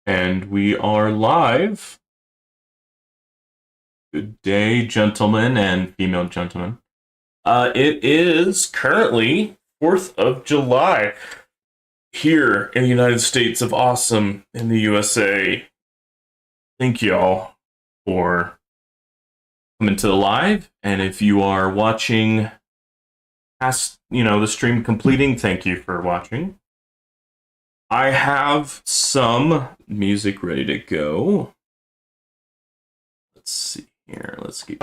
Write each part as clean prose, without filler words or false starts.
And we are live. Good day, gentlemen and female gentlemen. It is currently 4th of July here in the United States of Awesome in the USA. Thank y'all for coming to the live. And if you are watching past, the stream completing, thank you for watching. I have some music ready to go. Let's see here. Let's get.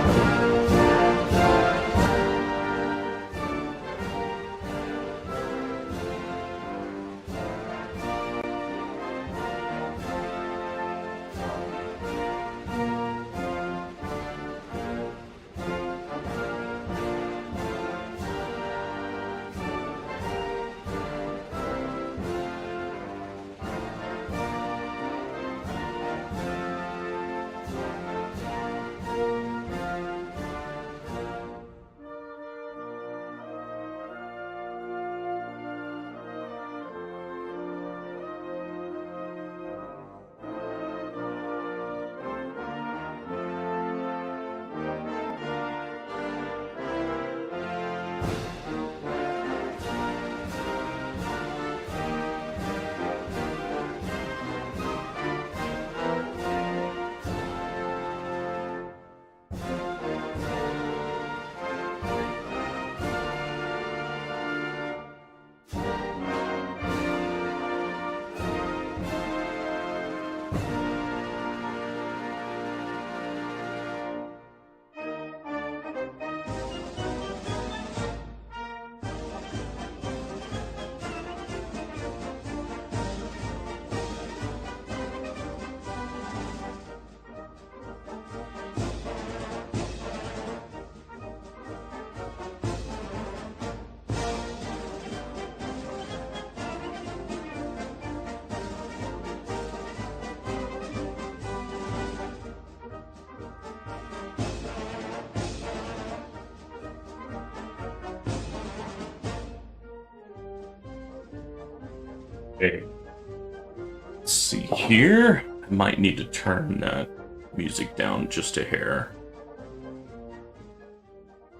Okay. Let's see here. I might need to turn that music down just a hair.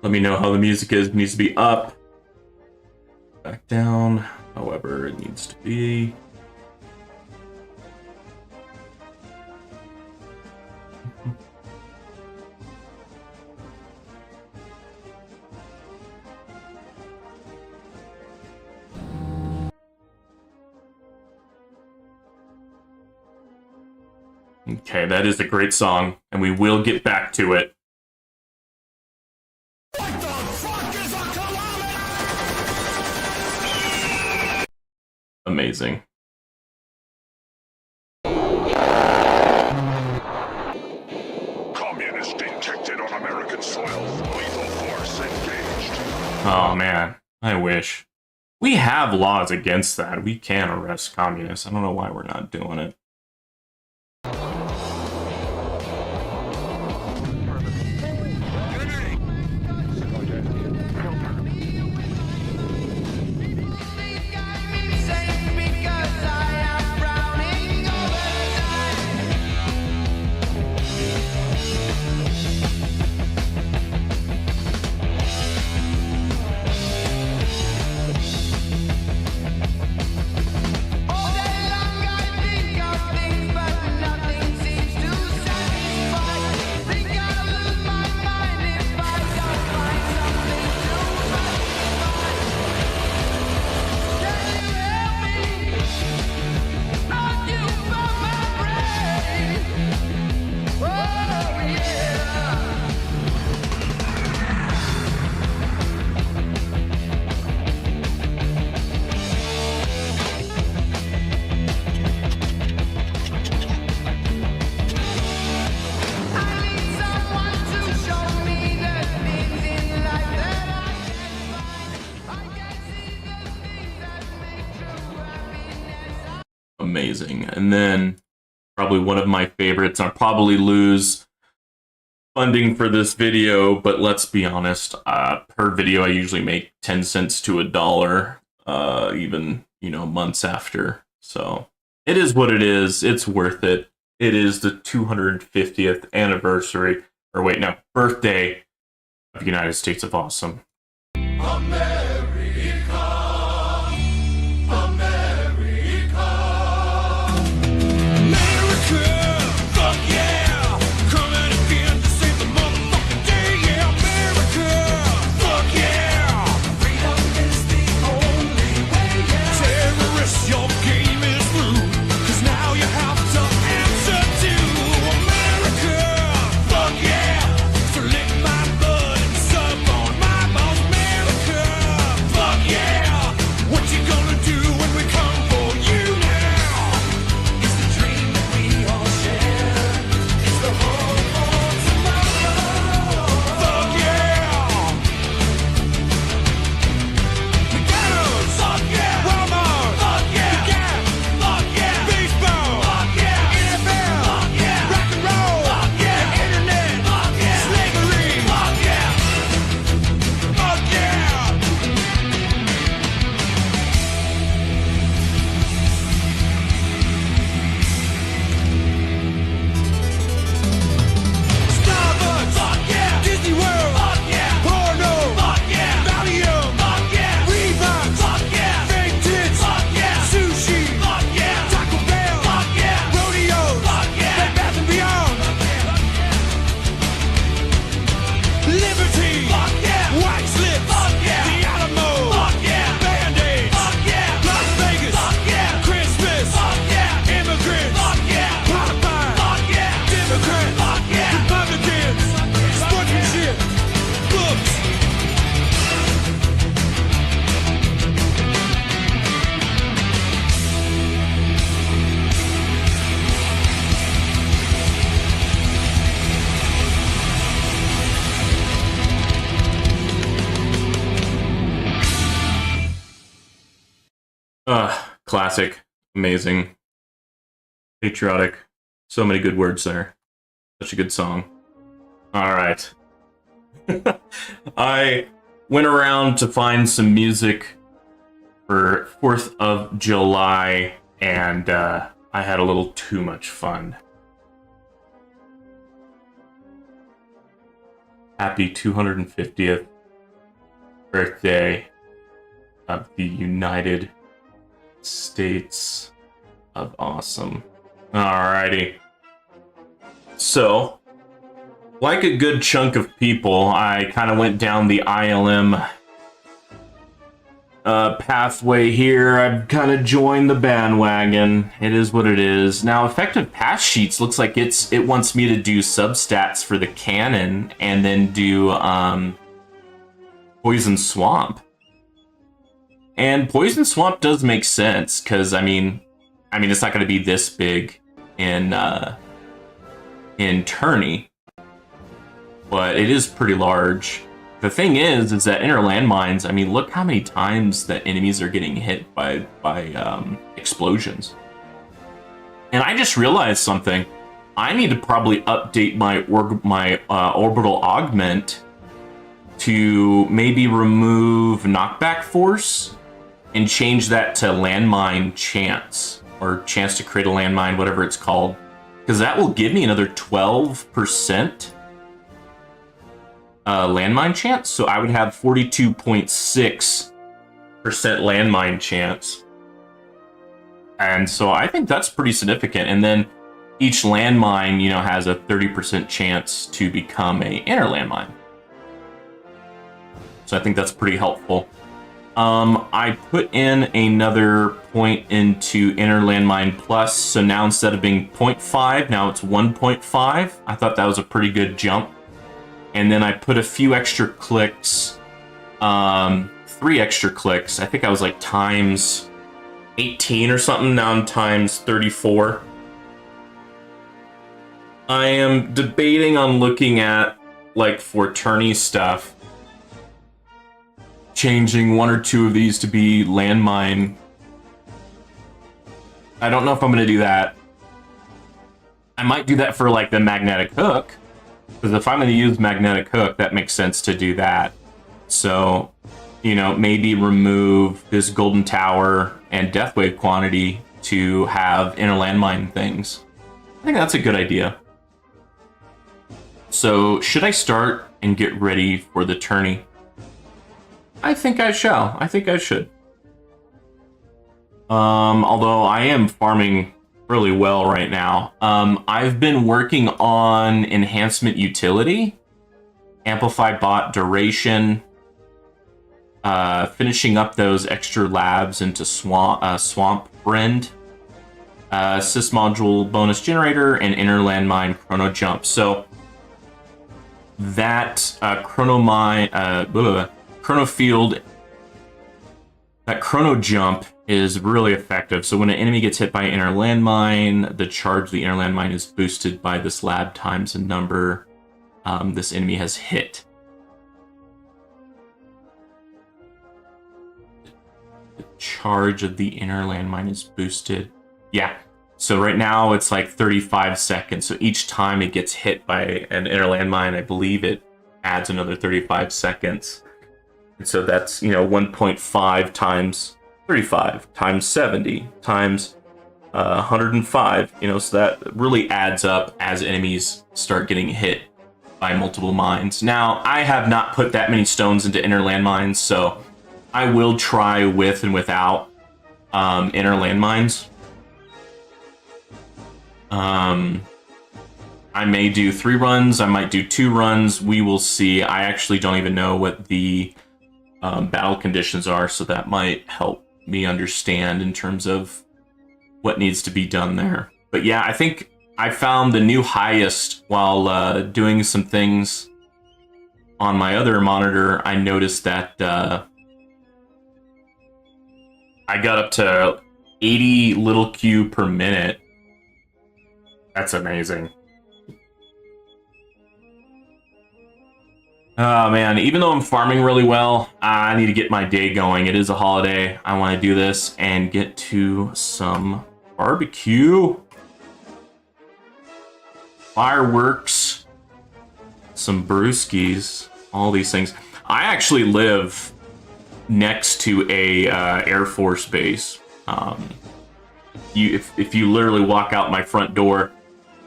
Let me know how the music is. It needs to be up. Back down. However, it needs to be. Okay, that is a great song, and we will get back to it. What the fuck is a kilometer? Amazing. Communist detected on American soil. Lethal force engaged. Oh man, I wish. We have laws against that. We can arrest communists. I don't know why we're not doing it. Amazing. And then probably one of my favorites, I'll probably lose funding for this video, but let's be honest, per video I usually make 10 cents to $1, even, months after. So It is what it is. It's worth it. It is the 250th anniversary, or wait, no, birthday of the United States of Awesome. Classic, amazing, patriotic, so many good words there. Such a good song. All right. I went around to find some music for 4th of July, and I had a little too much fun. Happy 250th birthday of the United States of Awesome. Alrighty. So, like a good chunk of people, I kind of went down the ILM pathway here. I've kind of joined the bandwagon. It is what it is. Now, effective pass sheets looks like it wants me to do substats for the cannon and then do Poison Swamp. And Poison Swamp does make sense, because I mean it's not going to be this big in tourney, but it is pretty large. The thing is that inner landmines, I mean, look how many times that enemies are getting hit by explosions. And I just realized something. I need to probably update my orbital augment to maybe remove knockback force and change that to landmine chance, or chance to create a landmine, whatever it's called, because that will give me another 12% landmine chance. So I would have 42.6% landmine chance, and so I think that's pretty significant. And then each landmine, has a 30% chance to become a inner landmine. So I think that's pretty helpful. I put in another point into Inner Landmine Plus, so now instead of being 0.5, now it's 1.5. I thought that was a pretty good jump. And then I put a few extra clicks, 3 extra clicks. I think I was like times 18 or something, now I'm times 34. I am debating on looking at, like, for tourney stuff, changing 1 or 2 of these to be landmine. I don't know if I'm going to do that. I might do that for, like, the magnetic hook, because if I'm going to use magnetic hook, that makes sense to do that. So, maybe remove this golden tower and death wave quantity to have inner landmine things. I think that's a good idea. So, should I start and get ready for the tourney? I think I shall. I think I should. Although I am farming really well right now. I've been working on enhancement utility, amplified bot duration, finishing up those extra labs into swamp Rend, sys module bonus generator, and inner landmine chrono jump. So that chrono field, that chrono jump is really effective. So when an enemy gets hit by inner landmine, the charge of the inner landmine is boosted by this lab times the number this enemy has hit. The charge of the inner landmine is boosted. Yeah. So right now it's like 35 seconds. So each time it gets hit by an inner landmine, I believe it adds another 35 seconds. And so that's, 1.5 times 35 times 70 times 105, so that really adds up as enemies start getting hit by multiple mines. Now, I have not put that many stones into inner landmines, so I will try with and without inner landmines. I may do 3 runs, I might do 2 runs, we will see. I actually don't even know what the battle conditions are, so that might help me understand in terms of what needs to be done there. But yeah, I think I found the new highest while doing some things on my other monitor. I noticed that I got up to 80 little Q per minute. That's amazing. Oh man, even though I'm farming really well, I need to get my day going. It is a holiday. I want to do this and get to some barbecue, fireworks, some brewskis, all these things. I actually live next to a Air Force base. If you literally walk out my front door,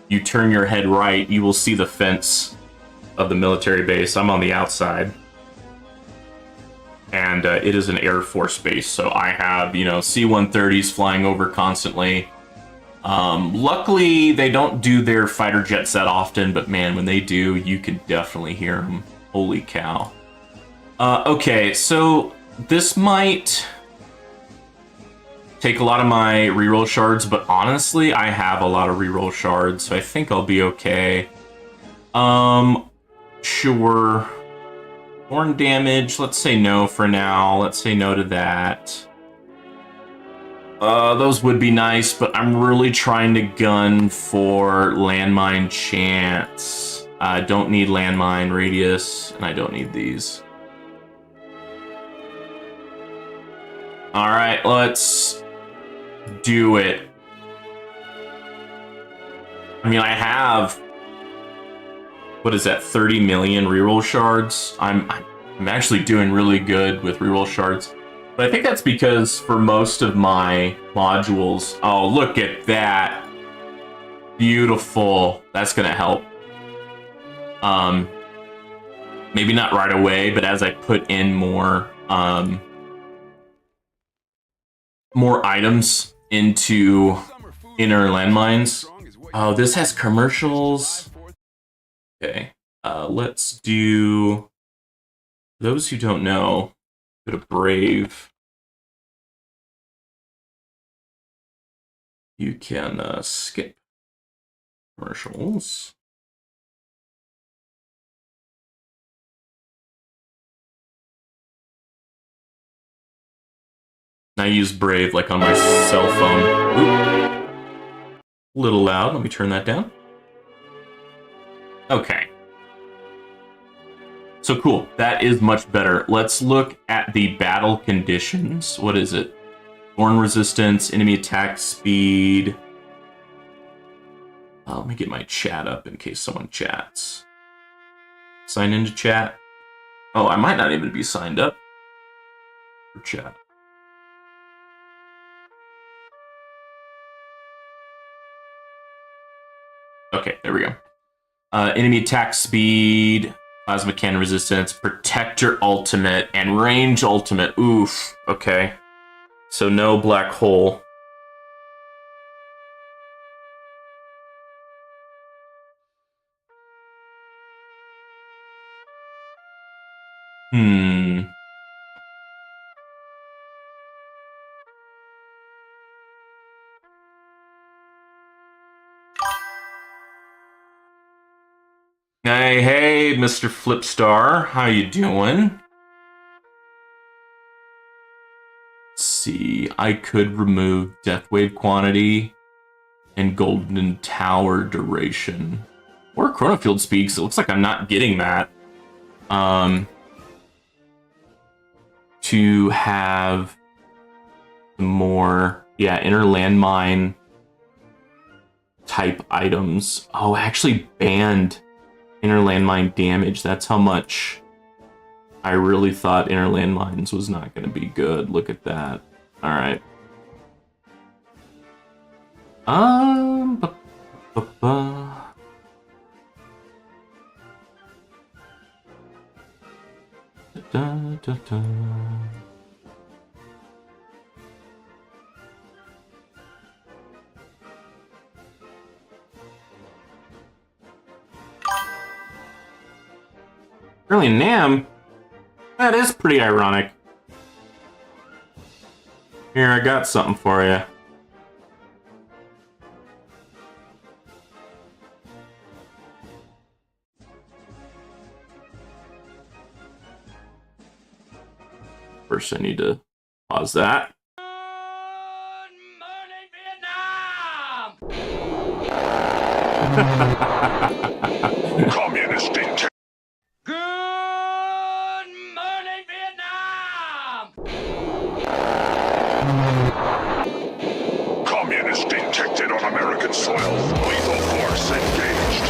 you turn your head right, you will see the fence of the military base. I'm on the outside, and it is an Air Force base, so I have C-130s flying over constantly. Luckily they don't do their fighter jets that often, but man, when they do, you can definitely hear them. Holy cow. Okay, so this might take a lot of my reroll shards, but honestly I have a lot of reroll shards, so I think I'll be okay. Sure. Horn damage, let's say no for now. Let's say no to that. Those would be nice, but I'm really trying to gun for landmine chance. I don't need landmine radius, and I don't need these. Alright, let's do it. I mean, I have... what is that, 30 million reroll shards? I'm actually doing really good with reroll shards. But I think that's because for most of my modules... oh, look at that. Beautiful. That's gonna help. Maybe not right away, but as I put in more items into inner landmines. Oh, this has commercials. Okay, let's do, those who don't know, go to Brave. You can skip commercials. I use Brave like on my cell phone. Oop. A little loud, let me turn that down. Okay. So cool, that is much better. Let's look at the battle conditions. What is it? Thorn resistance, enemy attack speed. Let me get my chat up in case someone chats. Sign into chat. Oh, I might not even be signed up for chat. Okay, there we go. Enemy attack speed, plasma cannon resistance, protector ultimate, and range ultimate. Oof. Okay. So no black hole. Hey, Mr. Flipstar. How you doing? Let's see. I could remove Death Wave quantity and Golden Tower duration. Or Chronofield speed, because it looks like I'm not getting that. To have more, inner landmine type items. Oh, actually banned inner landmine damage. That's how much I really thought inner landmines was not going to be good. Look at that. All right. Really, Nam? That is pretty ironic. Here, I got something for you. First, I need to pause that. Good morning, Vietnam! Communist dictator. Good morning, Vietnam! Communist detected on American soil. Lethal force engaged.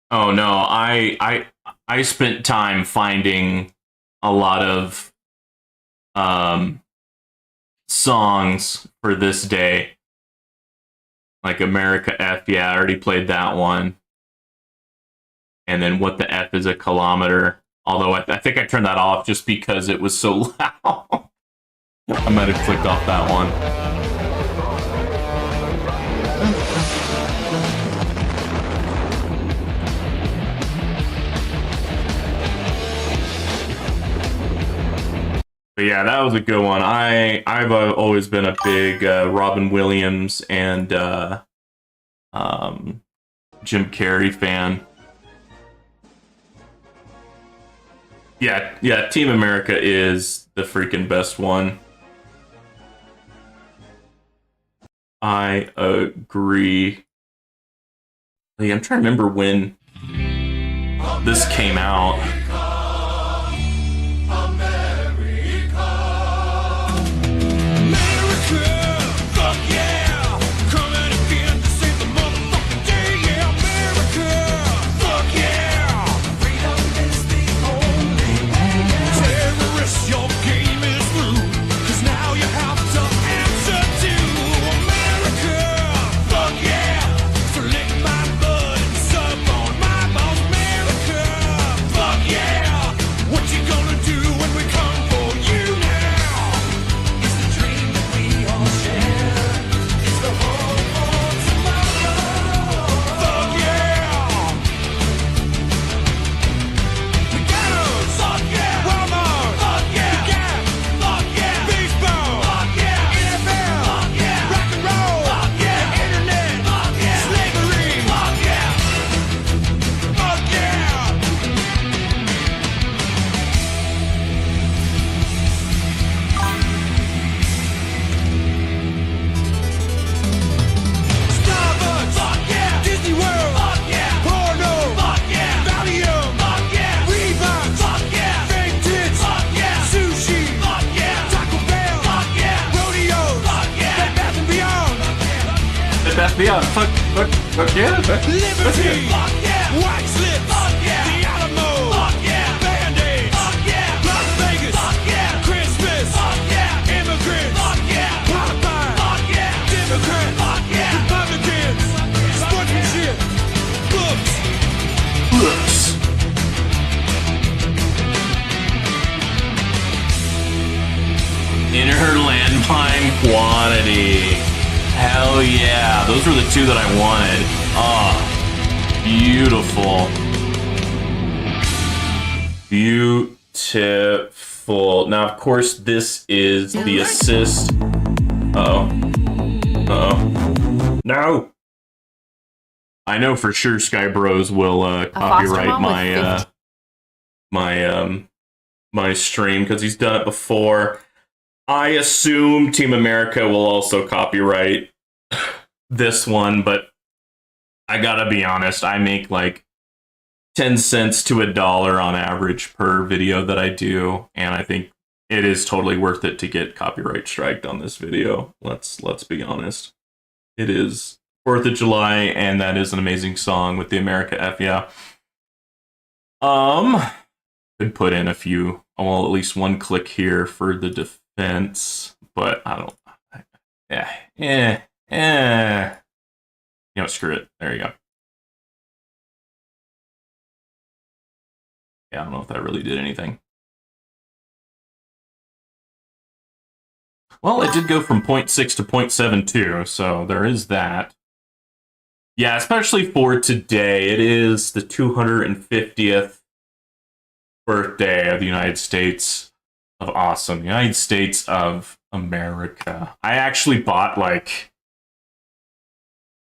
Oh no, I spent time finding a lot of songs for this day. Like America F, yeah, I already played that one. And then What the F is a Kilometer? Although I think I turned that off just because it was so loud. I might have clicked off that one. But yeah, that was a good one. I've always been a big Robin Williams and Jim Carrey fan. Yeah, Team America is the freaking best one. I agree. Yeah, I'm trying to remember when this came out. FBI. Fuck yeah. Liberty! Fuck yeah! White slips! Fuck yeah! The Alamo! Fuck yeah! Band-Aids! Fuck yeah! Las Vegas! Fuck yeah! Christmas! Fuck yeah! Immigrants! Fuck yeah! Popeye! Fuck yeah! Democrats! Fuck yeah! Republicans! Sportsmanship! Books! In her landmine quantity. Hell yeah. Those were the two that I wanted. Ah, beautiful. Beautiful. Now, of course, this is the assist. Uh-oh. Uh-oh. No! I know for sure Sky Bros will copyright my stream because he's done it before. I assume Team America will also copyright this one, but I gotta be honest, I make like 10 cents to $1 on average per video that I do, and I think it is totally worth it to get copyright striked on this video. Let's be honest. It is 4th of July, and that is an amazing song with the America F yeah. Could put in a few, well, at least one click here for the defense, but I don't. You know, screw it. There you go. Yeah, I don't know if that really did anything. Well, it did go from 0.6 to 0.72, so there is that. Yeah, especially for today, it is the 250th birthday of the United States of Awesome. United States of America. I actually bought like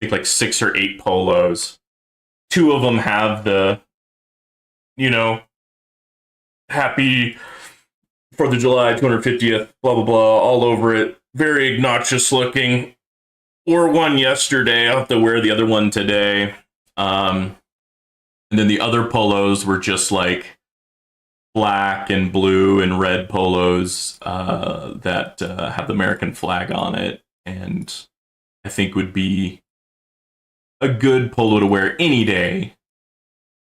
6 or 8 polos. 2 of them have the, you know, happy 4th of July, 250th, blah, blah, blah, all over it. Very obnoxious looking. Wore one yesterday. I'll have to wear the other one today. And then the other polos were just like black and blue and red polos that have the American flag on it. And I think would be a good polo to wear any day.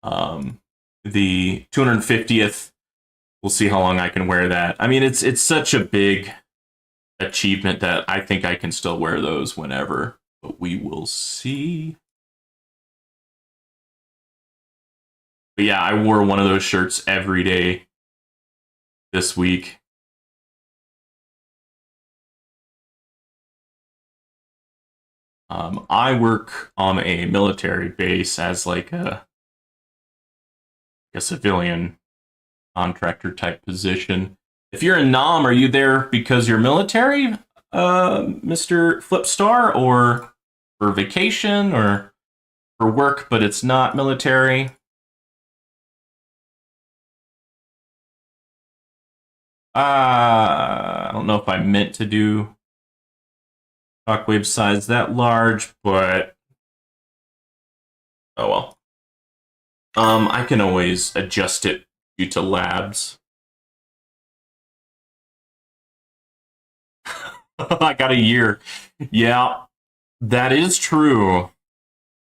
The 250th, we'll see how long I can wear that. I mean, it's such a big achievement that I think I can still wear those whenever, but we will see. But yeah, I wore one of those shirts every day this week. I work on a military base as like a civilian contractor type position. If you're in Nam, are you there because you're military, Mr. Flipstar, or for vacation, or for work, but it's not military? I don't know if I meant to do shockwave size that large, but oh well. I can always adjust it due to labs. I got a year. Yeah, that is true.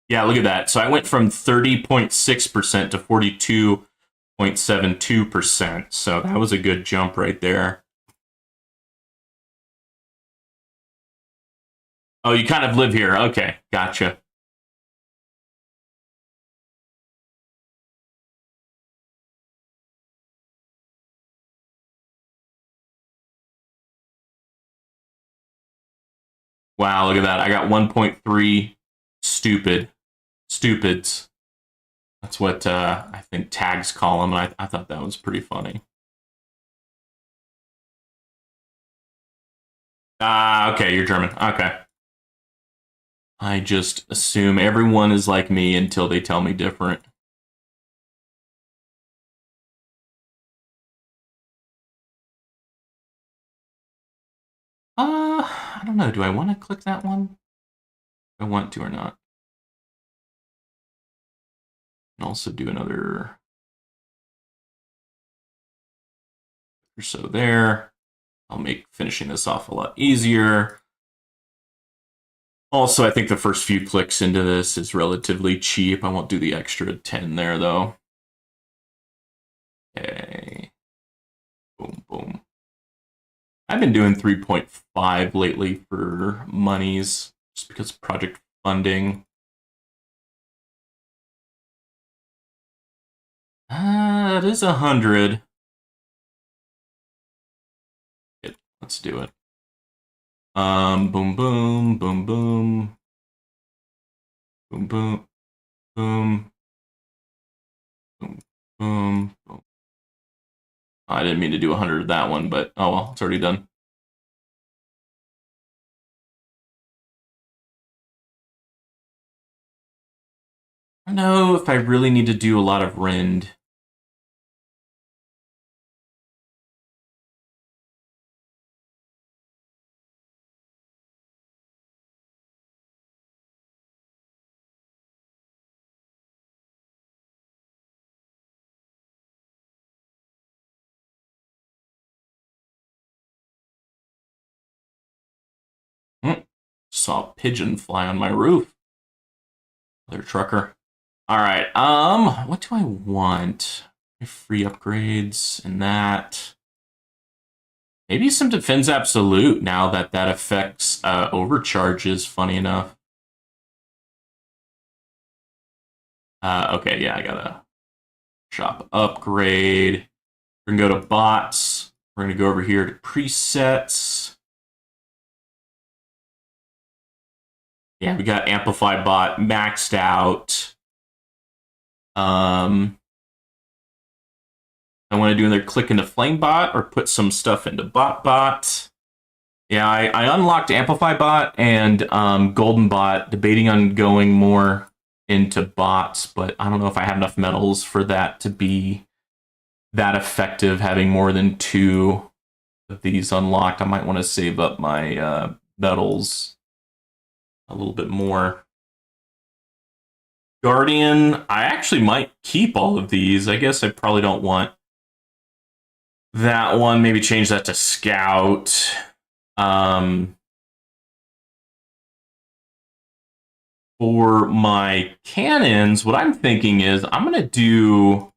Yeah, look at that. So I went from 30.6% to 42.72%. So that was a good jump right there. Oh, you kind of live here. Okay, gotcha. Wow, look at that. I got 1.3 stupids. That's what I think tags call them. I thought that was pretty funny. Okay, you're German. Okay. I just assume everyone is like me until they tell me different. I don't know. Do I want to click that one? Do I want to or not? And also do another or so there. I'll make finishing this off a lot easier. Also, I think the first few clicks into this is relatively cheap. I won't do the extra 10 there, though. Okay. Boom, boom. I've been doing 3.5 lately for monies, just because of project funding. It is 100. Let's do it. Boom, boom, boom, boom. Boom, boom, boom. Boom, boom, boom. I didn't mean to do 100 of that one, but oh well, it's already done. I don't know if I really need to do a lot of Rend. Saw a pigeon fly on my roof. Other trucker. All right. What do I want? Free upgrades and that. Maybe some defense absolute now that that affects overcharges. Funny enough. Okay, yeah, I gotta shop upgrade. We're gonna go to bots. We're gonna go over here to presets. Yeah, we got amplify bot maxed out. I want to do either click into flame bot or put some stuff into bot. Yeah, I unlocked amplify bot and golden bot, debating on going more into bots, but I don't know if I have enough metals for that to be that effective. Having more than 2 of these unlocked, I might want to save up my metals a little bit more. Guardian, I actually might keep all of these. I guess I probably don't want that one. Maybe change that to Scout. For my cannons, what I'm thinking is I'm going to do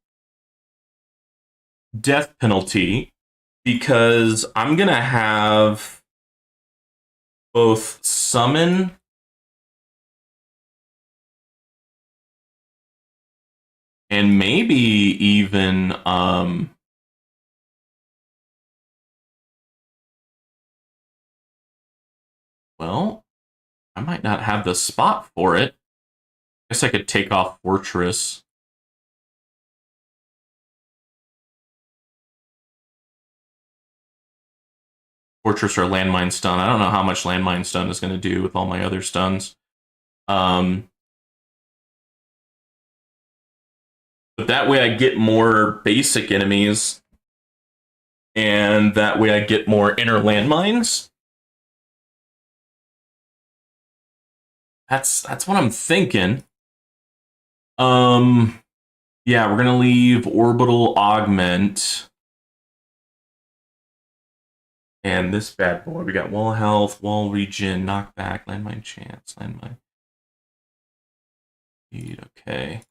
death penalty because I'm going to have both summon and maybe even well, I might not have the spot for it. I guess I could take off Fortress. Fortress or landmine stun. I don't know how much landmine stun is going to do with all my other stuns. But that way I get more basic enemies. And that way I get more inner landmines. That's what I'm thinking. Yeah, we're gonna leave orbital augment. And this bad boy, we got wall health, wall regen, knockback, landmine chance, landmine. Okay.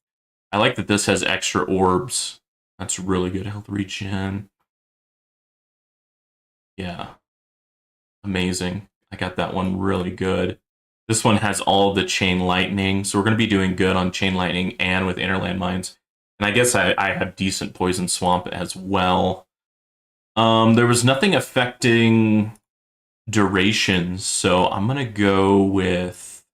I like that this has extra orbs. That's really good. Health regen. Yeah. Amazing. I got that one really good. This one has all of the chain lightning, so we're going to be doing good on chain lightning and with inner landmines. And I guess I have decent poison swamp as well. There was nothing affecting durations, so I'm going to go with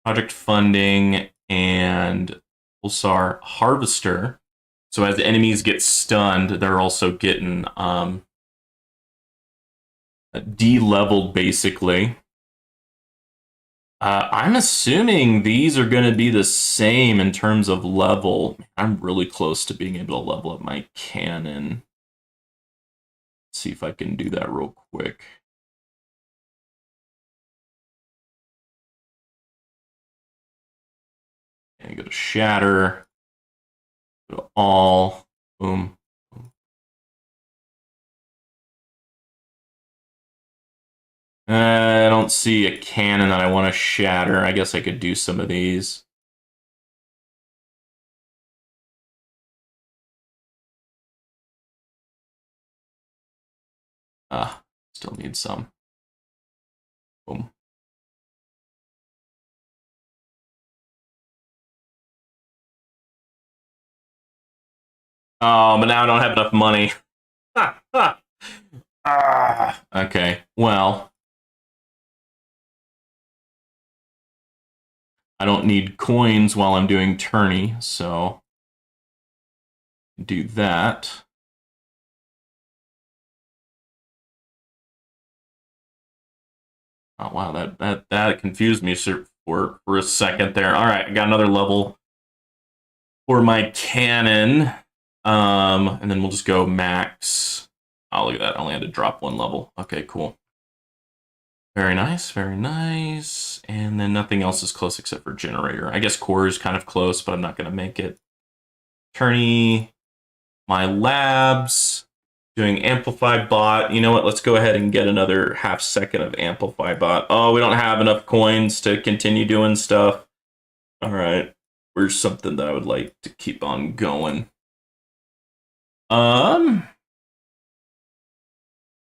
project funding and Pulsar Harvester. So as the enemies get stunned, they're also getting de-leveled, basically. I'm assuming these are going to be the same in terms of level. I'm really close to being able to level up my cannon. Let's see if I can do that real quick. And go to Shatter. Go to All. Boom. Boom. I don't see a cannon that I want to shatter. I guess I could do some of these. Still need some. Boom. Oh, but now I don't have enough money. Okay, well. I don't need coins while I'm doing tourney, so do that. Oh wow, that confused me for a second there. All right, I got another level for my cannon, and then we'll just go max. Oh, look at that! I only had to drop one level. Okay, cool. Very nice, very nice. And then nothing else is close except for generator. I guess core is kind of close, but I'm not going to make it. Tourney, my labs. Doing amplify bot. You know what? Let's go ahead and get another half second of amplify bot. Oh, we don't have enough coins to continue doing stuff. All right. Where's something that I would like to keep on going? I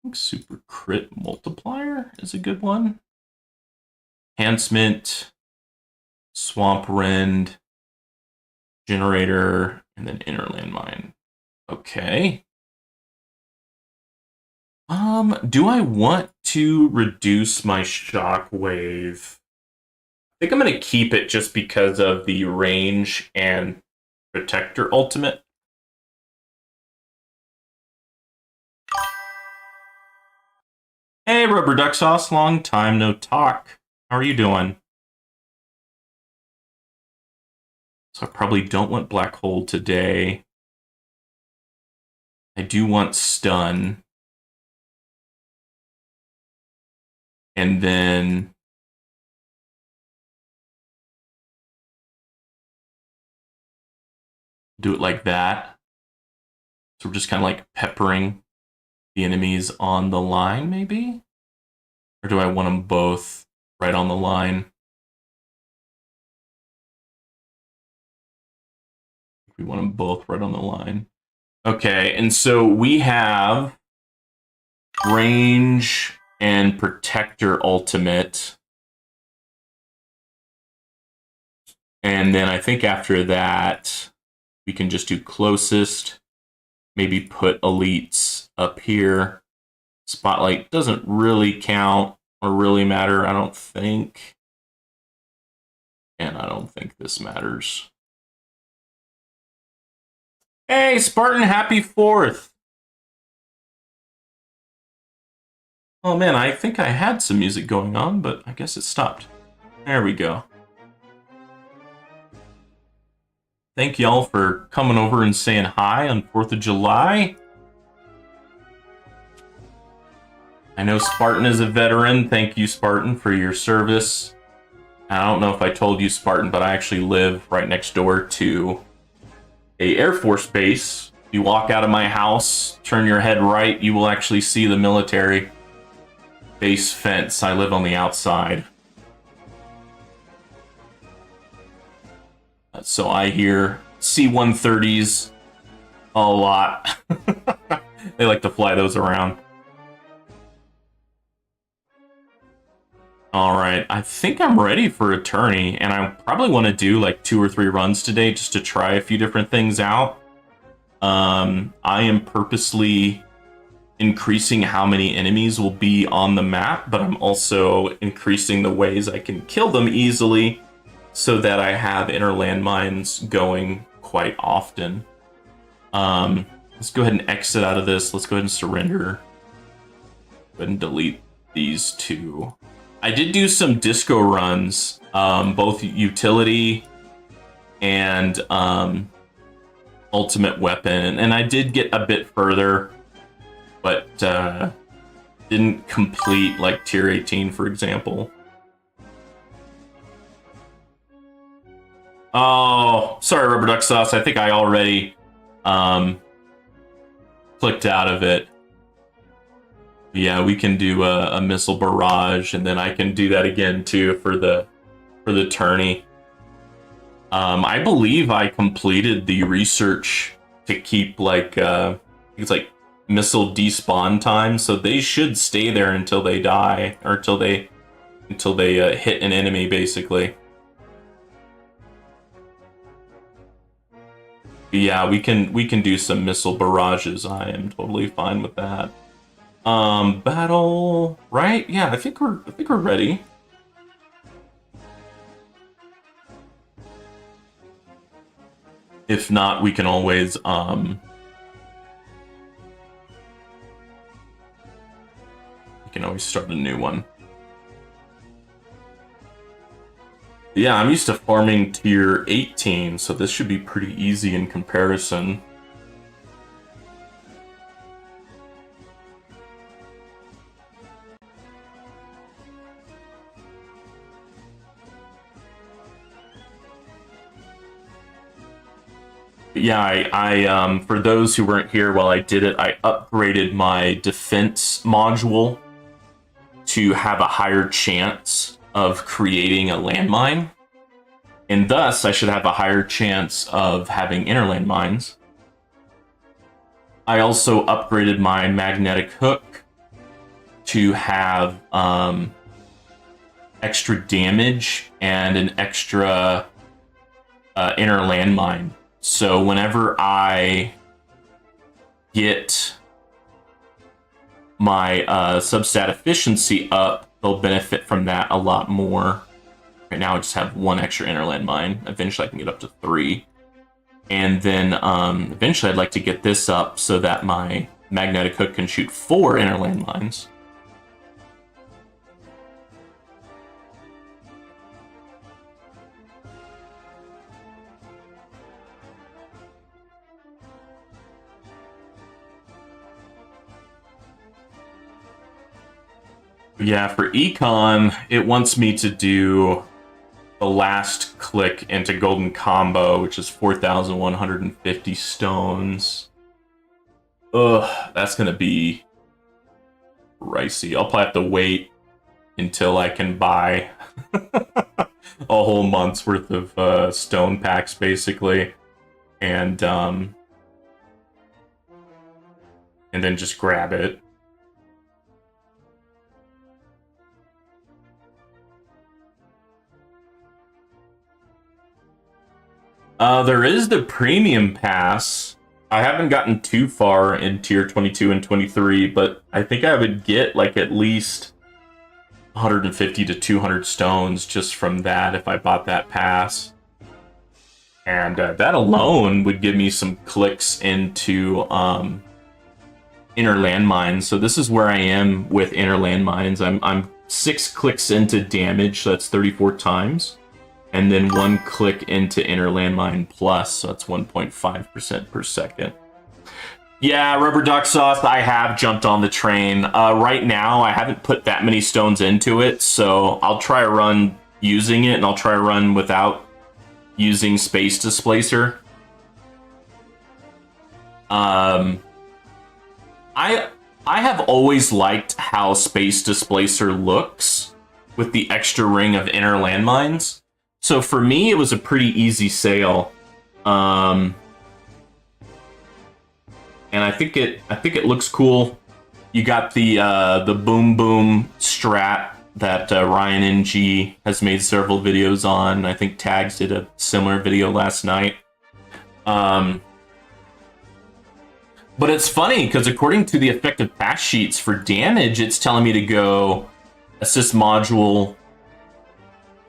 think super crit multiplier is a good one. Enhancement, swamp rend, generator, and then inner landmine. Okay. Do I want to reduce my shockwave? I think I'm going to keep it just because of the range and protector ultimate. Hey, Rubber Duck Sauce, long time no talk. How are you doing? So I probably don't want Black Hole today. I do want Stun. And then do it like that. So we're just kind of like peppering the enemies on the line, maybe? Or do I want them both right on the line? We want them both right on the line. Okay, and so we have range and protector ultimate. And then I think after that, we can just do closest. Maybe put elites up here. Spotlight doesn't really count or really matter, I don't think. And I don't think this matters. Hey, Spartan, happy 4th. Oh man, I think I had some music going on, but I guess it stopped. There we go. Thank y'all for coming over and saying hi on 4th of July. I know Spartan is a veteran. Thank you, Spartan, for your service. I don't know if I told you, Spartan, but I actually live right next door to a Air Force base. You walk out of my house, turn your head right, you will actually see the military base fence. I live on the outside. So I hear C-130s a lot. They like to fly those around. All right, I think I'm ready for a tourney, and I probably want to do like 2 or 3 runs today just to try a few different things out. I am purposely increasing how many enemies will be on the map, but I'm also increasing the ways I can kill them easily so that I have inner landmines going quite often. Let's go ahead and exit out of this. Let's go ahead and surrender. Go ahead and delete these 2. I did do some disco runs, both utility and ultimate weapon, and I did get a bit further, but didn't complete like tier 18, for example. Oh, sorry, Rubber Duck Sauce. I think I already clicked out of it. Yeah, we can do a missile barrage, and then I can do that again too for the tourney. I believe I completed the research to keep like it's like missile despawn time, so they should stay there until they die or until they hit an enemy, basically. Yeah, we can do some missile barrages. I am totally fine with that. Battle, right? Yeah, I think we're ready. If not, we can always start a new one. Yeah, I'm used to farming tier 18, so this should be pretty easy in comparison. Yeah, I for those who weren't here while I did it, I upgraded my defense module to have a higher chance of creating a landmine, and thus I should have a higher chance of having inner landmines. I also upgraded my magnetic hook to have extra damage and an extra inner landmine. So whenever I get my substat efficiency up, they'll benefit from that a lot more. Right now I just have one extra inner landmine. Eventually I can get up to 3. And then eventually I'd like to get this up so that my magnetic hook can shoot 4 inner landmines. Yeah, for econ, it wants me to do the last click into golden combo, which is 4,150 stones. Ugh, that's gonna be pricey. I'll probably have to wait until I can buy a whole month's worth of stone packs, basically, and then just grab it. There is the premium pass. I haven't gotten too far in tier 22 and 23, but I think I would get like at least 150 to 200 stones just from that if I bought that pass. And that alone would give me some clicks into inner landmines. So this is where I am with inner landmines. I'm 6 clicks into damage, so that's 34 times. And then 1 click into inner landmine plus, so that's 1.5% per second. Yeah, Rubber Duck Sauce, I have jumped on the train. Right now, I haven't put that many stones into it, so I'll try a run using it, and I'll try a run without using Space Displacer. I have always liked how Space Displacer looks with the extra ring of inner landmines. So for me, it was a pretty easy sale, and I think it looks cool. You got the boom boom strat that Ryan NG has made several videos on. I think Tags did a similar video last night. But it's funny because according to the effective fact sheets for damage, it's telling me to go assist module,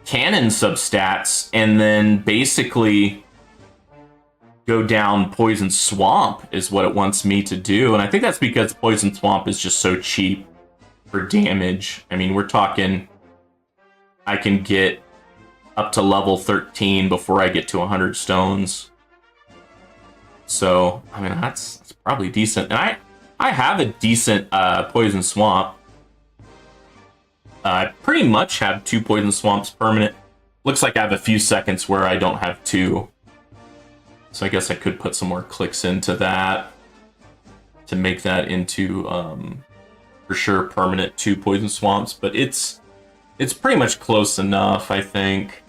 cannon substats, and then basically go down Poison Swamp is what it wants me to do. And I think that's because Poison Swamp is just so cheap for damage. I mean, we're talking I can get up to level 13 before I get to 100 stones. So, I mean, that's probably decent. And I have a decent Poison Swamp. I pretty much have 2 Poison Swamps permanent. Looks like I have a few seconds where I don't have 2. So I guess I could put some more clicks into that to make that into for sure permanent 2 poison swamps, but it's pretty much close enough, I think.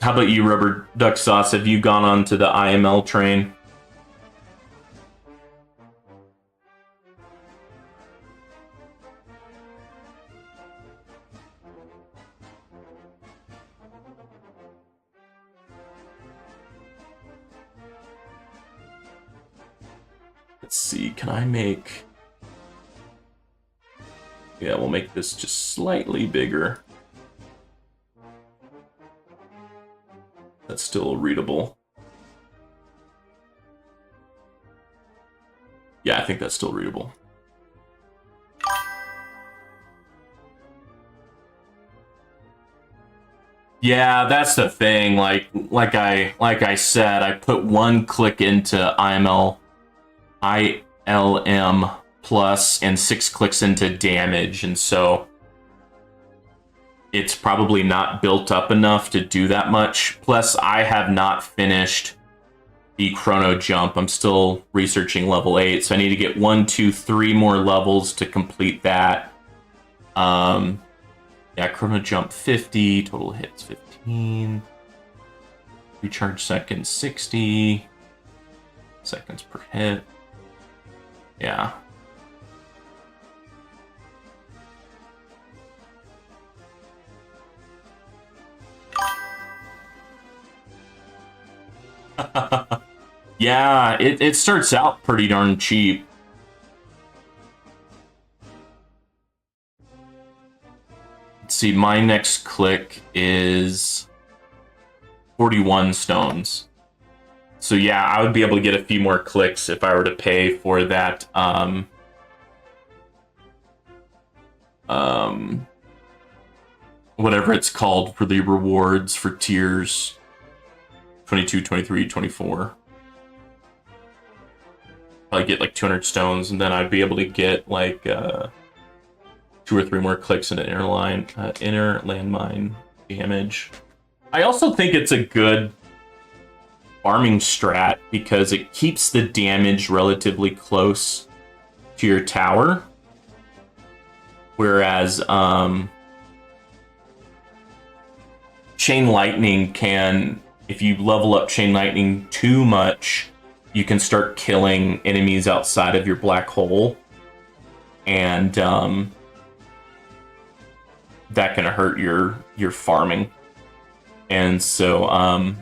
How about you, Rubber Duck Sauce? Have you gone on to the IML train? Let's see, can I make... Yeah, we'll make this just slightly bigger. That's still readable. Yeah, I think that's still readable. Yeah, that's the thing. Like I said, I put 1 click into ILM plus and 6 clicks into damage, and so it's probably not built up enough to do that much. Plus, I have not finished the chrono jump. I'm still researching level 8, so I need to get 1, 2, 3 more levels to complete that. Yeah, chrono jump 50, total hits 15, recharge seconds 60, seconds per hit. Yeah. Yeah, it starts out pretty darn cheap. Let's see, my next click is 41 stones. So yeah, I would be able to get a few more clicks if I were to pay for that whatever it's called for the rewards for tiers 22, 23, 24. Probably get like 200 stones, and then I'd be able to get like 2 or 3 more clicks in an inner landmine damage. I also think it's a good farming strat because it keeps the damage relatively close to your tower, whereas Chain Lightning can, if you level up Chain Lightning too much, you can start killing enemies outside of your black hole, and that can hurt your farming. And so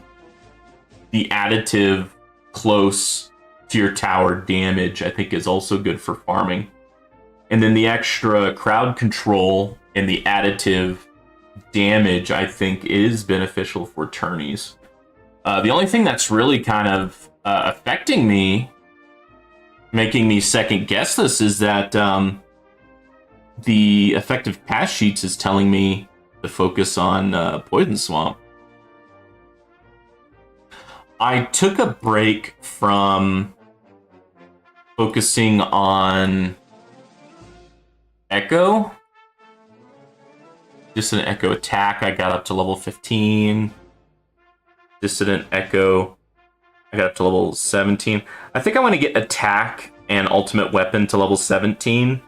the additive close to your tower damage, I think, is also good for farming. And then the extra crowd control and the additive damage, I think, is beneficial for tourneys. The only thing that's really kind of affecting me, making me second guess this, is that the effective pass sheets is telling me to focus on Poison Swamp. I took a break from focusing on Echo. Dissident Echo attack, I got up to level 15. Dissident Echo, I got up to level 17. I think I want to get attack and ultimate weapon to level 17.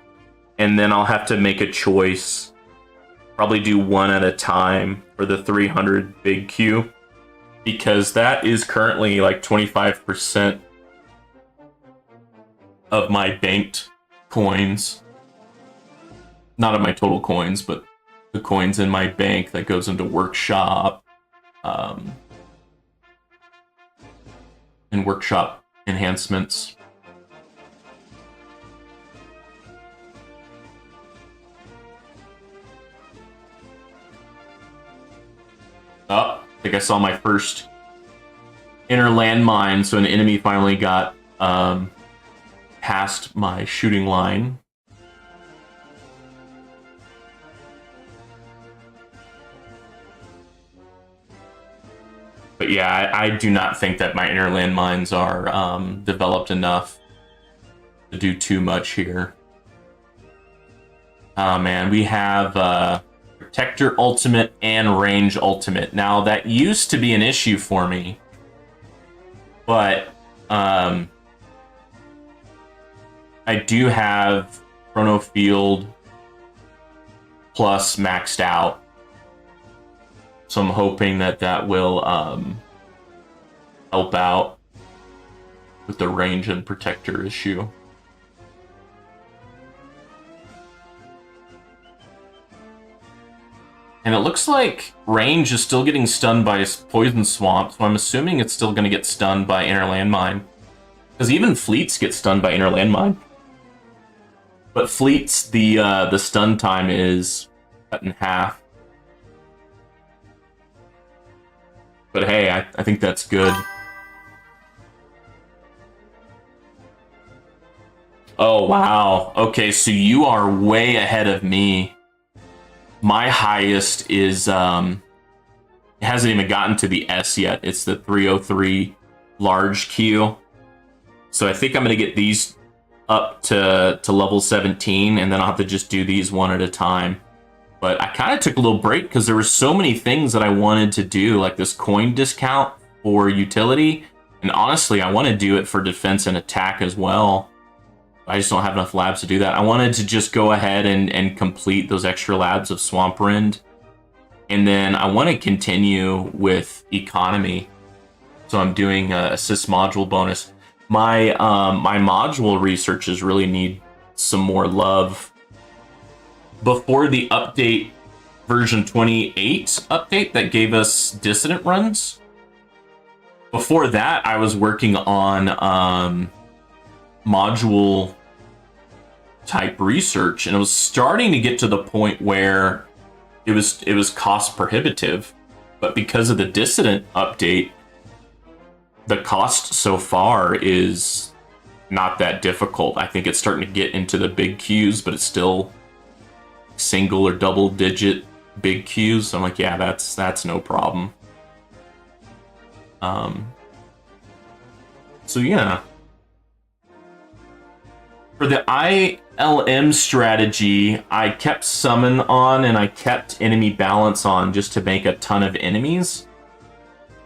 And then I'll have to make a choice. Probably do one at a time for the 300 big Q. Because that is currently like 25% of my banked coins. Not of my total coins, but the coins in my bank that goes into workshop. And workshop enhancements. Oh, I think I saw my first inner landmine, so an enemy finally got past my shooting line. But yeah, I do not think that my inner landmines are developed enough to do too much here. Oh man, we have Protector Ultimate and Range Ultimate. Now, that used to be an issue for me, but I do have Chrono Field plus maxed out. So I'm hoping that that will help out with the range and protector issue. And it looks like range is still getting stunned by Poison Swamp, so I'm assuming it's still going to get stunned by Inner Landmine. Because even fleets get stunned by Inner Landmine. But fleets, the stun time is cut in half. But hey, I think that's good. Oh, wow. Okay, so you are way ahead of me. My highest is, it hasn't even gotten to the S yet. It's the 303 large Q. So I think I'm going to get these up to level 17, and then I'll have to just do these one at a time. But I kind of took a little break because there were so many things that I wanted to do, like this coin discount for utility. And honestly, I want to do it for defense and attack as well. I just don't have enough labs to do that. I wanted to just go ahead and complete those extra labs of Swamp Rend. And then I want to continue with economy. So I'm doing a assist module bonus. My module researches really need some more love. Before the update, version 28 update that gave us dissident runs, before that I was working on module type research, and it was starting to get to the point where it was cost prohibitive. But because of the dissident update, the cost so far is not that difficult. I think it's starting to get into the big queues, but it's still single or double digit big queues. So I'm like, yeah, that's no problem. So yeah. For the ILM strategy, I kept summon on and I kept enemy balance on just to make a ton of enemies.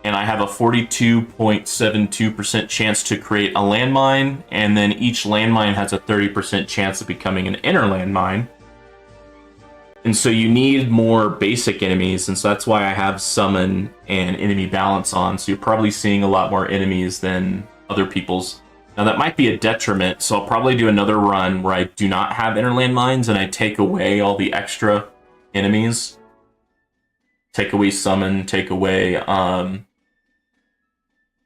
And I have a 42.72% chance to create a landmine, and then each landmine has a 30% chance of becoming an inner landmine. And so you need more basic enemies, and so that's why I have summon and enemy balance on. So you're probably seeing a lot more enemies than other people's. Now that might be a detriment, so I'll probably do another run where I do not have inner landmines and I take away all the extra enemies. Take away summon, take away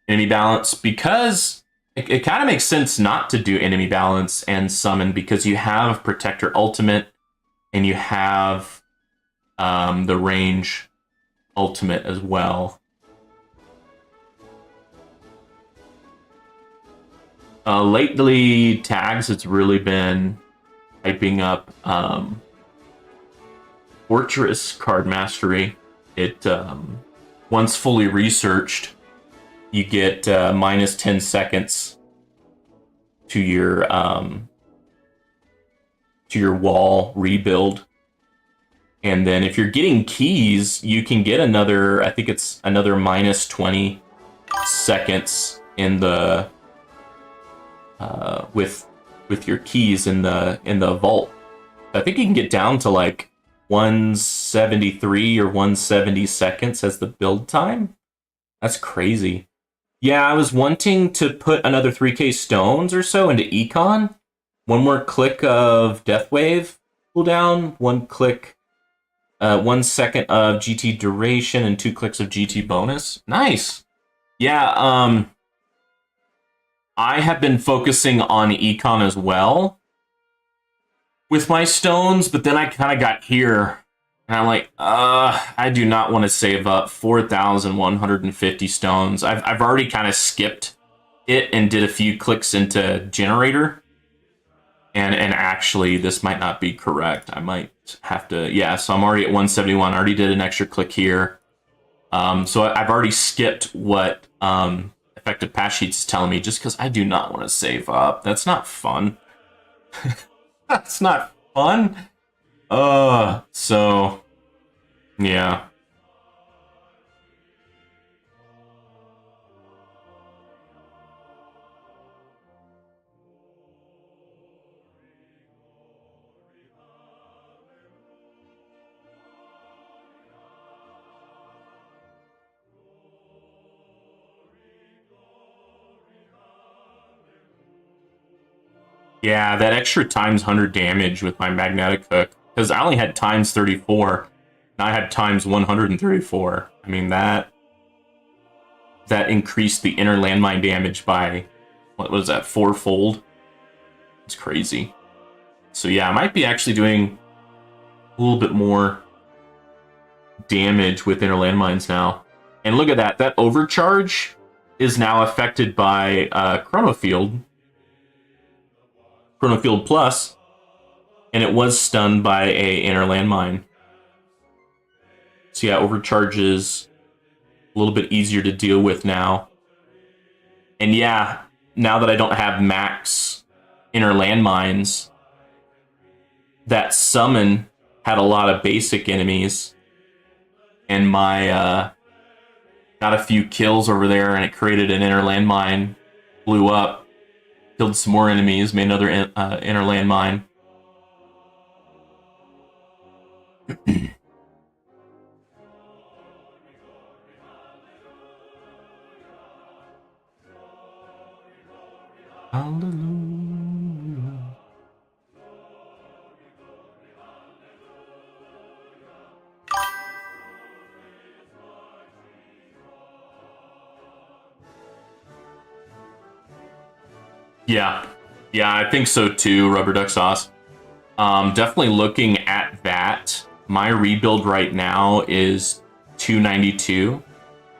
enemy balance, because it kind of makes sense not to do enemy balance and summon, because you have protector ultimate and you have the range ultimate as well. Lately, tags, it's really been hyping up Fortress card mastery. It once fully researched, you get minus 10 seconds to your wall rebuild. And then if you're getting keys, you can get another, I think it's another minus 20 seconds in the with your keys in the vault. I think you can get down to like 173 or 170 seconds as the build time. That's crazy. Yeah, I was wanting to put another 3k stones or so into Econ. One more click of Deathwave cooldown, 1 click, 1 second of GT duration, and 2 clicks of GT bonus. Nice. Yeah, I have been focusing on Econ as well with my stones, but then I kind of got here and I'm like, I do not want to save up 4,150 stones. I've already kind of skipped it and did a few clicks into generator. And actually, this might not be correct. I might have to, yeah, so I'm already at 171. I already did an extra click here. So I've already skipped what Effective Patch Sheets is telling me, just because I do not want to save up. That's not fun. That's not fun. So, yeah. Yeah, that extra times 100 damage with my magnetic hook, because I only had times 34, and I had times 134. I mean, that increased the inner landmine damage by, what was that, fourfold? It's crazy. So yeah, I might be actually doing a little bit more damage with inner landmines now. And look at that, that overcharge is now affected by Chronofield Plus, and it was stunned by a inner landmine. So yeah, overcharge is a little bit easier to deal with now. And yeah, now that I don't have max inner landmines, that summon had a lot of basic enemies, and my got a few kills over there, and it created an inner landmine, blew up, killed some more enemies, made another inner landmine. Hallelujah. Yeah, I think so too, Rubber Duck Sauce. Definitely looking at that. My rebuild right now is 292.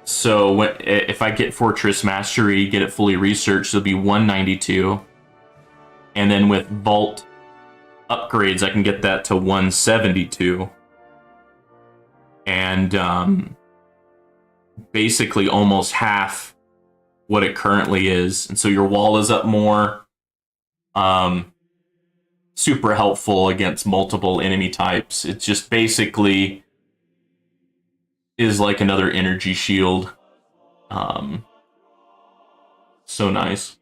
So if I get Fortress Mastery, get it fully researched, it'll be 192. And then with Vault upgrades, I can get that to 172. And basically almost half what it currently is. And so your wall is up more. Super helpful against multiple enemy types. It just basically is like another energy shield. So nice.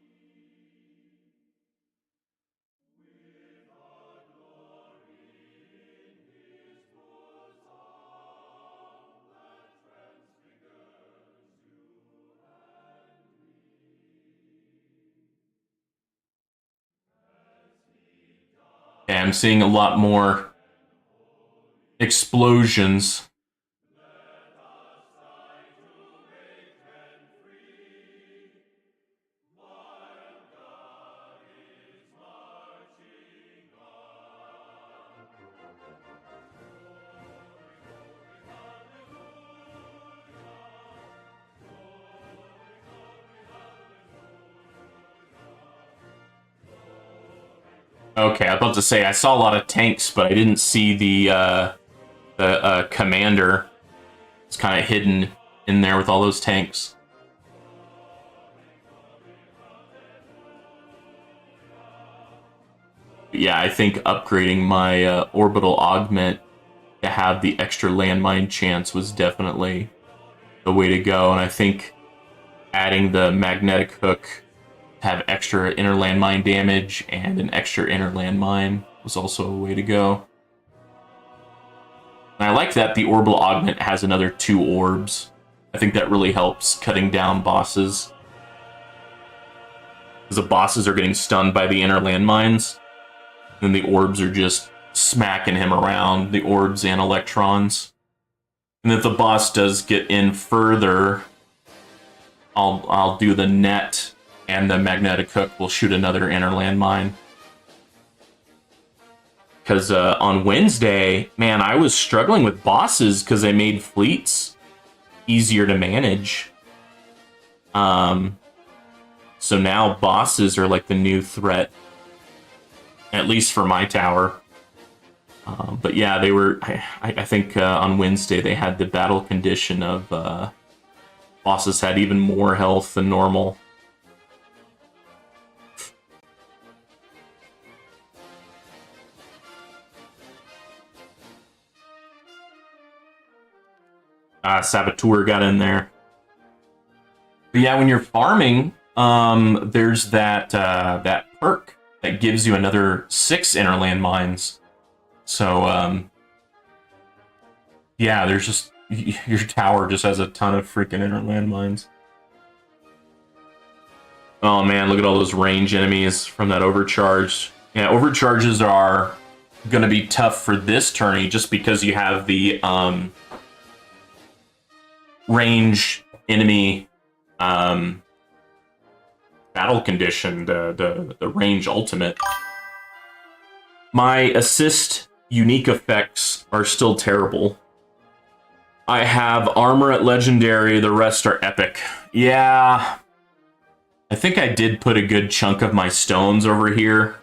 Yeah, I'm seeing a lot more explosions. Okay, I was about to say I saw a lot of tanks, but I didn't see the commander. It's kind of hidden in there with all those tanks. But yeah, I think upgrading my orbital augment to have the extra landmine chance was definitely the way to go, and I think adding the magnetic hook to have extra inner landmine damage and an extra inner landmine was also a way to go. And I like that the orbital augment has another 2 orbs. I think that really helps cutting down bosses, because the bosses are getting stunned by the inner landmines, and the orbs are just smacking him around, the orbs and electrons. And if the boss does get in further, I'll do the net, and the magnetic hook will shoot another inner landmine. Because on Wednesday, man, I was struggling with bosses because they made fleets easier to manage. So now bosses are like the new threat, at least for my tower. But yeah, they were. I think on Wednesday they had the battle condition of bosses had even more health than normal. Saboteur got in there. But yeah, when you're farming, there's that that perk that gives you another 6 inner landmines. So yeah, there's just, your tower just has a ton of freaking inner landmines. Oh man, look at all those range enemies from that overcharge. Yeah, overcharges are going to be tough for this tourney just because you have the range enemy battle condition, the range ultimate. My assist unique effects are still terrible. I have armor at legendary, the rest are epic. Yeah, I think I did put a good chunk of my stones over here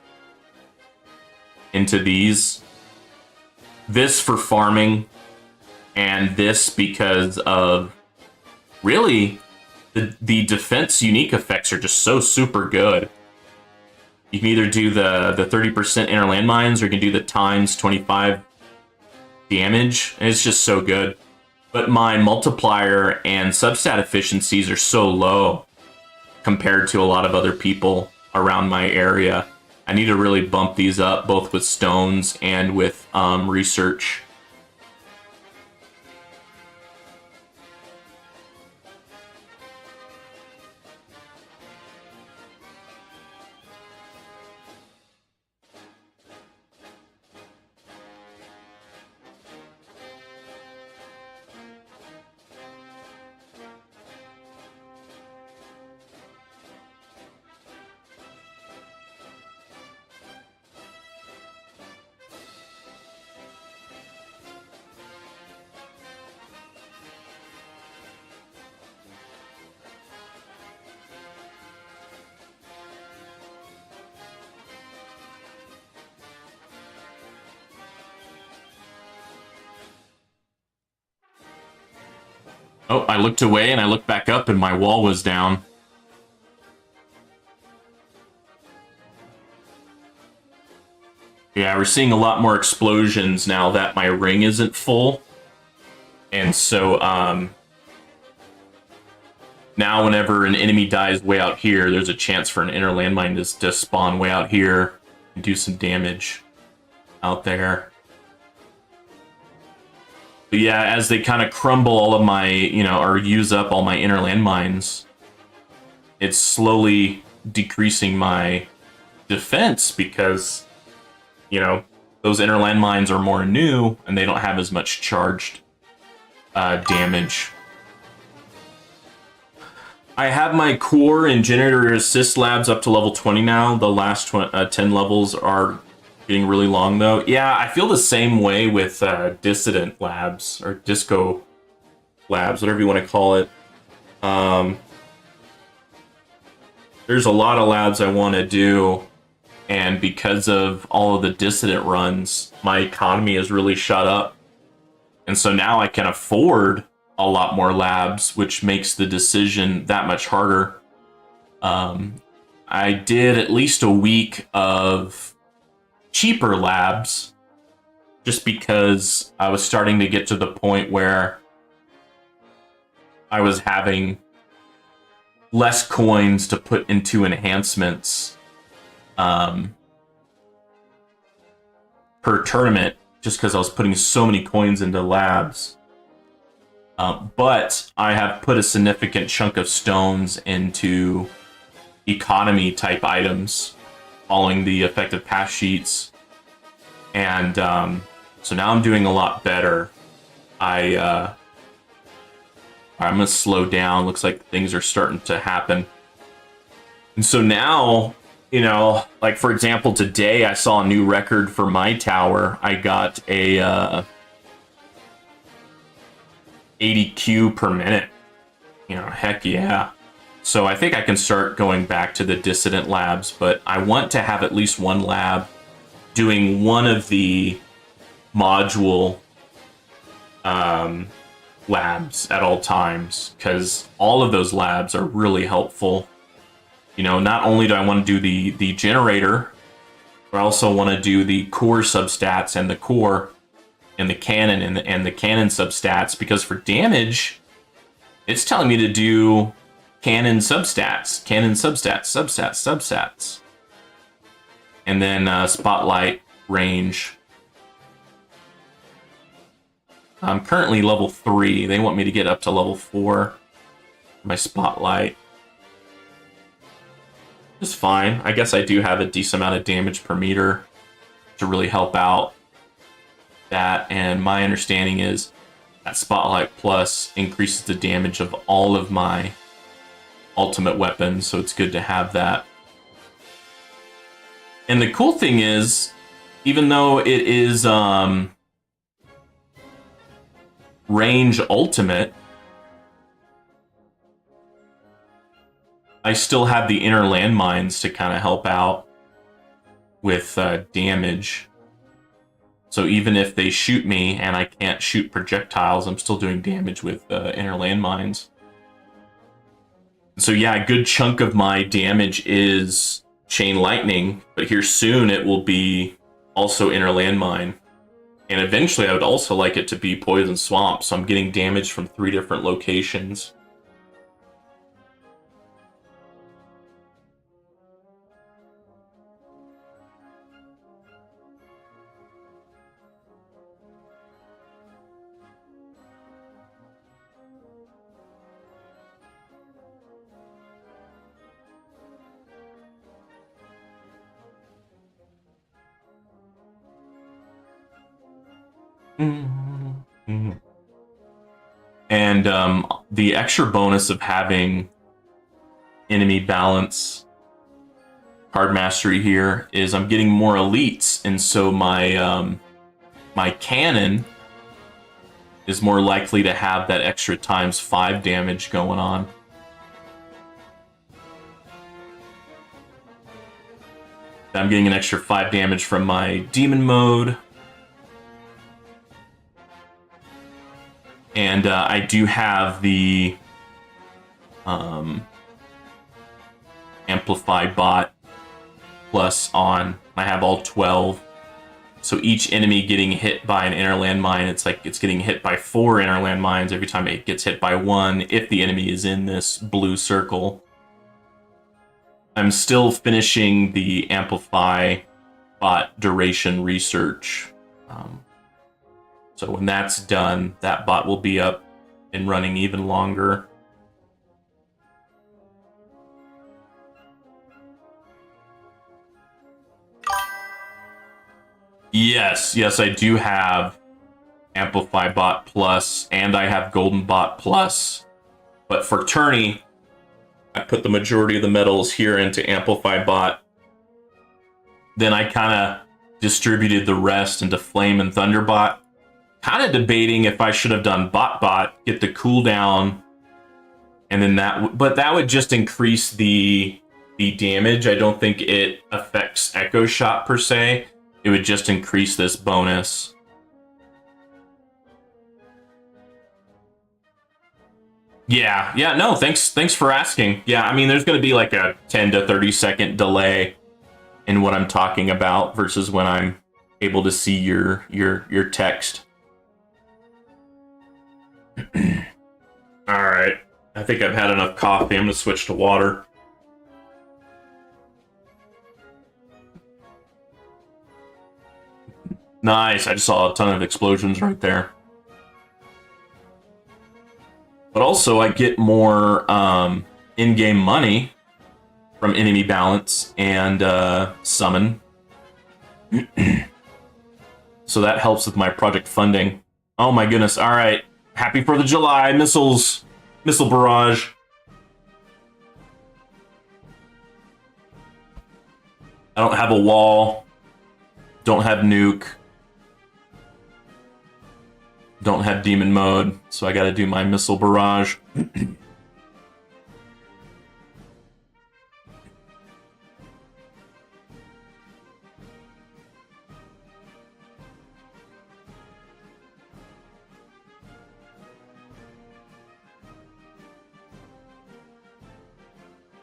into these. This for farming, and this because of really the defense unique effects are just so super good. You can either do the 30% inner landmines, or you can do the times 25 damage, and it's just so good. But my multiplier and substat efficiencies are so low compared to a lot of other people around my area. I need to really bump these up, both with stones and with research. Oh, I looked away and I looked back up and my wall was down. Yeah, we're seeing a lot more explosions now that my ring isn't full. And so, now whenever an enemy dies way out here, there's a chance for an inner landmine to spawn way out here and do some damage out there. But yeah, as they kind of crumble all of my, or use up all my inner landmines, it's slowly decreasing my defense because, those inner landmines are more new and they don't have as much charged damage. I have my core and generator assist labs up to level 20 now. The last 10 levels are getting really long though. Yeah, I feel the same way with dissident labs or disco labs, whatever you want to call it. There's a lot of labs I want to do, and because of all of the dissident runs, my economy has really shot up. And so now I can afford a lot more labs, which makes the decision that much harder. I did at least a week of cheaper labs just because I was starting to get to the point where I was having less coins to put into enhancements per tournament, just because I was putting so many coins into labs. But I have put a significant chunk of stones into economy type items following the effective pass sheets. And so now I'm doing a lot better. I'm going to slow down. Looks like things are starting to happen. And so now, like for example, today I saw a new record for my tower. I got a 80 Q per minute. Heck yeah. So I think I can start going back to the dissident labs, but I want to have at least one lab doing one of the module labs at all times, because all of those labs are really helpful. Not only do I want to do the generator, but I also want to do the core substats and the core and the cannon and the cannon substats, because for damage, it's telling me to do cannon substats, substats. And then spotlight range. I'm currently level 3. They want me to get up to level 4. My spotlight. is fine. I guess I do have a decent amount of damage per meter to really help out that, and my understanding is that Spotlight Plus increases the damage of all of my ultimate weapons, so it's good to have that. And the cool thing is, even though it is range ultimate, I still have the inner landmines to kind of help out with damage. So even if they shoot me and I can't shoot projectiles, I'm still doing damage with inner landmines. So yeah, a good chunk of my damage is chain lightning, but here soon it will be also inner landmine. And eventually I would also like it to be poison swamp, so I'm getting damage from 3 different locations. And the extra bonus of having enemy balance card mastery here is I'm getting more elites, and so my my cannon is more likely to have that extra ×5 damage going on. I'm getting an extra 5 damage from my demon mode. And I do have the Amplify Bot Plus on. I have all 12. So each enemy getting hit by an inner landmine, it's like it's getting hit by 4 inner landmines every time it gets hit by 1, if the enemy is in this blue circle. I'm still finishing the Amplify Bot duration research. So when that's done, that bot will be up and running even longer. Yes, I do have Amplify Bot Plus, and I have Golden Bot Plus. But for tourney, I put the majority of the medals here into Amplify Bot. Then I kind of distributed the rest into Flame and Thunder Bot. Kind of debating if I should have done Bot, get the cooldown, and then but that would just increase the damage. I don't think it affects Echo Shot per se. It would just increase this bonus. Yeah, no, thanks for asking. Yeah, I mean, there's going to be like a 10 to 30 second delay in what I'm talking about versus when I'm able to see your text. All right, I think I've had enough coffee. I'm gonna switch to water. Nice, I just saw a ton of explosions right there. But also I get more in-game money from enemy balance and summon. So that helps with my project funding. Oh my goodness, all right. Happy 4th of July, missiles, missile barrage. I don't have a wall. Don't have nuke. Don't have demon mode, so I gotta do my missile barrage.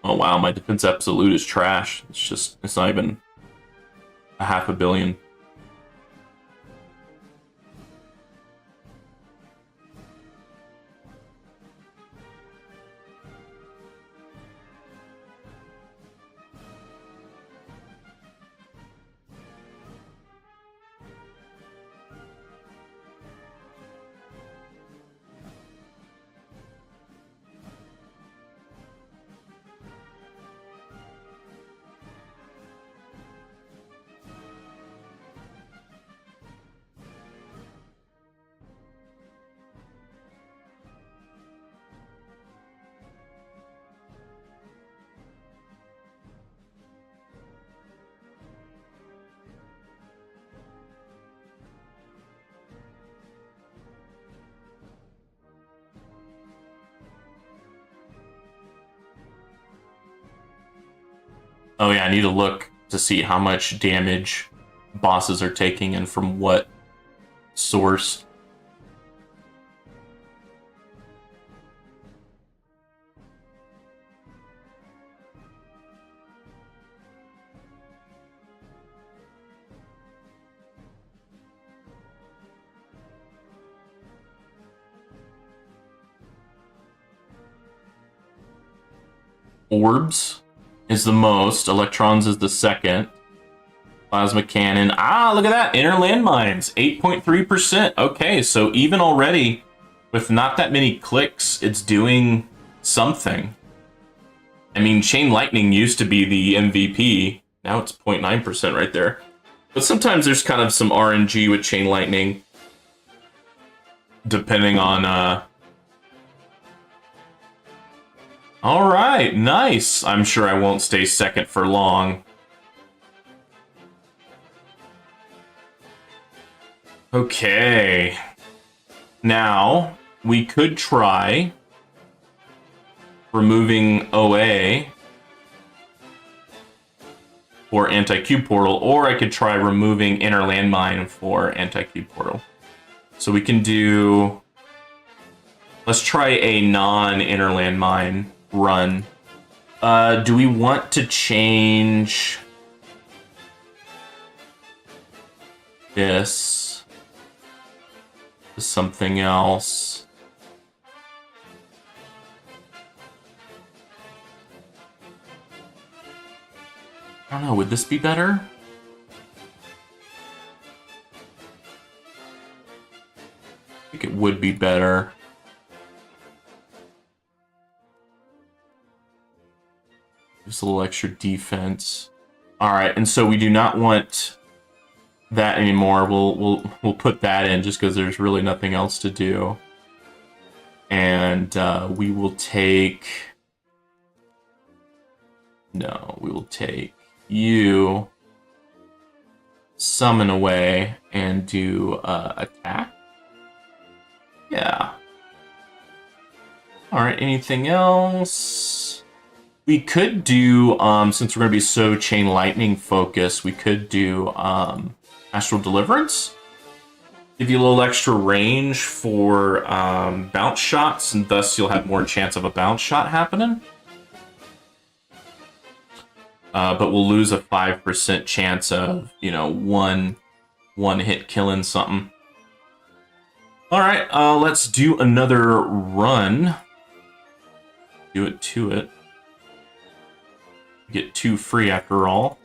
Oh wow, my defense absolute is trash. It's not even a 500 million. Oh yeah, I need to look to see how much damage bosses are taking and from what source. Orbs is the most. Electrons is the second. Plasma cannon. Ah, look at that. Inner landmines. 8.3%. Okay, so even already, with not that many clicks, it's doing something. I mean, Chain Lightning used to be the MVP. Now it's 0.9% right there. But sometimes there's kind of some RNG with Chain Lightning. Depending on, Alright, nice. I'm sure I won't stay second for long. Okay. Now, we could try removing OA for Anti-Cube Portal, or I could try removing Inner Landmine for Anti-Cube Portal. So we can do... Let's try a non-Inner Landmine run. Do we want to change this to something else? I don't know, would this be better? I think it would be better. Just a little extra defense. All right, and so we do not want that anymore. We'll put that in just because there's really nothing else to do. And we will take... No, we will take you, summon away, and do attack. Yeah. All right, anything else? We could do, since we're going to be so Chain Lightning focused, we could do Astral Deliverance. Give you a little extra range for bounce shots, and thus you'll have more chance of a bounce shot happening. But we'll lose a 5% chance of, you know, one hit killing something. All right, let's do another run. Do it to it. Get 2 free after all.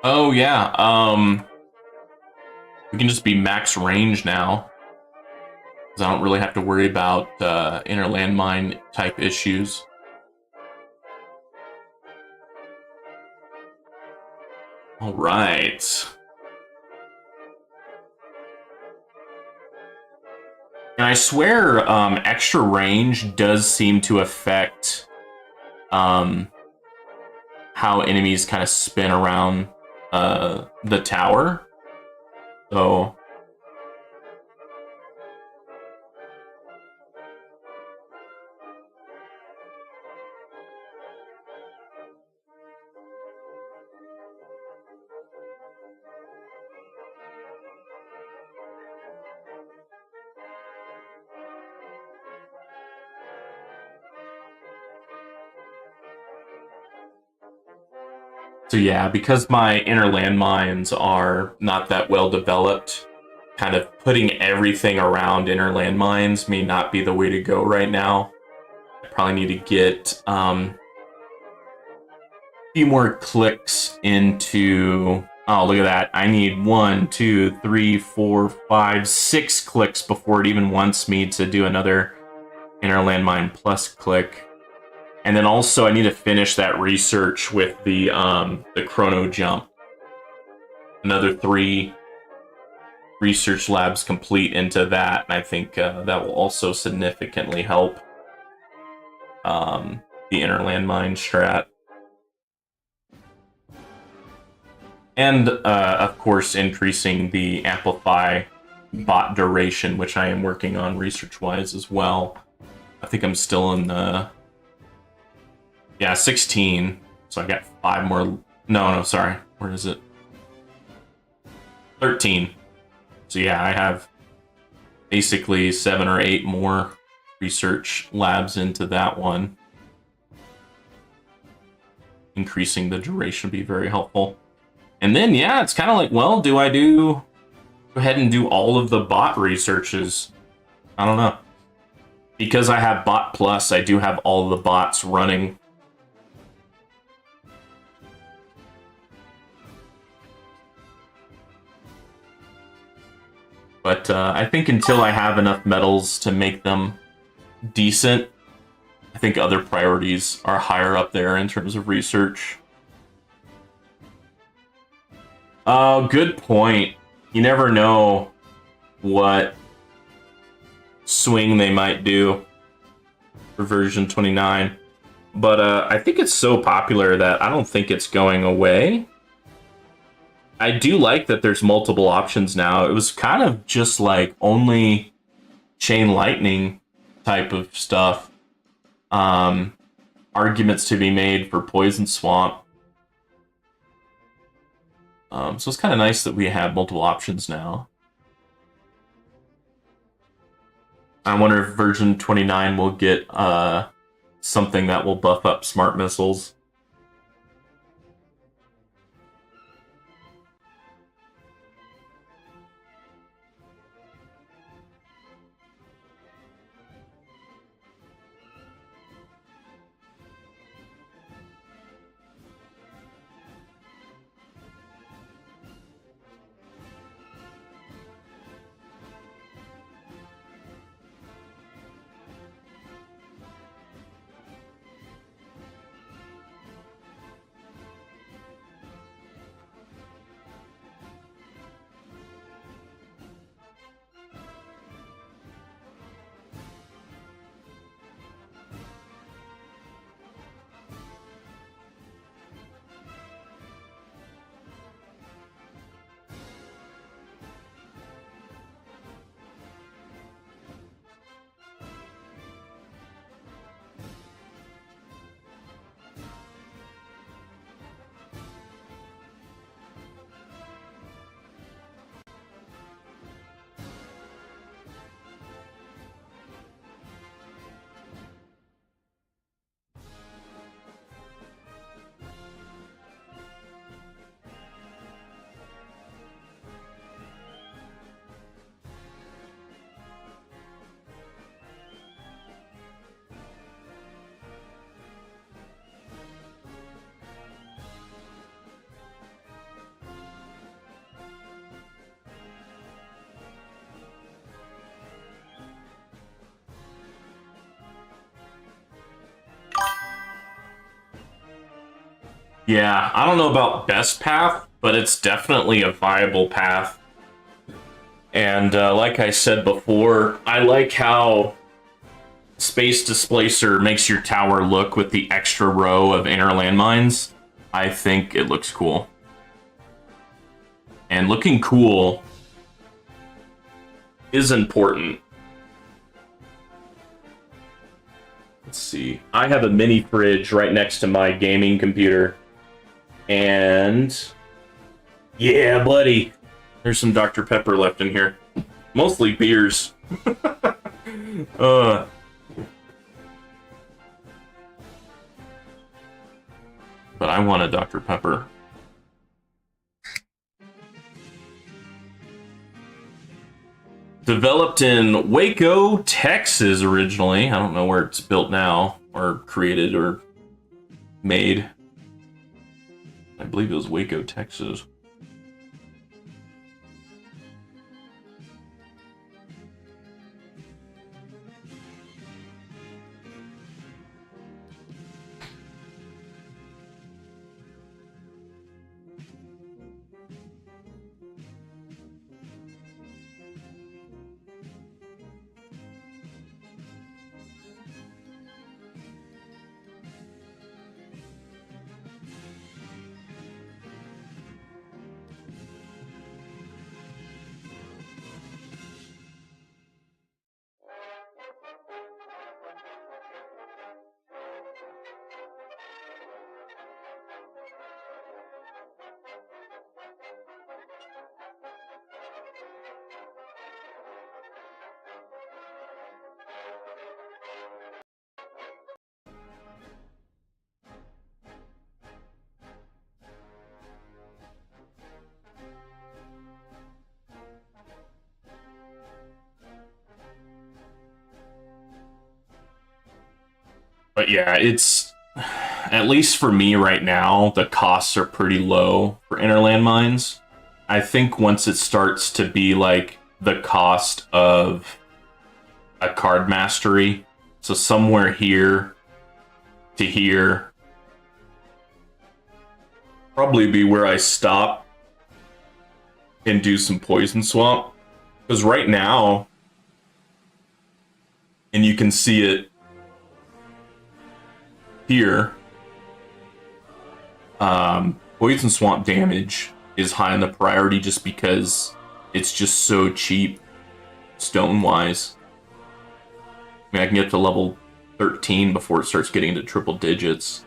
Oh yeah, we can just be max range now. Because I don't really have to worry about inner landmine type issues. All right. And I swear extra range does seem to affect how enemies kind of spin around the tower. So So yeah, because my inner landmines are not that well developed, kind of putting everything around inner landmines may not be the way to go right now. I probably need to get a few more clicks into... Oh, look at that. I need 1, 2, 3, 4, 5, 6 clicks before it even wants me to do another inner landmine plus click. And then also I need to finish that research with the chrono jump. Another 3 research labs complete into that, and I think that will also significantly help the inner landmine strat. And of course increasing the amplify bot duration, which I am working on research-wise as well. I think I'm still in the... Yeah, 16. So I got 5 more... No, sorry. Where is it? 13. So yeah, I have basically 7 or 8 more research labs into that one. Increasing the duration would be very helpful. And then, yeah, it's kind of like, well, do I go ahead and do all of the bot researches? I don't know. Because I have Bot Plus, I do have all the bots running. But I think until I have enough medals to make them decent, I think other priorities are higher up there in terms of research. Good point. You never know what swing they might do for version 29. But I think it's so popular that I don't think it's going away. I do like that there's multiple options now. It was kind of just like only chain lightning type of stuff. Arguments to be made for poison swamp. So it's kind of nice that we have multiple options now. I wonder if version 29 will get something that will buff up smart missiles. Yeah, I don't know about best path, but it's definitely a viable path. And like I said before, I like how Space Displacer makes your tower look with the extra row of inner landmines. I think it looks cool. And looking cool is important. Let's see. I have a mini fridge right next to my gaming computer. And yeah, buddy. There's some Dr. Pepper left in here. Mostly beers. But I want a Dr. Pepper. Developed in Waco, Texas originally. I don't know where it's built now, or created, or made. I believe it was Waco, Texas. But yeah, it's, at least for me right now, the costs are pretty low for inner landmines. I think once it starts to be like the cost of a card mastery, so somewhere here to here, probably be where I stop and do some poison swamp. Because right now, and you can see it here, poison swamp damage is high on the priority just because it's just so cheap stone wise. I mean, I can get up to level 13 before it starts getting into triple digits.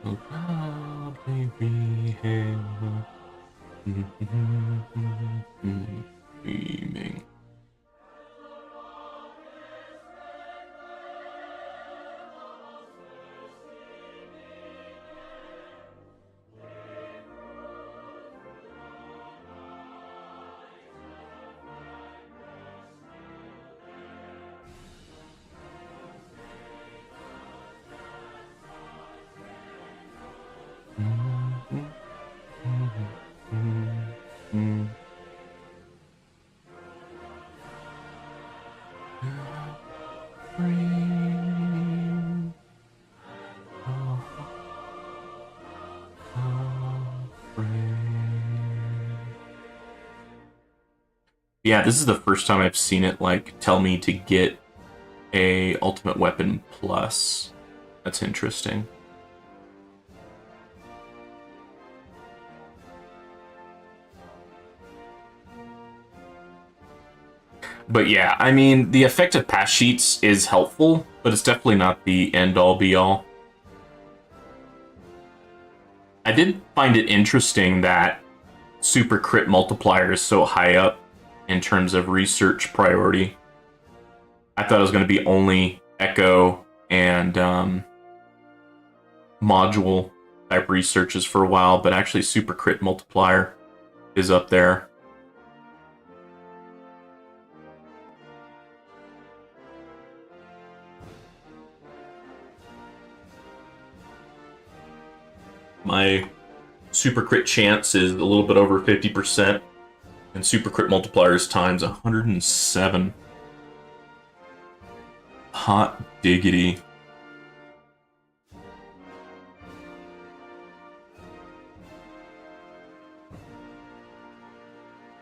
Oh, baby, hey. Dreaming. Yeah, this is the first time I've seen it like tell me to get a ultimate weapon plus. That's interesting. But yeah, I mean, the effect of pass sheets is helpful, but it's definitely not the end-all be-all. I did find it interesting that super crit multiplier is so high up in terms of research priority. I thought it was going to be only Echo and module type researches for a while, but actually super crit multiplier is up there. My super crit chance is a little bit over 50%, and super crit multiplier is times 107. Hot diggity.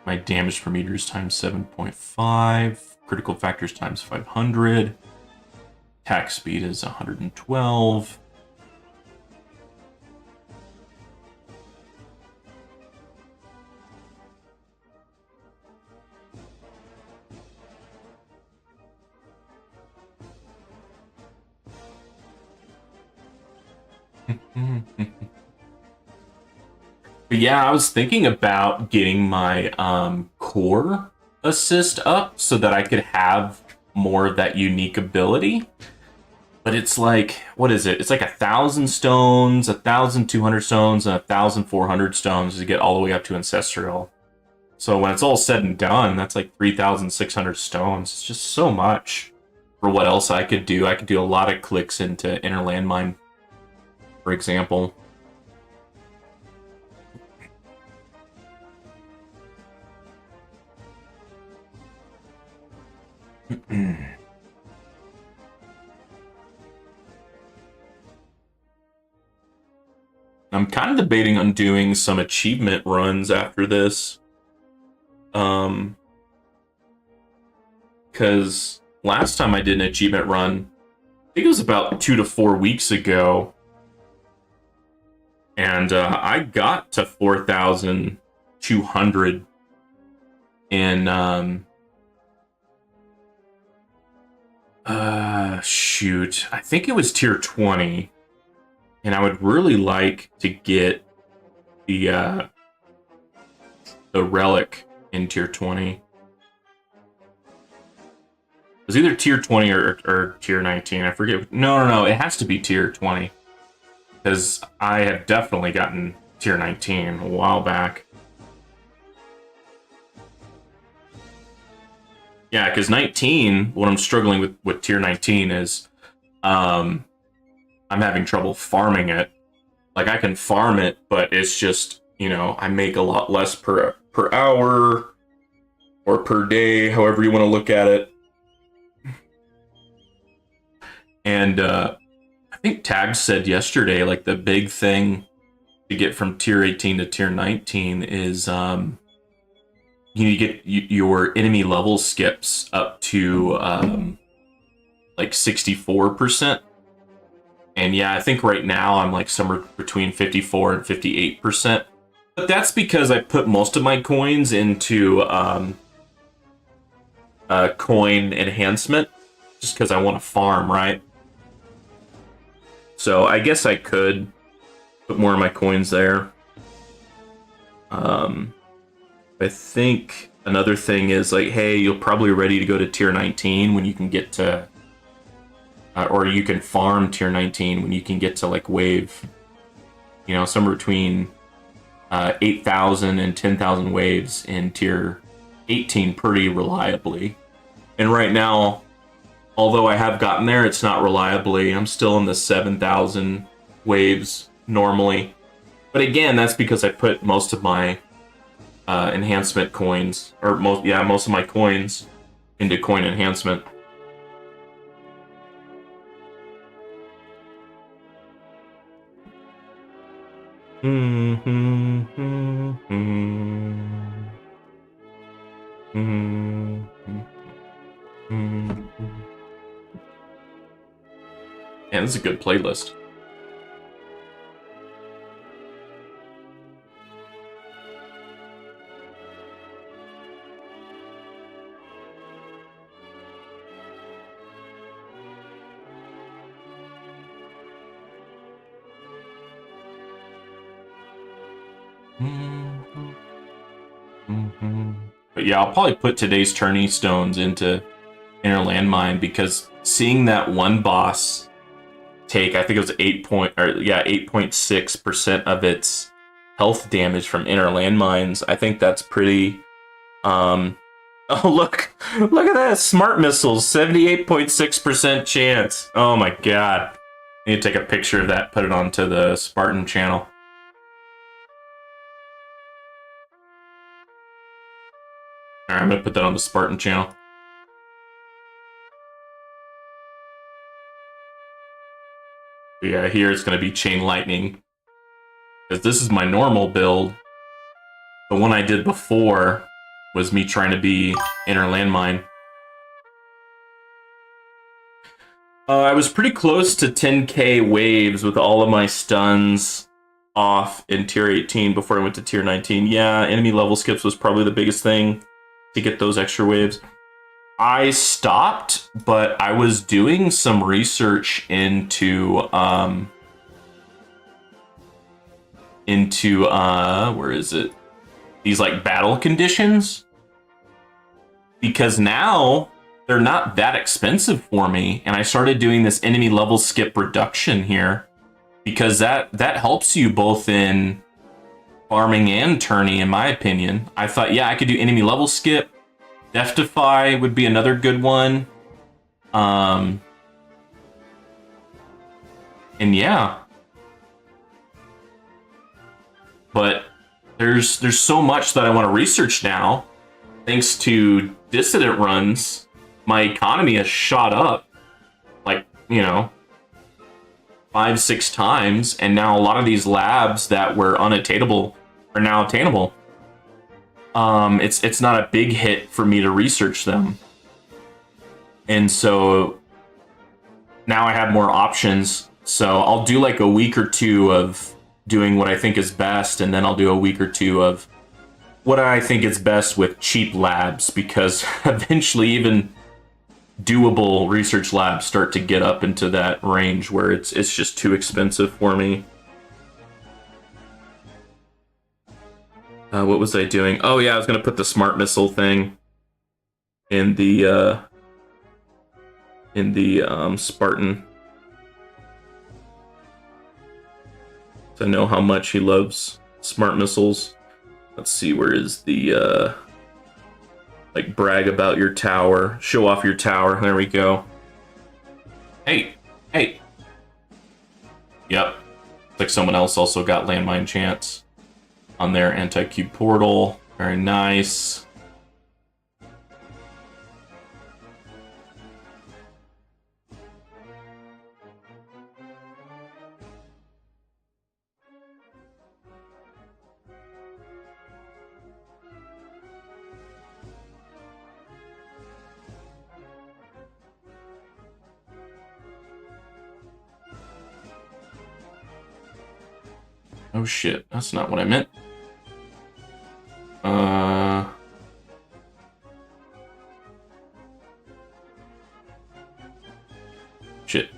My damage per meter is times 7.5. Critical factors times 500. Attack speed is 112. But yeah, I was thinking about getting my core assist up so that I could have more of that unique ability. But it's like, what is it? It's like 1,000 stones, 1,200 stones, and 1,400 stones to get all the way up to Ancestral. So when it's all said and done, that's like 3,600 stones. It's just so much for what else I could do. I could do a lot of clicks into Inner Landmine, for example. I'm kind of debating on doing some achievement runs after this. Because last time I did an achievement run, I think it was about 2 to 4 weeks ago, and I got to 4,200 in shoot, I think it was tier 20, and I would really like to get the relic in tier 20. It was either tier 20 or tier 19. I forget. No. It has to be tier 20. Because I have definitely gotten tier 19 a while back. Yeah, because 19, what I'm struggling with tier 19 is I'm having trouble farming it. Like, I can farm it, but it's just, you know, I make a lot less per hour or per day, however you want to look at it. And I think Tag said yesterday, like, the big thing to get from tier 18 to tier 19 is you need to get your enemy level skips up to like 64%. And yeah, I think right now I'm like somewhere between 54 and 58%. But that's because I put most of my coins into coin enhancement, just because I want to farm, right? So I guess I could put more of my coins there. I think another thing is like, hey, you're probably ready to go to tier 19 when you can get to, or you can farm tier 19 when you can get to like wave, you know, somewhere between 8,000 and 10,000 waves in tier 18 pretty reliably. And right now, although I have gotten there, it's not reliably. I'm still in the 7,000 waves normally. But again, that's because I put most of my enhancement coins, or most of my coins into coin enhancement. Yeah, this is a good playlist. But yeah, I'll probably put today's tourney stones into Inner Landmine, because seeing that one boss take, I think it was 8.6% of its health damage from Inner Landmines, I think that's pretty oh, look at that, smart missiles, 78.6% chance. Oh my god. I need to take a picture of that, put it onto the Spartan channel. Alright, I'm gonna put that on the Spartan channel. But yeah, here it's gonna be Chain Lightning, because this is my normal build. The one I did before was me trying to be Inner Landmine. I was pretty close to 10k waves with all of my stuns off in tier 18 before I went to tier 19. Yeah, enemy level skips was probably the biggest thing to get those extra waves. I stopped, but I was doing some research into where is it? These like battle conditions, because now they're not that expensive for me, and I started doing this enemy level skip reduction here because that helps you both in farming and tourney, in my opinion. I thought, yeah, I could do enemy level skip. Death-defy would be another good one. And yeah. But there's so much that I want to research now. Thanks to dissident runs, my economy has shot up like, 5-6 times, and now a lot of these labs that were unattainable are now attainable. It's not a big hit for me to research them. And so now I have more options. So I'll do like a week or two of doing what I think is best, and then I'll do a week or two of what I think is best with cheap labs, because eventually even doable research labs start to get up into that range where it's just too expensive for me. What was I doing? Oh yeah, I was gonna put the smart missile thing in the Spartan. So I know how much he loves smart missiles. Let's see, where is the like brag about your tower, show off your tower. There we go. Hey. Yep. It's like someone else also got landmine chance on their anti-cube portal. Very nice. Oh shit, that's not what I meant. Shit.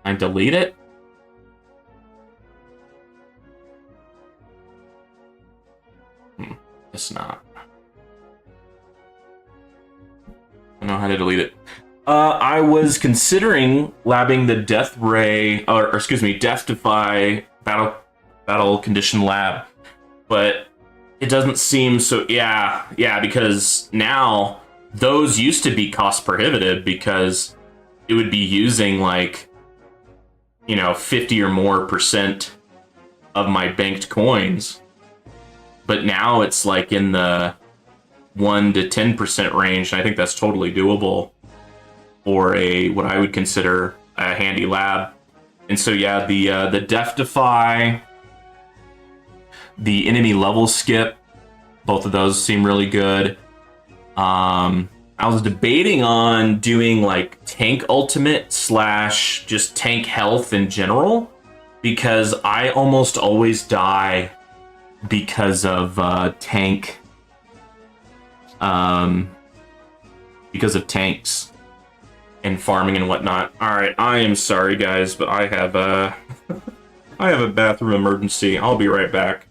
I delete it? It's not. I don't know how to delete it. I was considering labbing the Death Ray, or excuse me, Death-defy battle condition lab, but it doesn't seem so. Yeah, because now those used to be cost prohibitive because it would be using like 50 or more % of my banked coins, but now it's like in the 1 to 10% range, and I think that's totally doable for what I would consider a handy lab. And so yeah, the Death-defy, the enemy level skip, both of those seem really good. I was debating on doing like tank ultimate / just tank health in general, because I almost always die because of tanks and farming and whatnot. All right, I am sorry guys, but I have a bathroom emergency. I'll be right back.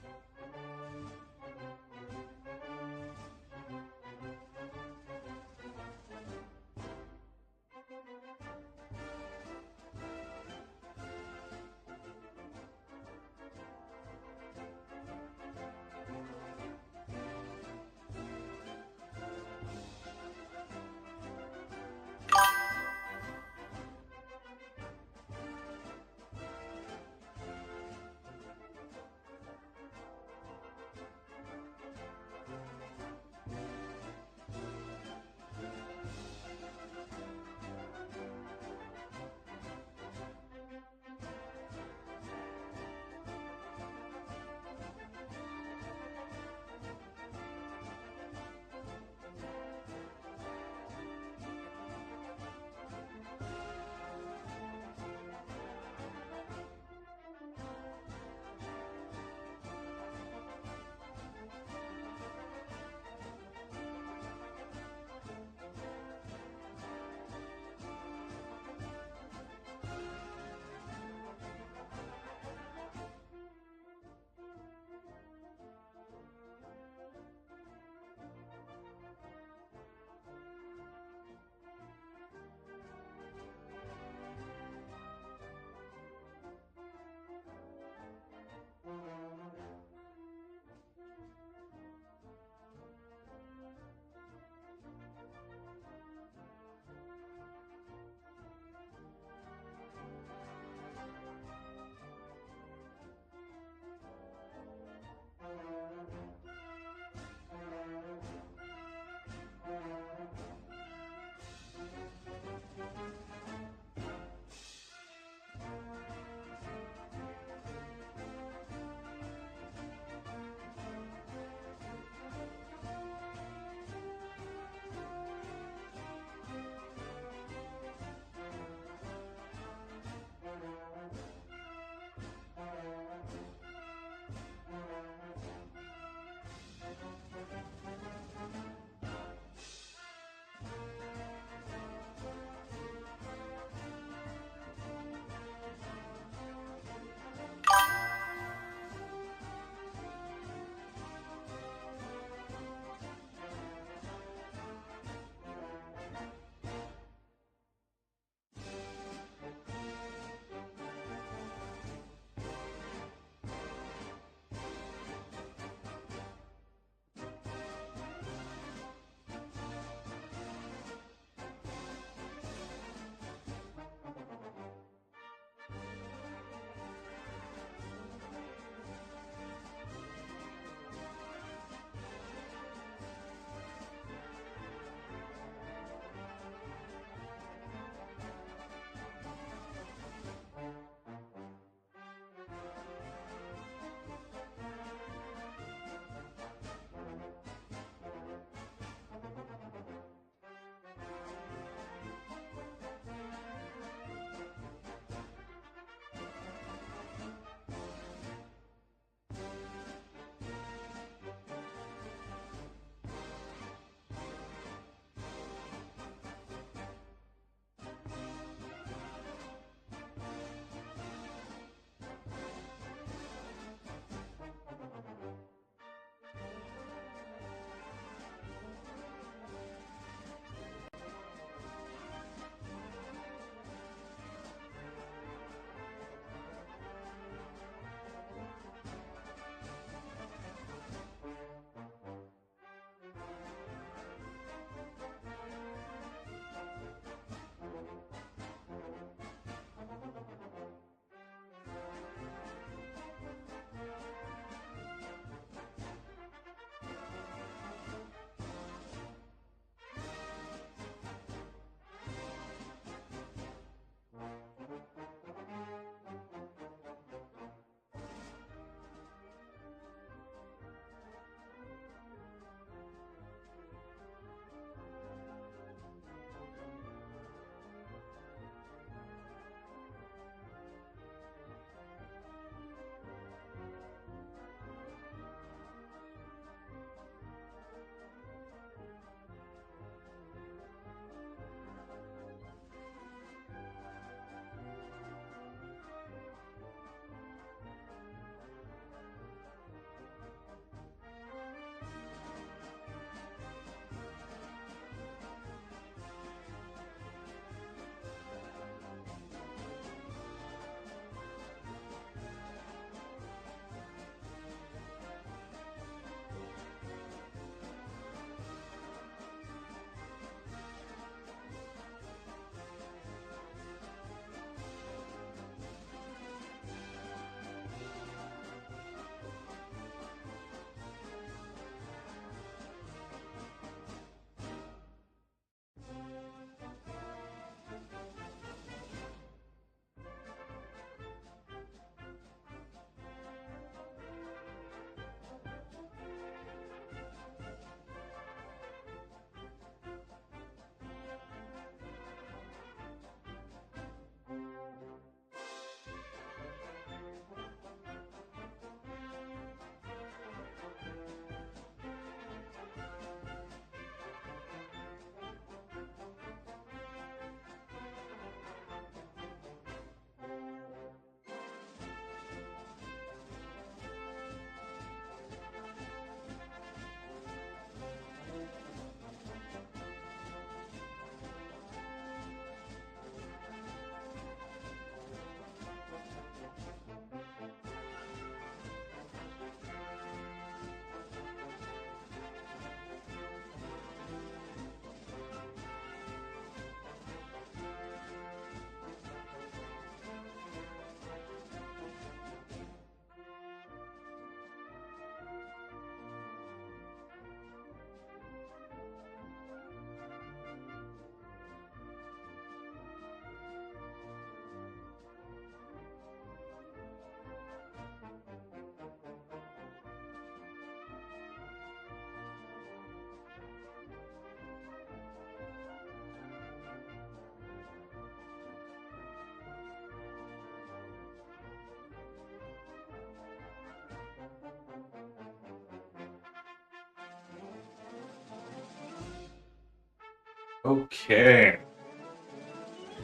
Okay.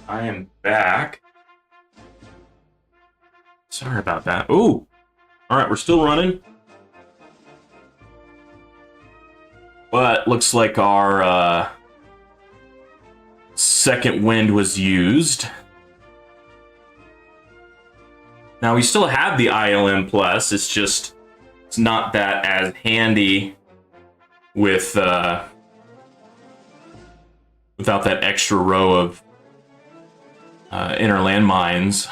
I am back. Sorry about that. Ooh! Alright, we're still running. But looks like our second wind was used. Now we still have the ILM Plus, it's just it's not that as handy with without that extra row of inner landmines.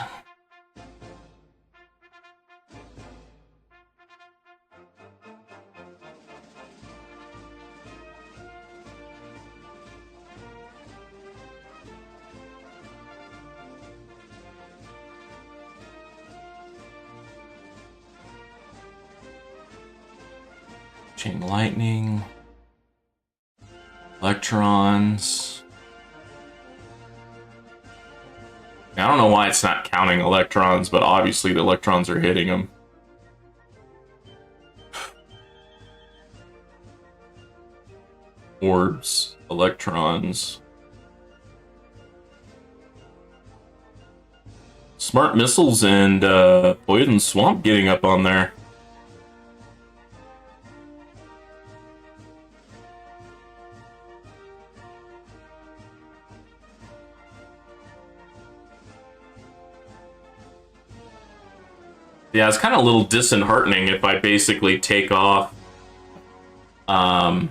Chain lightning, electrons. I don't know why it's not counting electrons, but obviously the electrons are hitting them. Orbs, electrons. Smart missiles and poison swamp getting up on there. Yeah, it's kind of a little disheartening if I basically take off inner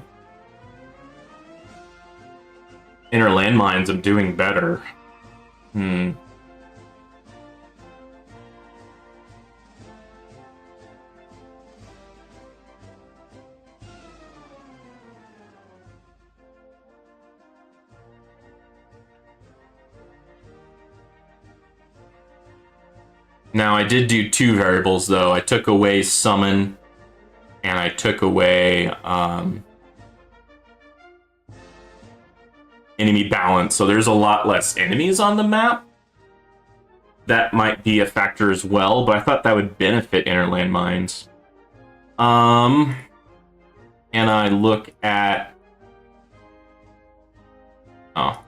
landmines. I'm doing better. Now, I did do two variables, though. I took away summon, and I took away enemy balance, so there's a lot less enemies on the map. That might be a factor as well, but I thought that would benefit inner landmines. And I look at... Oh. I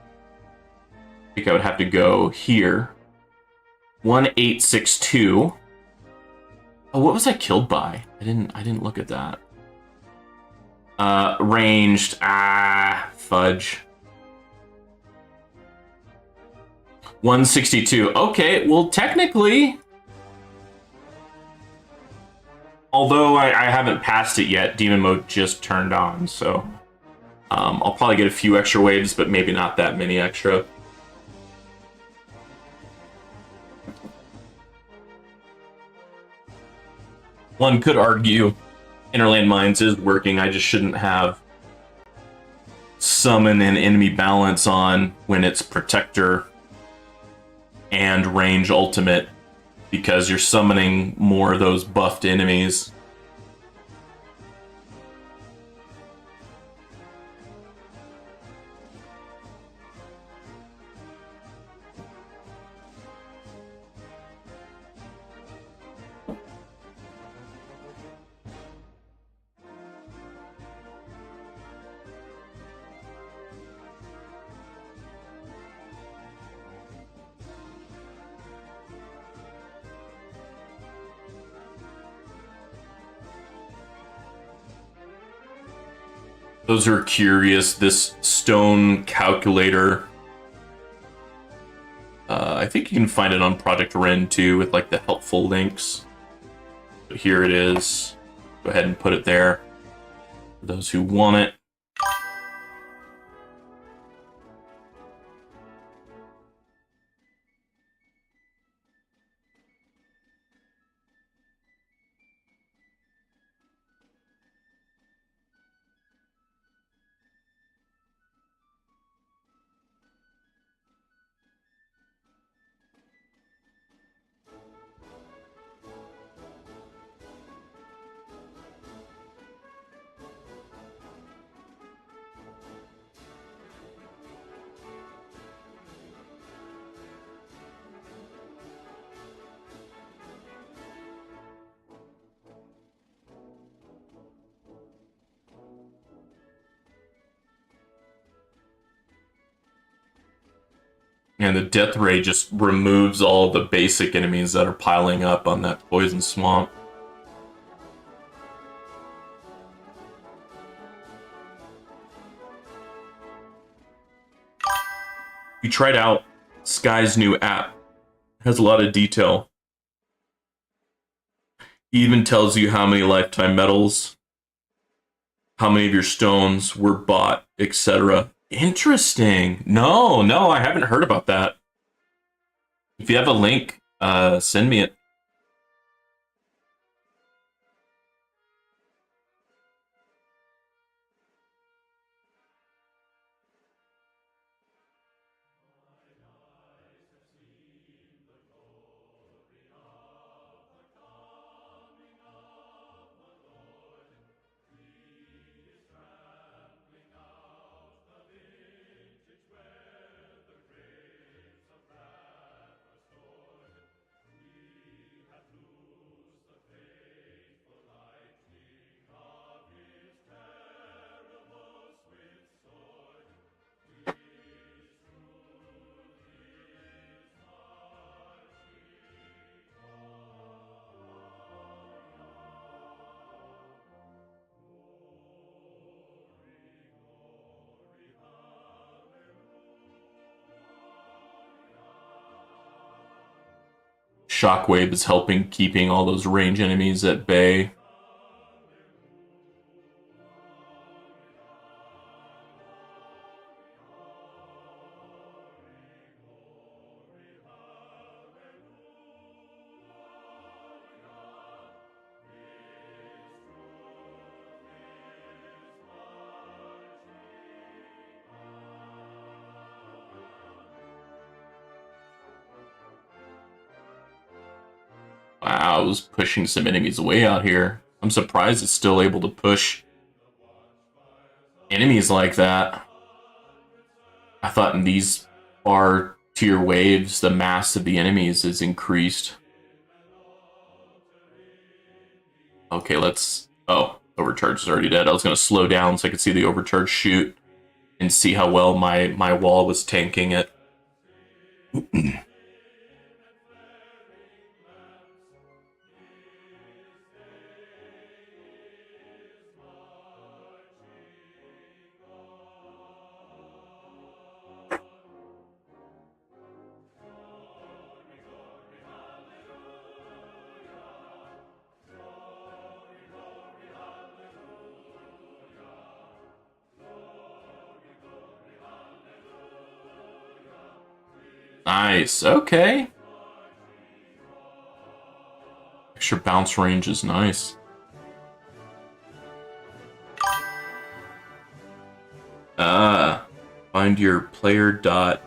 think I would have to go here. 1862. Oh, what was I killed by? I didn't look at that. Ranged. Fudge. 162. Okay, well, technically, although I haven't passed it yet, demon mode just turned on, so I'll probably get a few extra waves, but maybe not that many extra. One could argue inner landmines is working, I just shouldn't have summon and enemy balance on when it's protector and range ultimate, because you're summoning more of those buffed enemies. Those are curious. This stone calculator, I think you can find it on Project Rend too, with like the helpful links. But here it is. Go ahead and put it there for those who want it. And the death ray just removes all the basic enemies that are piling up on that poison swamp. You tried out Sky's new app. It has a lot of detail. It even tells you how many lifetime medals, how many of your stones were bought, etc. Interesting. No, I haven't heard about that. If you have a link, send me it. Shockwave is helping keeping all those range enemies at bay. Wow, it was pushing some enemies away out here. I'm surprised it's still able to push enemies like that. I thought in these far tier waves, the mass of the enemies is increased. Okay, let's... Oh, overcharge is already dead. I was going to slow down so I could see the overcharge shoot and see how well my wall was tanking it. Nice, okay. Extra bounce range is nice. Find your player.dat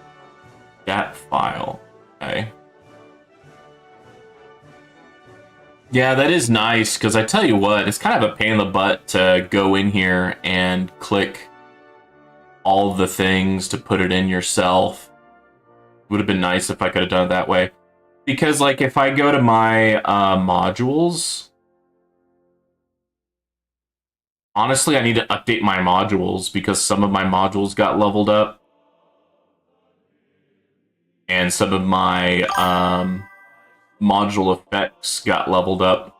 file. Okay. Yeah, that is nice, because I tell you what, it's kind of a pain in the butt to go in here and click all the things to put it in yourself. Would have been nice if I could have done it that way. Because, like, if I go to my modules... Honestly, I need to update my modules because some of my modules got leveled up. And some of my module effects got leveled up.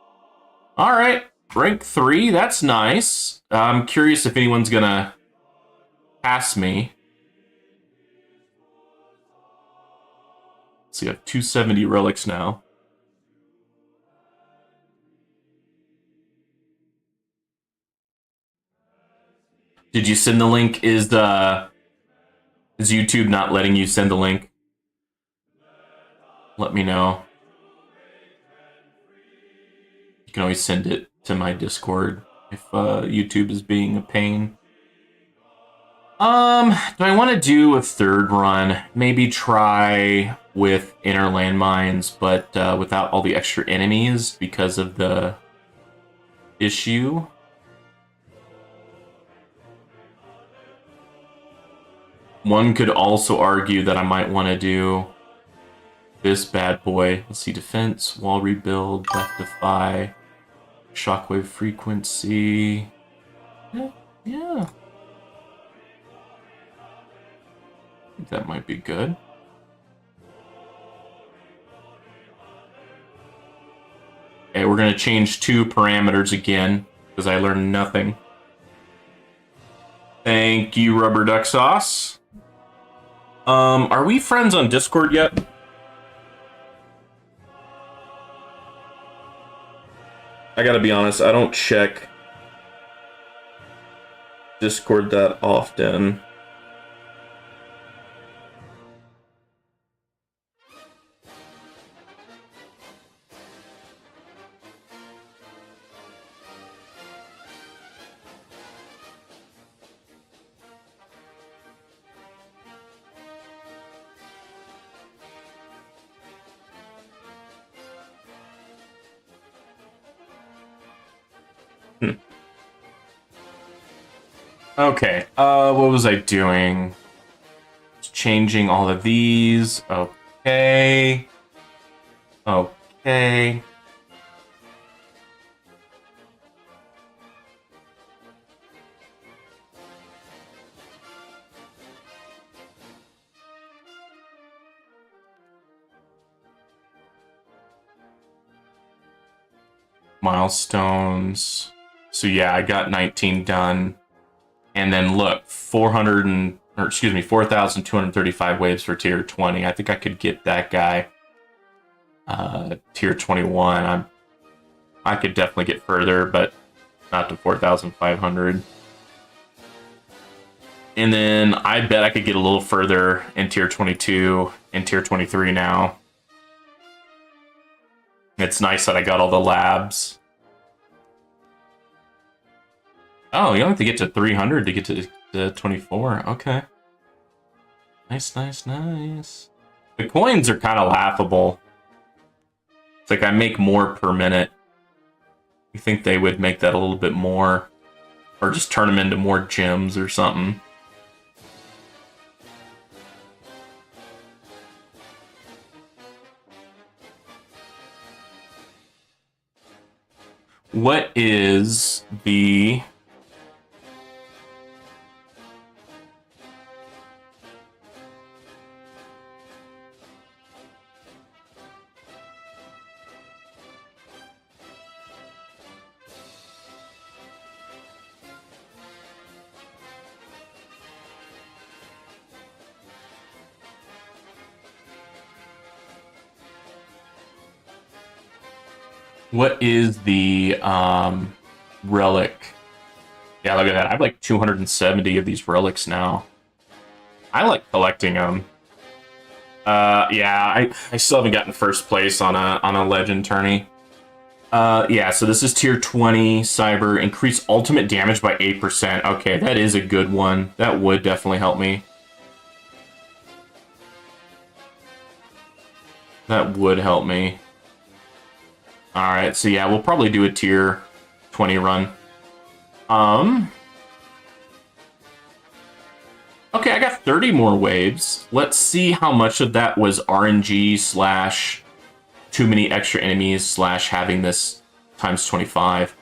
Alright, rank 3, that's nice. I'm curious if anyone's gonna pass me. So you have 270 relics now. Did you send the link? Is YouTube not letting you send the link? Let me know. You can always send it to my Discord if YouTube is being a pain. Do I want to do a third run? Maybe try with inner landmines, but without all the extra enemies because of the issue. One could also argue that I might want to do this bad boy. Let's see, defense, wall rebuild, death defy, shockwave frequency. Yeah. I think that might be good. going to change 2 parameters again, because I learned nothing. Thank you, Rubber Duck Sauce. Are we friends on Discord yet? I gotta be honest, I don't check Discord that often. Okay, what was I doing? Changing all of these. Okay. Okay. Milestones. So yeah, I got 19 done. And then look, 4,235 waves for tier 20. I think I could get that guy. Tier 21. I could definitely get further, but not to 4,500. And then I bet I could get a little further in tier 22 and tier 23 now. It's nice that I got all the labs. Oh, you only have to get to 300 to get to 24. Okay. Nice, nice, nice. The coins are kind of laughable. It's like I make more per minute. You think they would make that a little bit more? Or just turn them into more gems or something. What is the... What is the relic? Yeah, look at that. I have like 270 of these relics now. I like collecting them. Yeah, I still haven't gotten first place on a legend tourney. Yeah, so this is tier 20 cyber. Increase ultimate damage by 8%. Okay, that is a good one. That would definitely help me. That would help me. Alright, so yeah, we'll probably do a tier 20 run. Okay, I got 30 more waves. Let's see how much of that was RNG slash too many extra enemies slash having this times 25.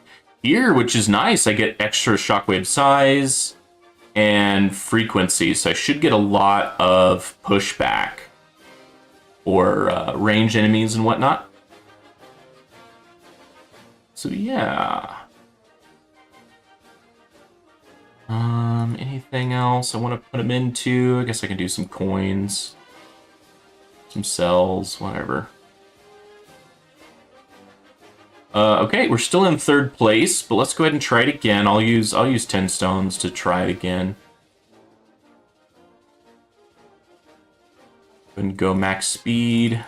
Here, which is nice, I get extra shockwave size and frequency, so I should get a lot of pushback or ranged enemies and whatnot. So yeah. Anything else I want to put them into? I guess I can do some coins, some cells, whatever. Okay, we're still in 3rd place, but let's go ahead and try it again. I'll use 10 stones to try it again. And go max speed.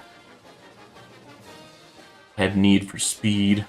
I have need for speed.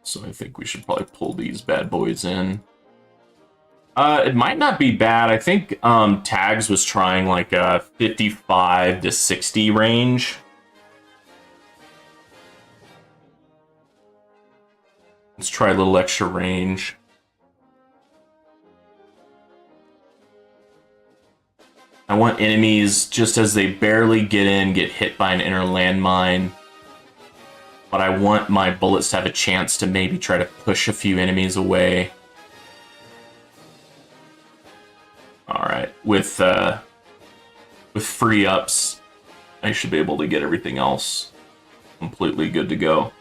So I think we should probably pull these bad boys in. It might not be bad. I think Tags was trying like a 55 to 60 range. Let's try a little extra range. I want enemies, just as they barely get in, get hit by an inner landmine. But I want my bullets to have a chance to maybe try to push a few enemies away. Alright, with free ups, I should be able to get everything else completely good to go.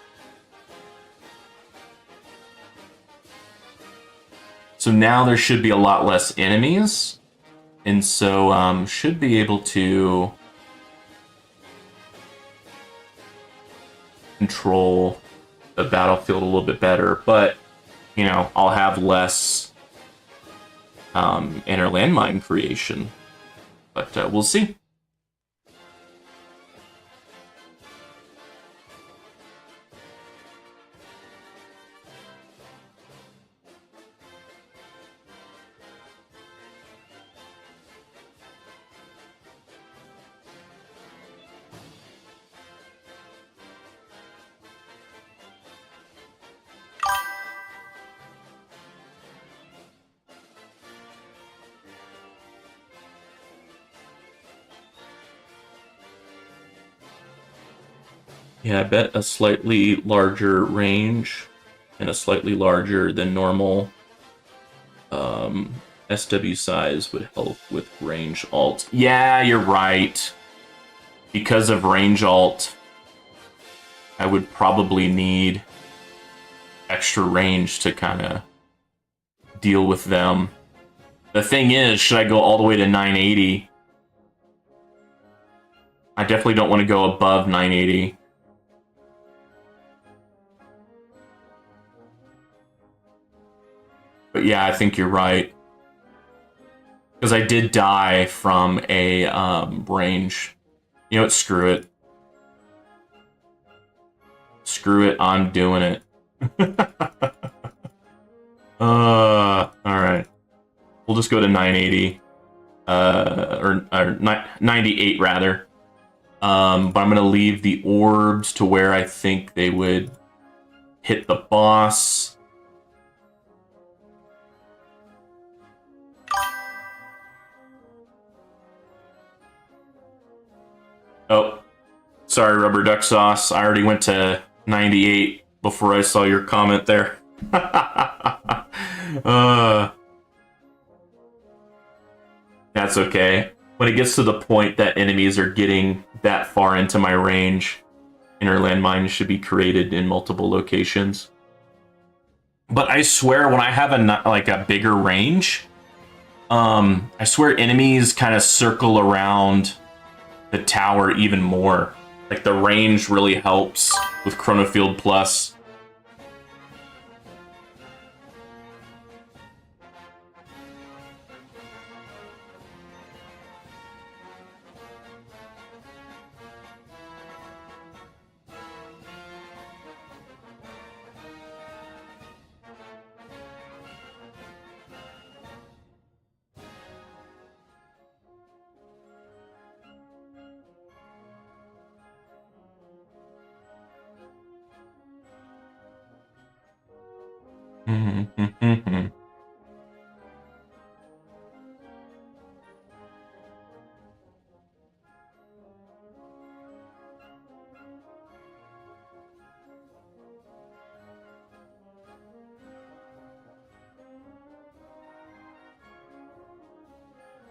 So now there should be a lot less enemies. And so, should be able to control the battlefield a little bit better. But, you know, I'll have less inner landmine creation. But we'll see. Yeah, I bet a slightly larger range and a slightly larger than normal SW size would help with range alt. Yeah, you're right. Because of range alt, I would probably need extra range to kind of deal with them. The thing is, should I go all the way to 980? I definitely don't want to go above 980. But yeah, I think you're right. Because I did die from a range. You know what? Screw it. Screw it. I'm doing it. Alright. We'll just go to 980. Or 98, rather. But I'm going to leave the orbs to where I think they would hit the boss. Oh, sorry, Rubber Duck Sauce. I already went to 98 before I saw your comment there. That's okay. When it gets to the point that enemies are getting that far into my range, inner landmines should be created in multiple locations. But I swear, when I have a bigger range, I swear enemies kind of circle around the tower even more. Like, the range really helps with Chronofield Plus.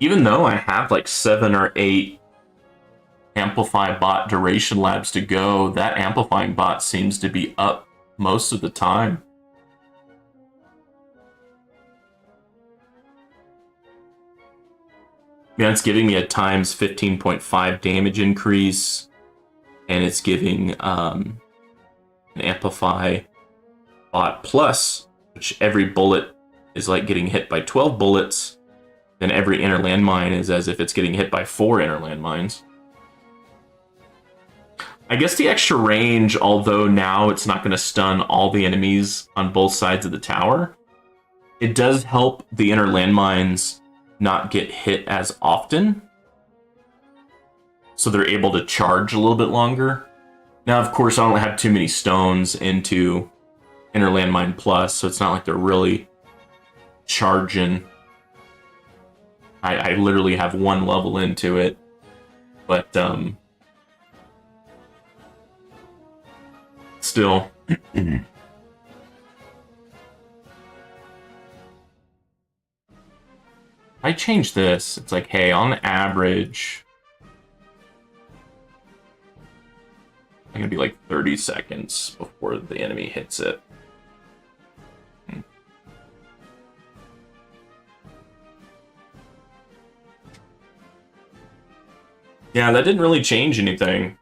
Even though I have like 7 or 8 Amplify bot duration labs to go, that amplifying bot seems to be up most of the time. Yeah, it's giving me a times 15.5 damage increase, and it's giving an Amplify bot plus, which every bullet is like getting hit by 12 bullets, then every inner landmine is as if it's getting hit by 4 inner landmines. I guess the extra range, although now it's not going to stun all the enemies on both sides of the tower, It does help the inner landmines not get hit as often, so they're able to charge a little bit longer. Now, of course, I don't have too many stones into Inner Landmine Plus, so it's not like they're really charging. I literally have one level into it, but still. I change this. It's like, hey, on average, I'm gonna be like 30 seconds before the enemy hits it. Yeah, that didn't really change anything.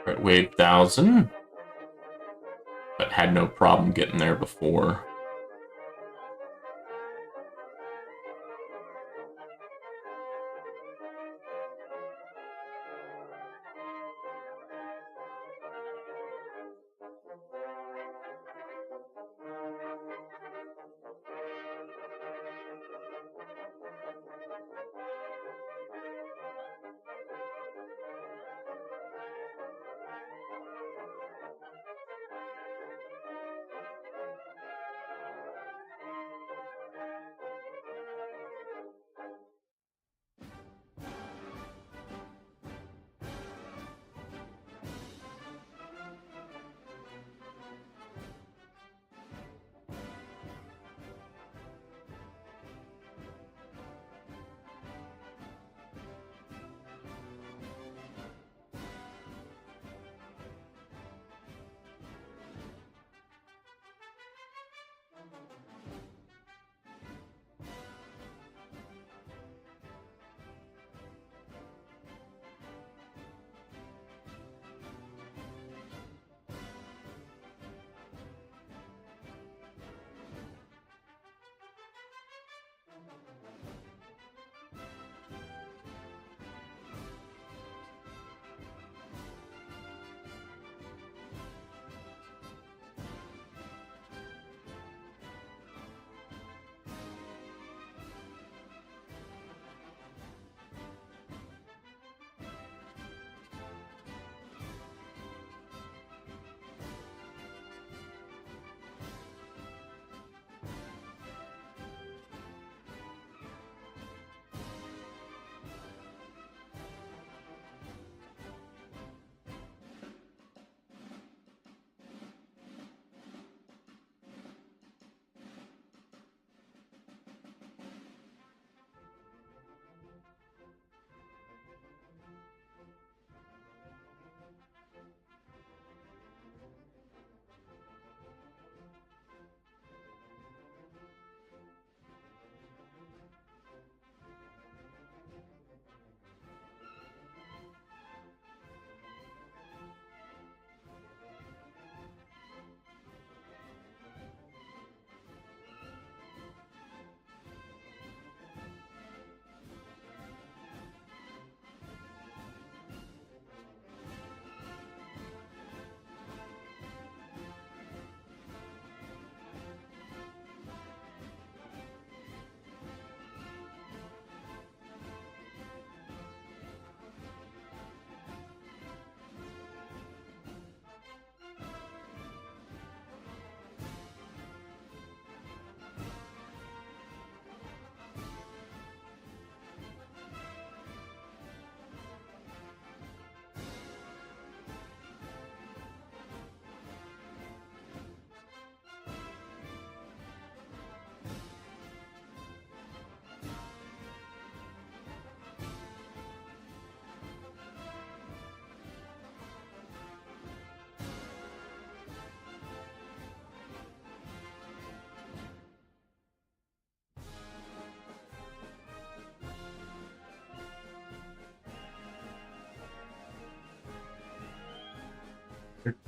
Right, wave 1000. But had no problem getting there before.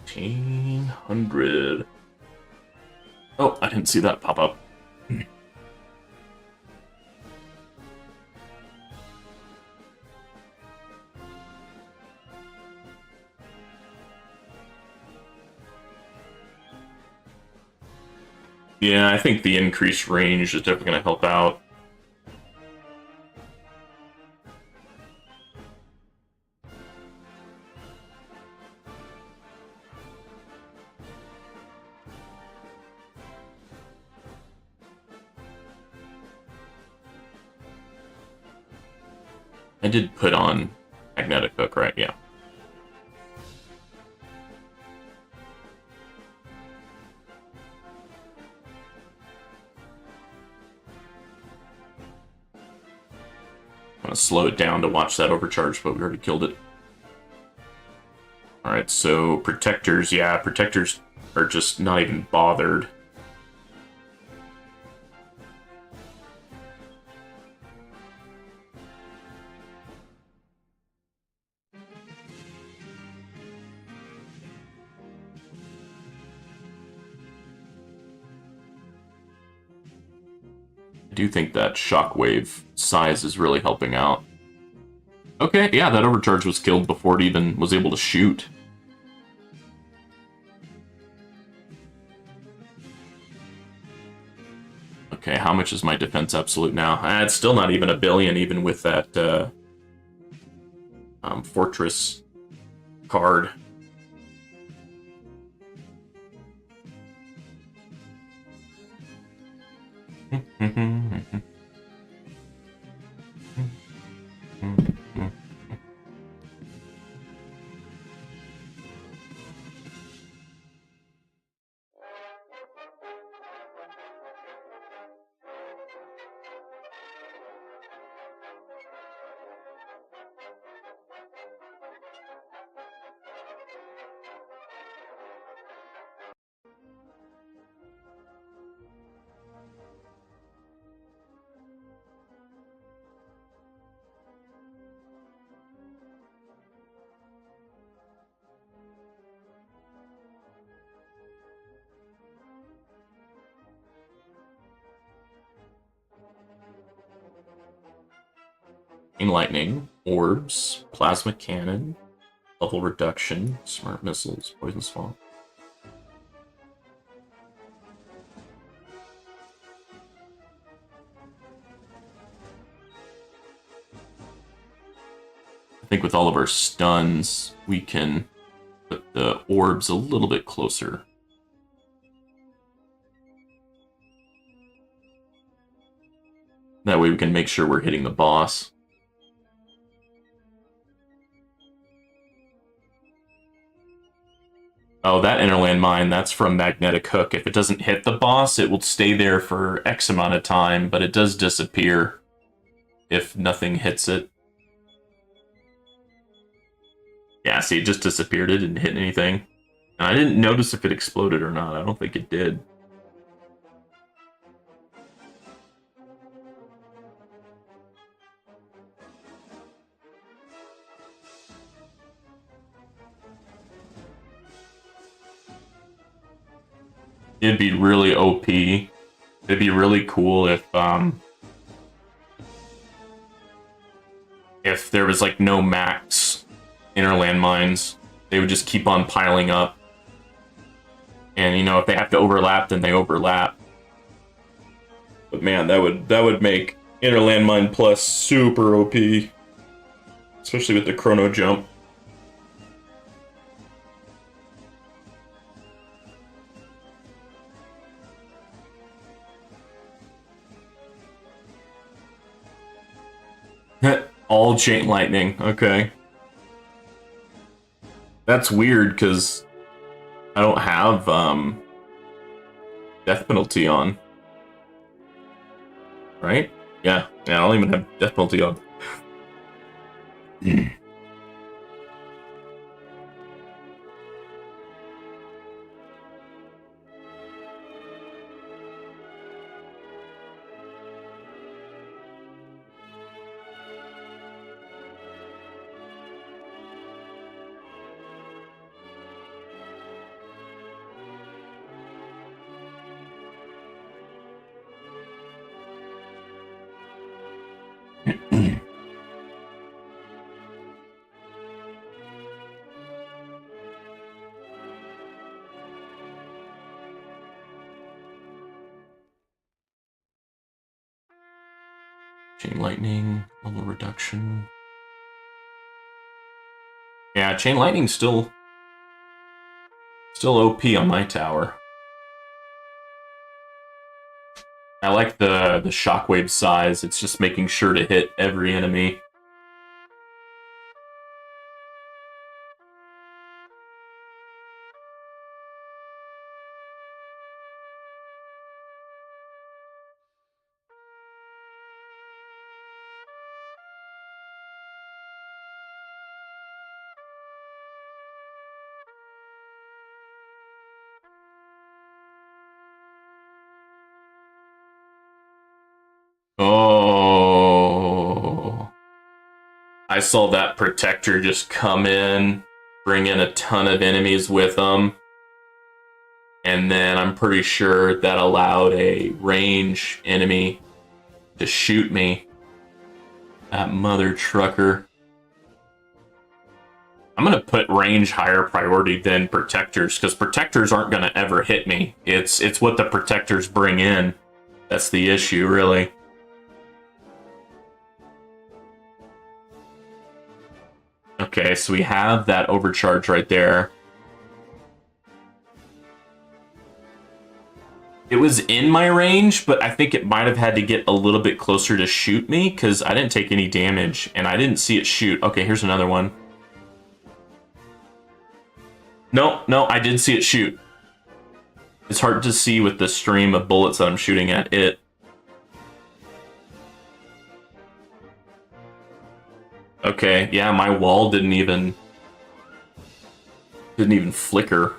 $1,300. Oh, I didn't see that pop up. Yeah, I think the increased range is definitely going to help out. I did put on magnetic hook, right? Yeah. I'm gonna slow it down to watch that overcharge, but we already killed it. Alright, so protectors, yeah, protectors are just not even bothered. I do think that shockwave size is really helping out. Okay, yeah, that overcharge was killed before it even was able to shoot. Okay, how much is my defense absolute now? It's still not even 1 billion, even with that fortress card. Lightning, orbs, plasma cannon, level reduction, smart missiles, poison swamp. I think with all of our stuns, we can put the orbs a little bit closer. That way we can make sure we're hitting the boss. Oh, that Interland Mine, that's from Magnetic Hook. If it doesn't hit the boss, it will stay there for X amount of time, but it does disappear if nothing hits it. Yeah, see, it just disappeared. It didn't hit anything. And I didn't notice if it exploded or not. I don't think it did. It'd be really OP. It'd be really cool if there was like no max interland mines. They would just keep on piling up. And you know, if they have to overlap, then they overlap. But man, that would make Interland Mine Plus super OP. Especially with the chrono jump. All chain lightning, okay. That's weird, because I don't have death penalty on. Right? Yeah, I don't even have death penalty on. Chain lightning, level reduction. Yeah, chain lightning's still OP on my tower. I like the shockwave size. It's just making sure to hit every enemy. Oh. I saw that protector just come in, bring in a ton of enemies with them. And then I'm pretty sure that allowed a range enemy to shoot me. That mother trucker. I'm going to put range higher priority than protectors, because protectors aren't going to ever hit me. It's what the protectors bring in. That's the issue, really. Okay, so we have that overcharge right there. It was in my range, but I think it might have had to get a little bit closer to shoot me, because I didn't take any damage, and I didn't see it shoot. Okay, here's another one. No, I did see it shoot. It's hard to see with the stream of bullets that I'm shooting at it. Okay, yeah, my wall didn't even flicker.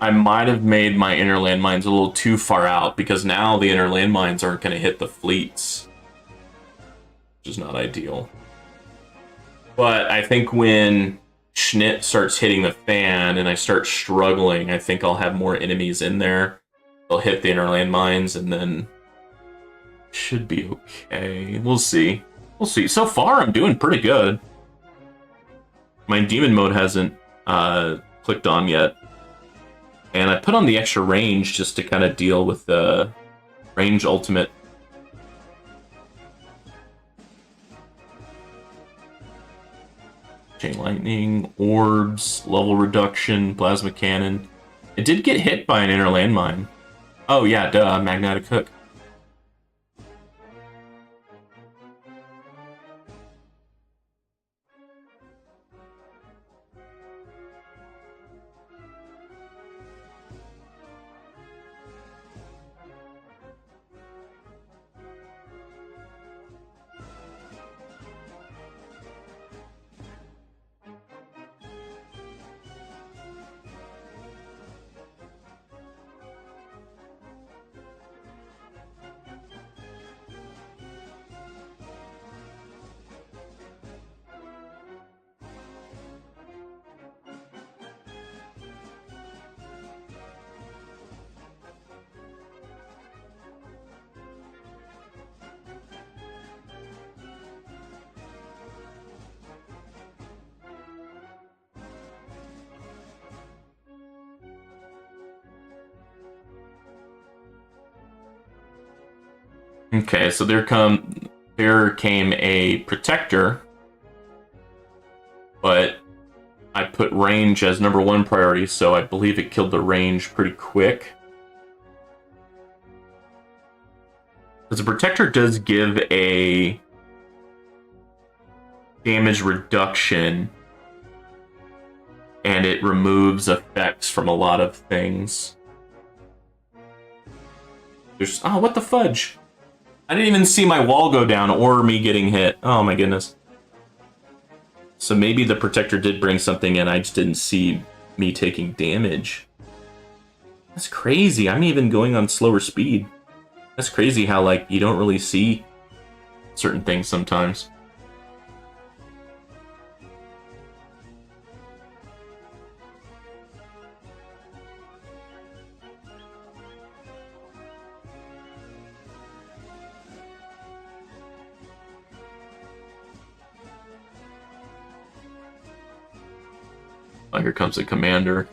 I might have made my inner landmines a little too far out, because now the inner landmines aren't going to hit the fleets, which is not ideal. But I think when Schnitt starts hitting the fan and I start struggling, I think I'll have more enemies in there. They'll hit the inner landmines, and then should be okay. We'll see. We'll see. So far, I'm doing pretty good. My demon mode hasn't clicked on yet. And I put on the extra range just to kind of deal with the range ultimate. Chain lightning, orbs, level reduction, plasma cannon. It did get hit by an inner landmine. Oh yeah, duh, magnetic hook. Okay, so there came a protector, but I put range as #1 priority, so I believe it killed the range pretty quick. Because the protector does give a damage reduction, and it removes effects from a lot of things. There's what the fudge? I didn't even see my wall go down or me getting hit. Oh my goodness. So maybe the protector did bring something in, I just didn't see me taking damage. That's crazy. I'm even going on slower speed. That's crazy how, like, you don't really see certain things sometimes. Oh, here comes the commander.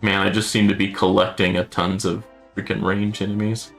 Man, I just seem to be collecting a tons of Freaking range enemies.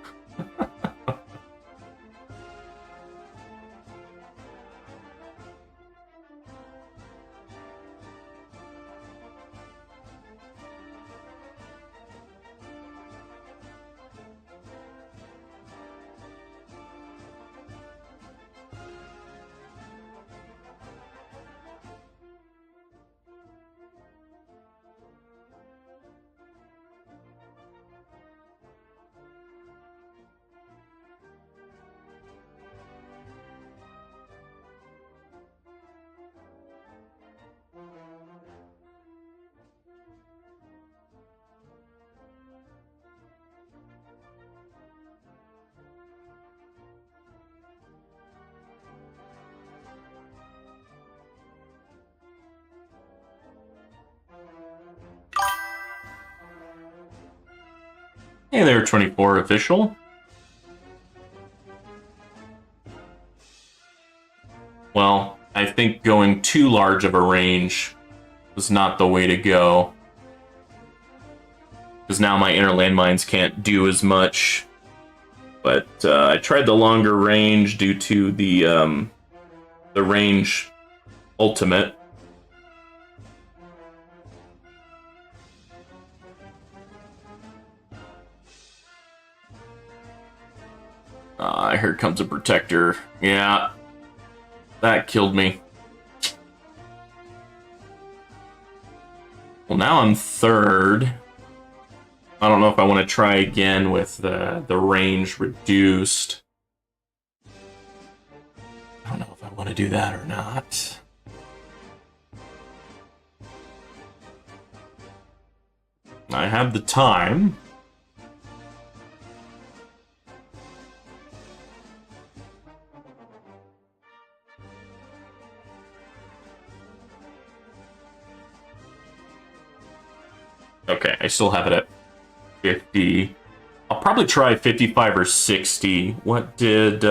Hey there, 24 official. Well, I think going too large of a range was not the way to go. Because now my inner landmines can't do as much. But I tried the longer range due to the range ultimate. Here comes a protector. Yeah, that killed me. Well, now I'm third. I don't know if I want to try again with the range reduced. I don't know if I want to do that or not. I have the time. Okay, I still have it at 50. I'll probably try 55 or 60. What did,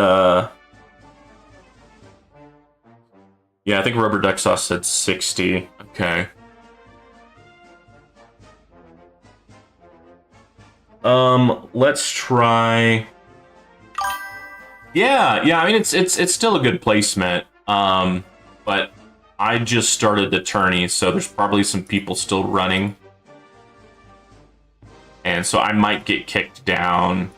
Yeah, I think Rubber Duck Sauce said 60. Okay. Let's try... Yeah, I mean, it's still a good placement. But I just started the tourney, so there's probably some people still running. And so I might get kicked down.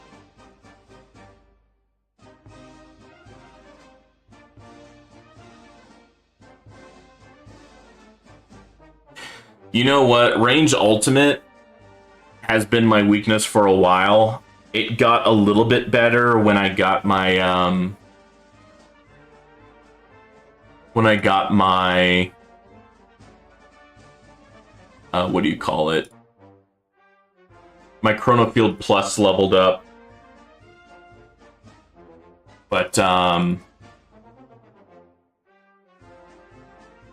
You know what? Range Ultimate has been my weakness for a while. It got a little bit better when I got my what do you call it? My Chronofield Plus leveled up. But,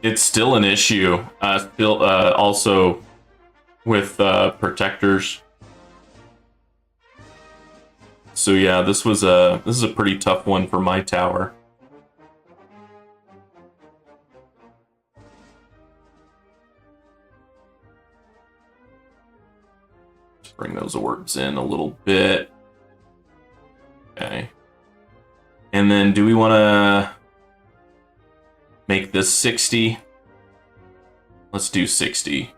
it's still an issue. Also with, protectors. So yeah, this is a pretty tough one for my tower. Bring those orbs in a little bit. Okay. And then do we want to make this 60? Let's do 60.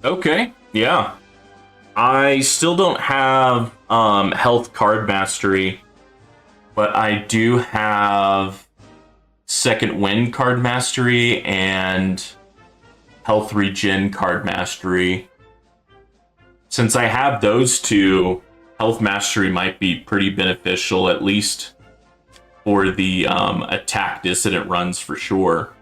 Okay, yeah. I still don't have health card mastery, but I do have second wind card mastery and health regen card mastery. Since I have those two, health mastery might be pretty beneficial, at least for the attack dissident runs for sure.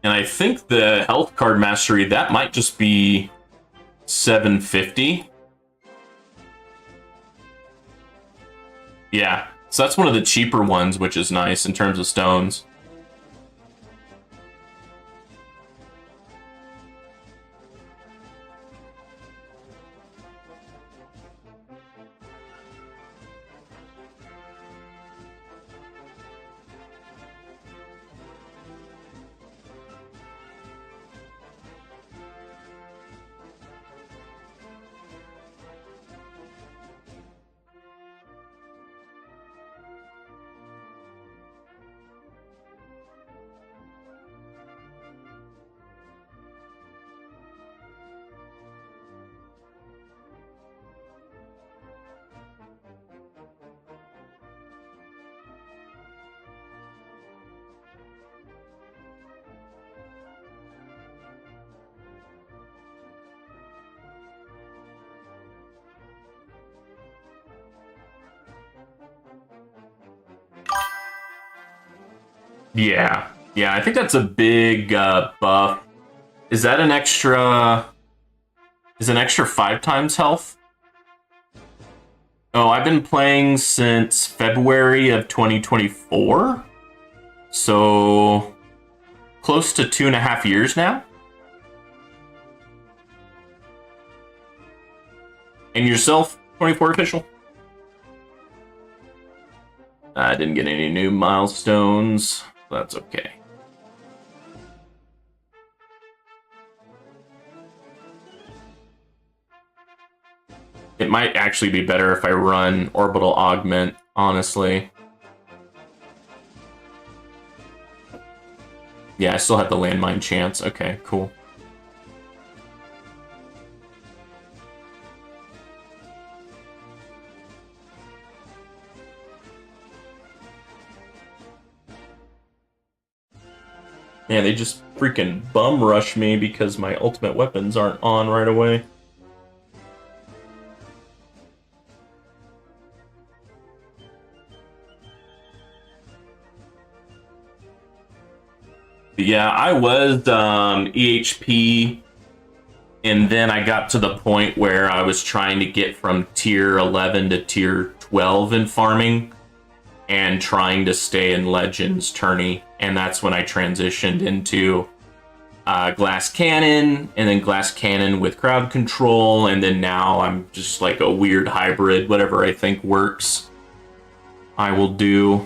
And I think the health card mastery, that might just be 750. Yeah, so that's one of the cheaper ones, which is nice in terms of stones. Yeah, yeah, I think that's a big buff. Is that an extra? Is an extra 5 times health? Oh, I've been playing since February of 2024, so close to 2.5 years now. And yourself, 24 official? I didn't get any new milestones. That's okay. It might actually be better if I run Orbital Augment, honestly. Yeah, I still have the landmine chance. Okay, cool. Man, they just freaking bum rush me because my ultimate weapons aren't on right away. But yeah, I was EHP, and then I got to the point where I was trying to get from tier 11 to tier 12 in farming and trying to stay in Legends tourney, and that's when I transitioned into Glass Cannon, and then Glass Cannon with crowd control, and then now I'm just like a weird hybrid. Whatever I think works, I will do.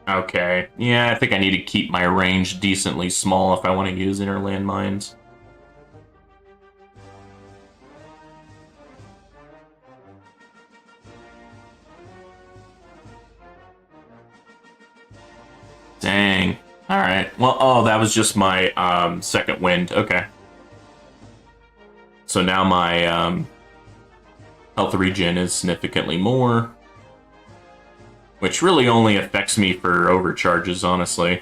Okay, yeah, I think I need to keep my range decently small if I want to use inner landmines. Dang. Alright, well, oh, that was just my second wind. Okay. So now my health regen is significantly more, which really only affects me for overcharges, honestly.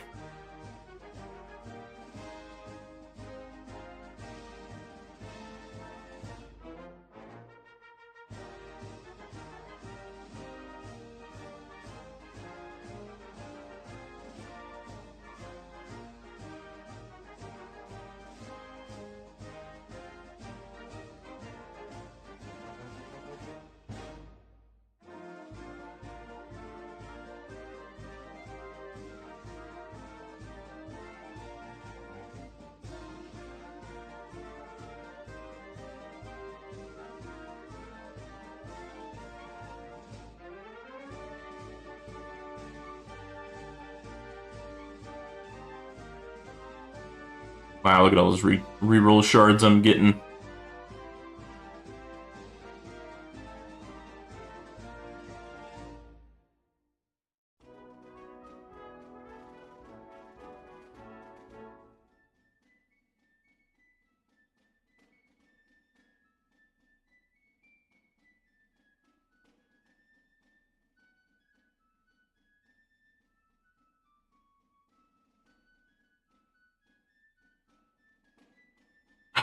Wow, look at all those reroll shards I'm getting.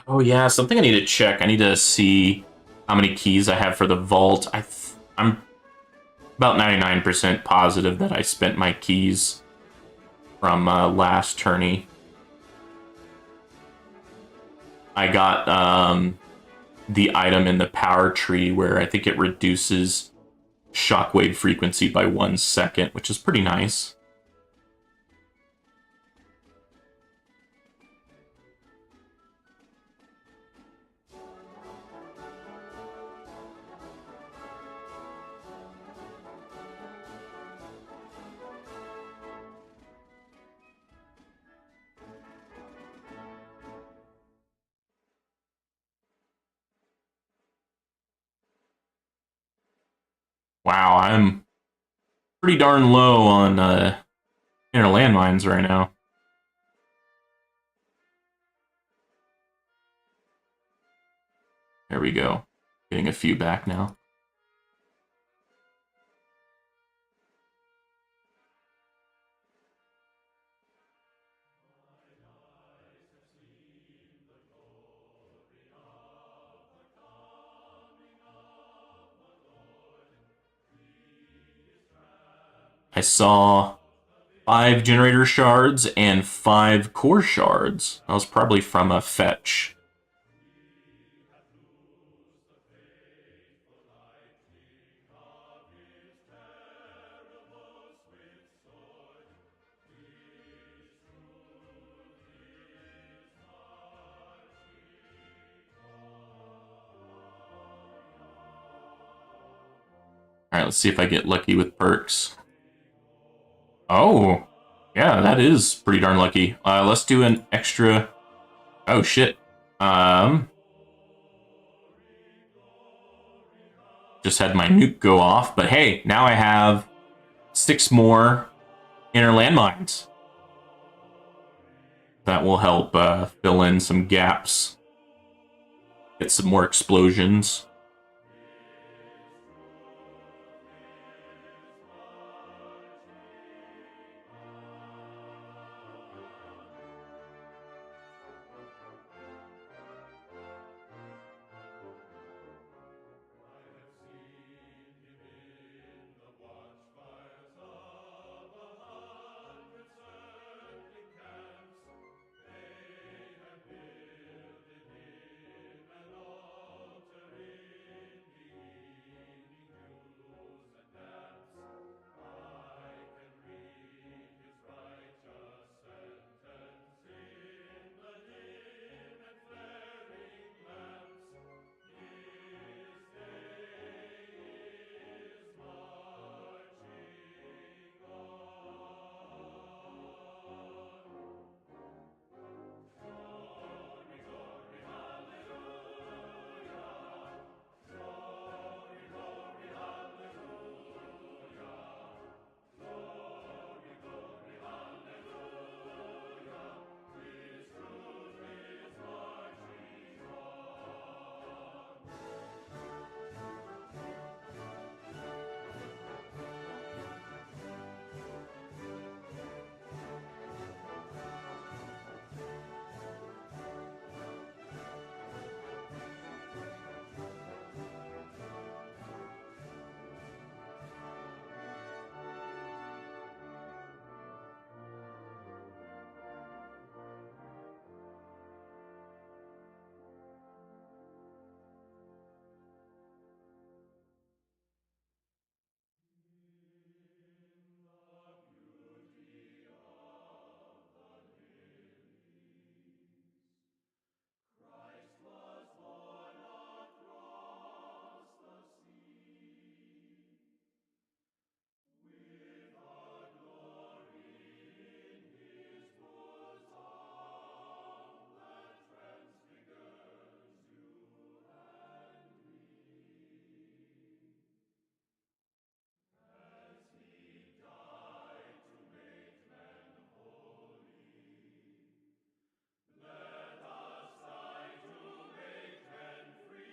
Oh yeah, something I need to check. I need to see how many keys I have for the vault. I'm about 99% positive that I spent my keys from last tourney. I got the item in the power tree where I think it reduces shockwave frequency by 1 second, which is pretty nice. Wow, I'm pretty darn low on inner landmines right now. There we go. Getting a few back now. I saw 5 generator shards and 5 core shards. That was probably from a fetch. Alright, let's see if I get lucky with perks. Oh, yeah, that is pretty darn lucky. Let's do an extra... Oh, shit. Just had my nuke go off, but hey, now I have 6 more inner landmines. That will help fill in some gaps. Get some more explosions.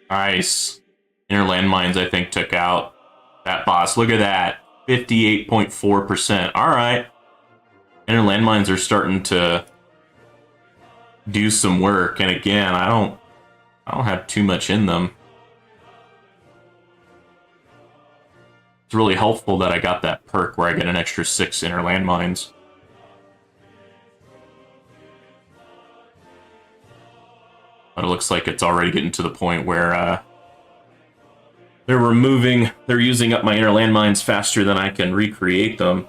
Nice. Inner landmines, I think, took out that boss. Look at that. 58.4%. All right. Inner landmines are starting to do some work. And again, I don't have too much in them. It's really helpful that I got that perk where I get an extra 6 inner landmines. But it looks like it's already getting to the point where they're using up my inner landmines faster than I can recreate them.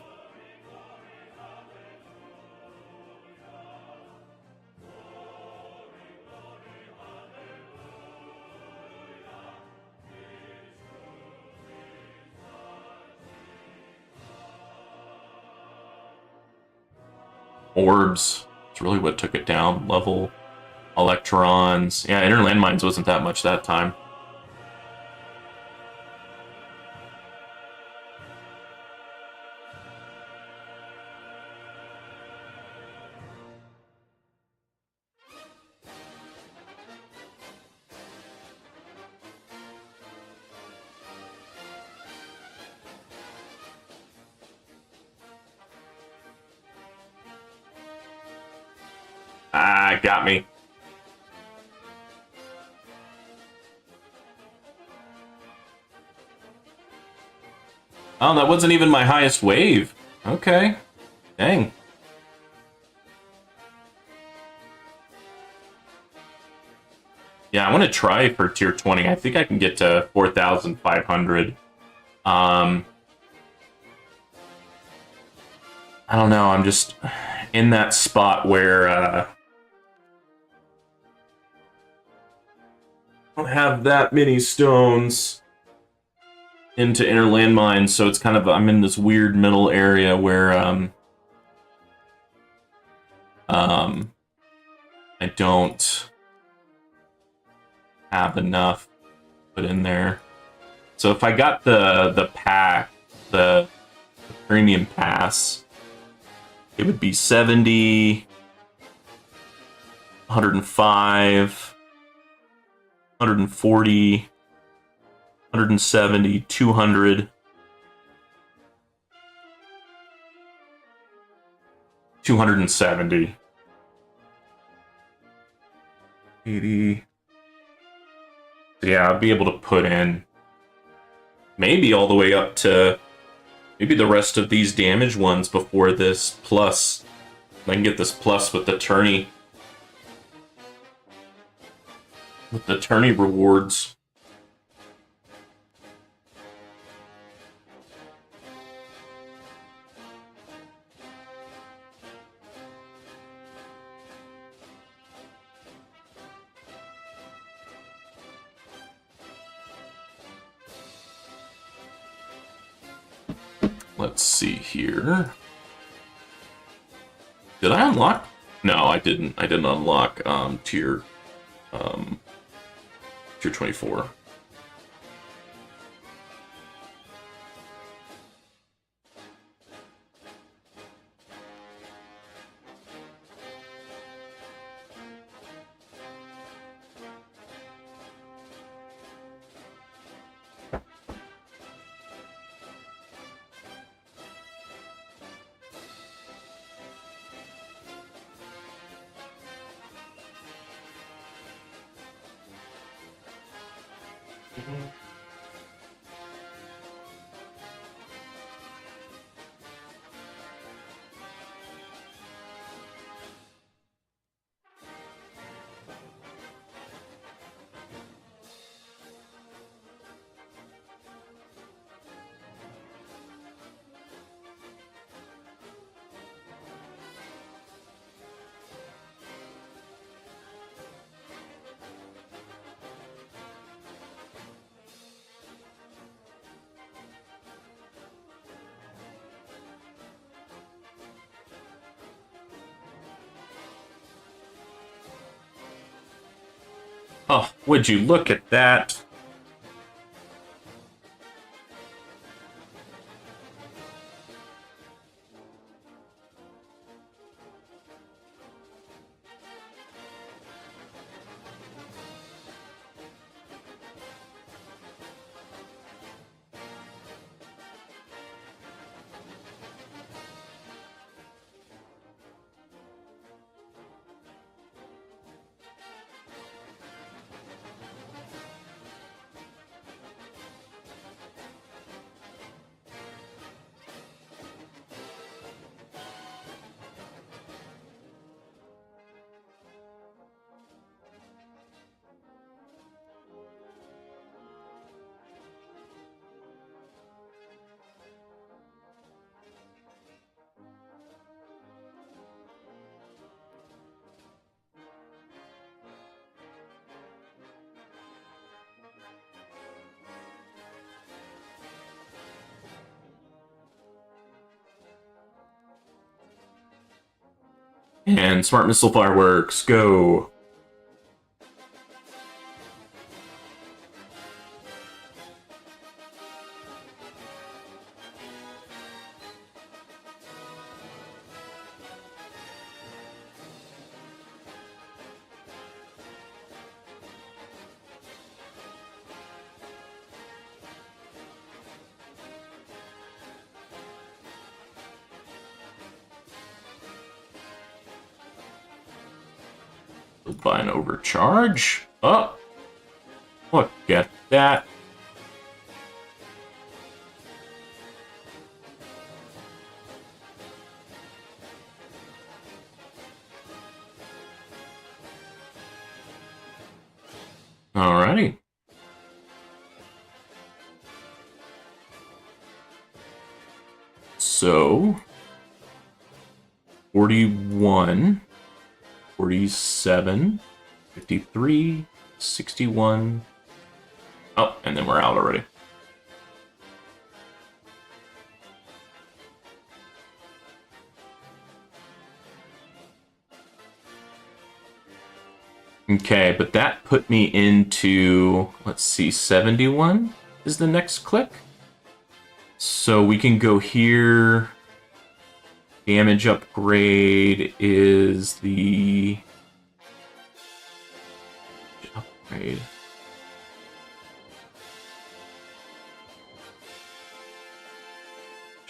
Orbs. It's really what took it down. Level. Electrons. Yeah, inner landmines wasn't that much that time. Ah, got me. Oh, that wasn't even my highest wave. Okay. Dang. Yeah, I want to try for tier 20. I think I can get to 4,500. I don't know. I'm just in that spot where I don't have that many stones into inner landmines, so it's kind of, I'm in this weird middle area where I don't have enough put in there. So if I got the pack, the premium pass, it would be 70, 105, 140, 170, 200, 270, 80. Yeah, I'll be able to put in maybe all the way up to maybe the rest of these damage ones before this plus. I can get this plus with the tourney. With the tourney rewards. Let's see here. Did I unlock? No, I didn't. I didn't unlock tier 24. Oh, would you look at that? And smart missile fireworks, go. By an overcharge. Oh, look at that. Alrighty. So, 41. 47, 53, 61. Oh, and then we're out already. Okay, but that put me into, let's see, 71 is the next click. So we can go here. Damage upgrade is the upgrade.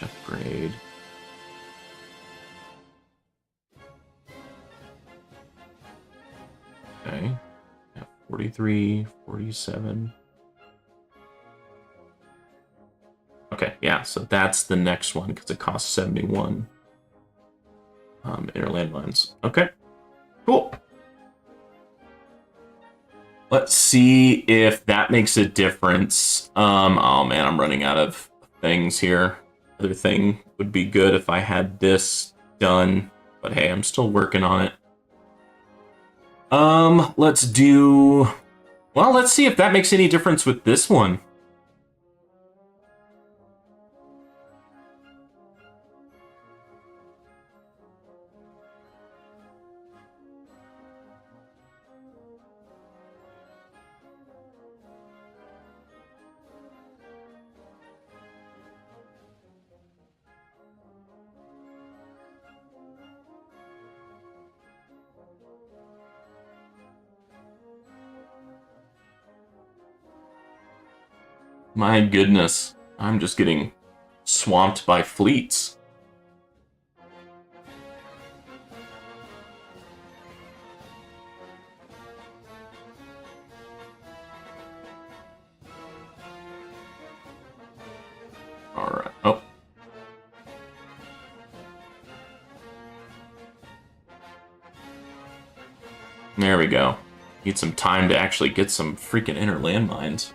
Upgrade. Okay. 43, 47. Okay, yeah, so that's the next one because it costs 71. Inner landmines. Okay, cool. Let's see if that makes a difference. Oh man, I'm running out of things here. Other thing would be good if I had this done, but hey, I'm still working on it. Let's do... Well, let's see if that makes any difference with this one. My goodness, I'm just getting swamped by fleets. Alright, oh. There we go. Need some time to actually get some freaking inner landmines.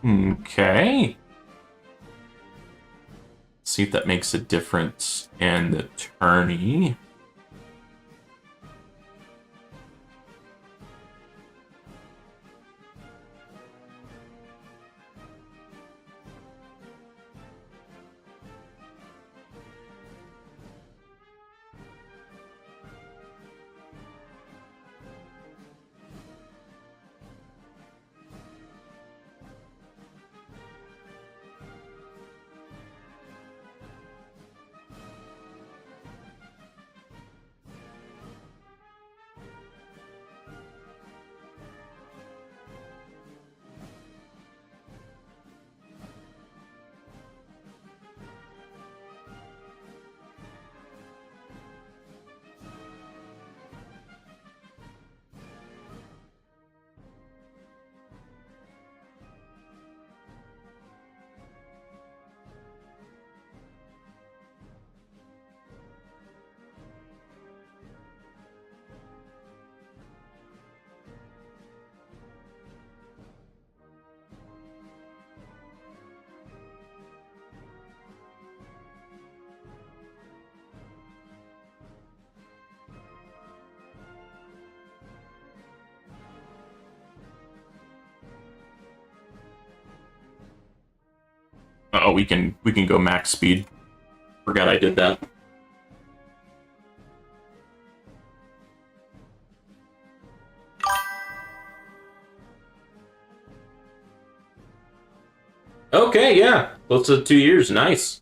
Okay. See if that makes a difference in the tourney. Oh, we can go max speed. Forgot I did that. Okay, yeah. Close to 2 years. Nice.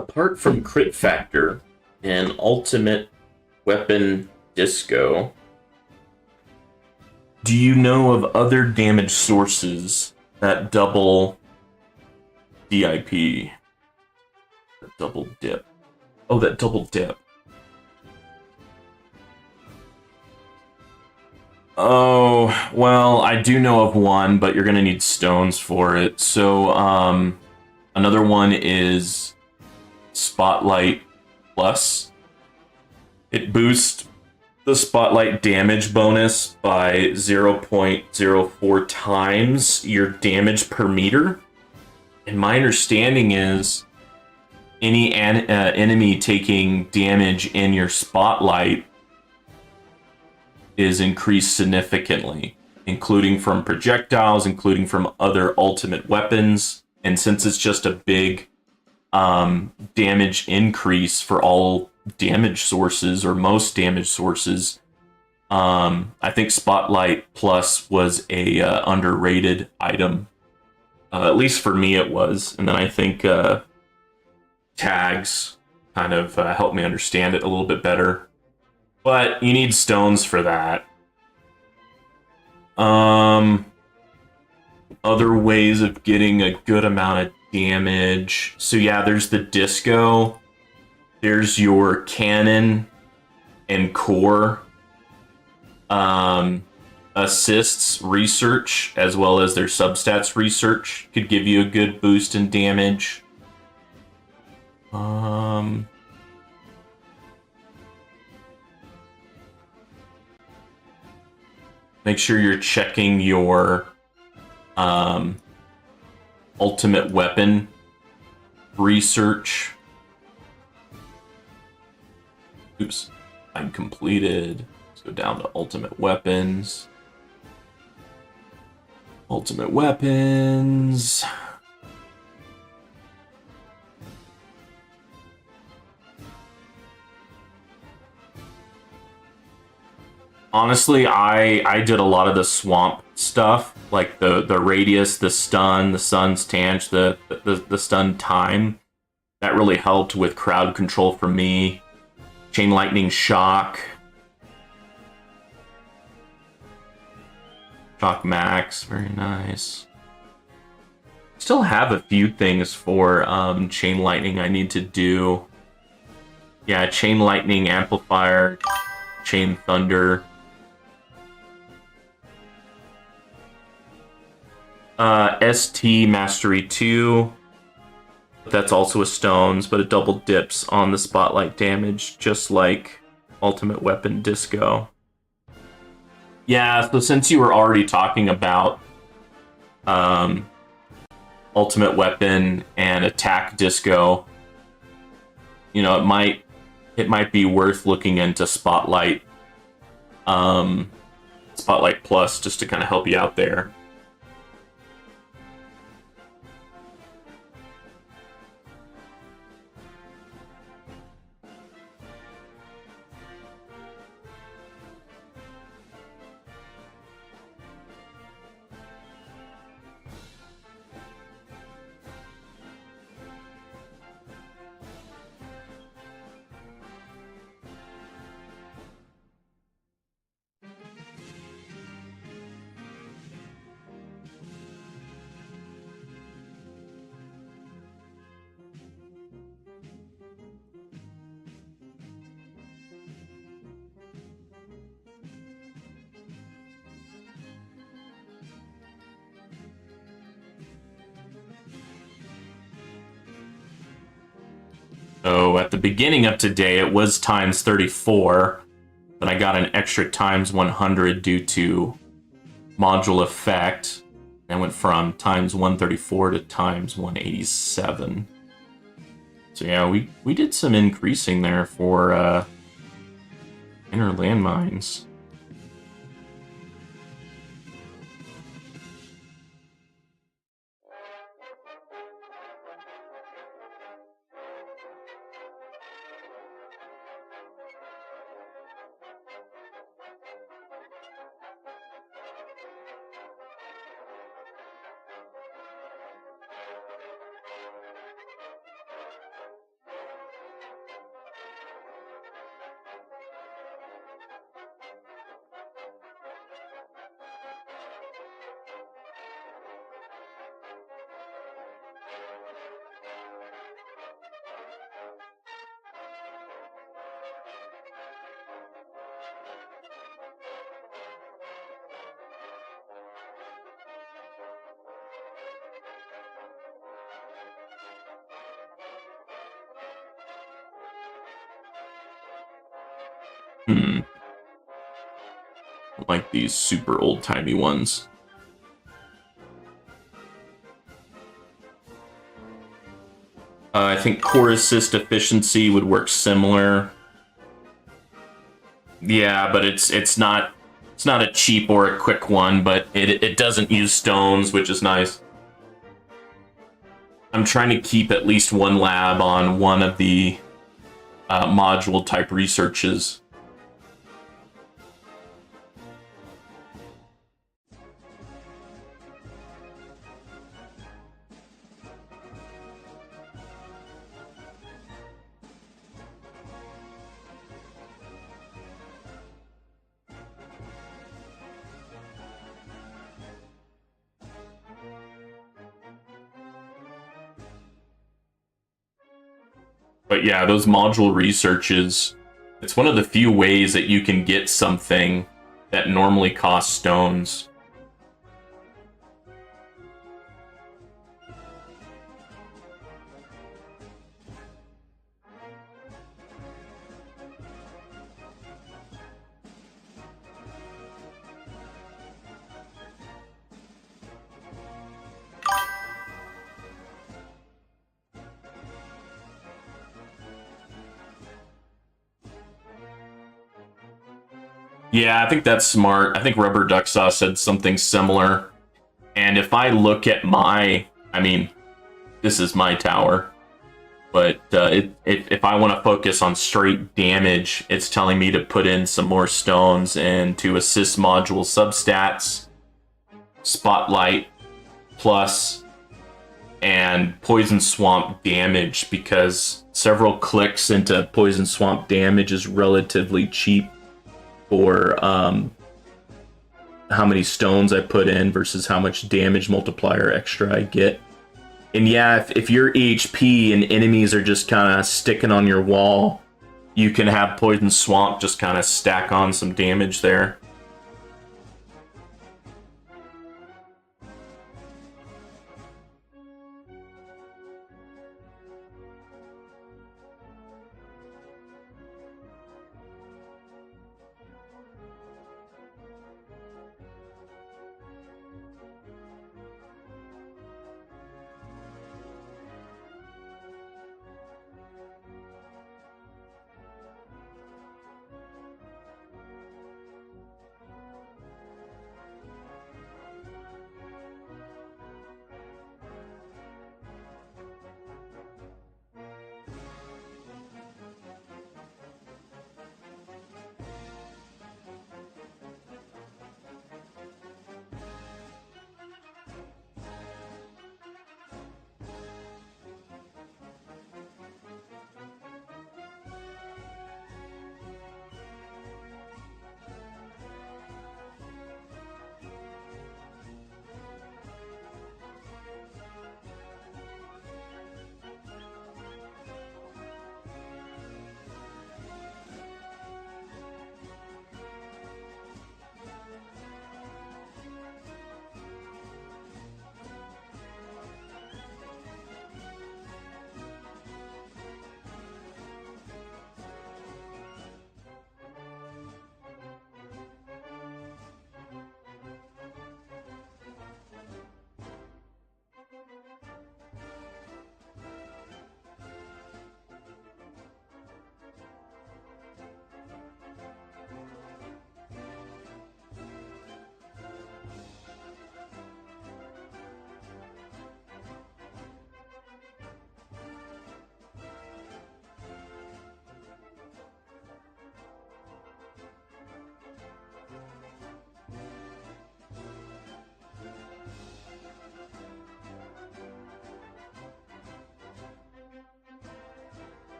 apart from crit factor and ultimate weapon disco, do you know of other damage sources that double DIP? That double dip. Oh, that double dip. Oh, well, I do know of one, but you're gonna need stones for it. So, another one is Spotlight Plus. It boosts the Spotlight damage bonus by 0.04 times your damage per meter. And my understanding is any enemy taking damage in your Spotlight is increased significantly, including from projectiles, including from other ultimate weapons. And since it's just a big damage increase for all damage sources, or most damage sources, I think Spotlight Plus was a underrated item. At least for me it was. And then I think tags kind of helped me understand it a little bit better. But you need stones for that. Other ways of getting a good amount of damage. So yeah, there's the disco. There's your cannon and core. Assists research, as well as their substats research, could give you a good boost in damage. Make sure you're checking your ultimate weapon research. Oops, I'm completed. Let's go down to ultimate weapons. Ultimate weapons. Honestly, I did a lot of the swamp stuff, like the radius, the stun, the sun's tang, the stun time. That really helped with crowd control for me. Chain lightning shock. Shock max, very nice. Still have a few things for chain lightning I need to do. Yeah, chain lightning amplifier, chain thunder. ST Mastery 2. That's also a stones, but it double dips on the spotlight damage, just like Ultimate Weapon Disco. Yeah, so since you were already talking about Ultimate Weapon and Attack Disco, you know, it might be worth looking into Spotlight Spotlight Plus just to kind of help you out there. So at the beginning of today, it was times 34, but I got an extra times 100 due to module effect. I went from times 134 to times 187. So yeah, we did some increasing there for inner landmines. Hmm. Like these super old-timey ones. I think core assist efficiency would work similar. Yeah, but it's not a cheap or a quick one, but it doesn't use stones, which is nice. I'm trying to keep at least one lab on one of the module type researches. But yeah, those module researches, it's one of the few ways that you can get something that normally costs stones. Yeah, I think that's smart. I think Rubber Duck Sauce said something similar. And if I look at I mean, this is my tower, but if I want to focus on straight damage, it's telling me to put in some more stones and to assist module substats, Spotlight Plus, and Poison Swamp damage, because several clicks into Poison Swamp damage is relatively cheap for how many stones I put in versus how much damage multiplier extra I get. And yeah, if your HP and enemies are just kind of sticking on your wall, you can have Poison Swamp just kind of stack on some damage there.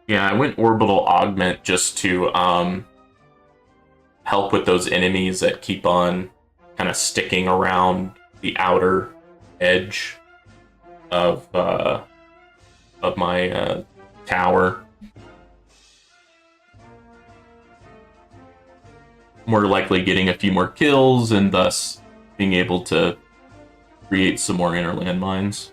Yeah, I went orbital augment just to help with those enemies that keep on kind of sticking around the outer edge of my tower. More likely getting a few more kills and thus being able to create some more inner landmines.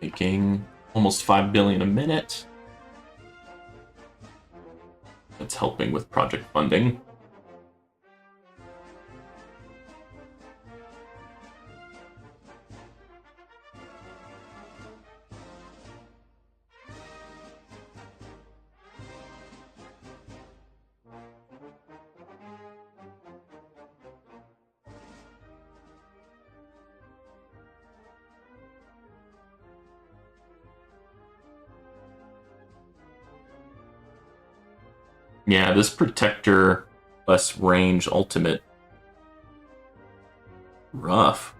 Making almost 5 billion a minute. That's helping with project funding. Yeah, this protector less range ultimate. Rough.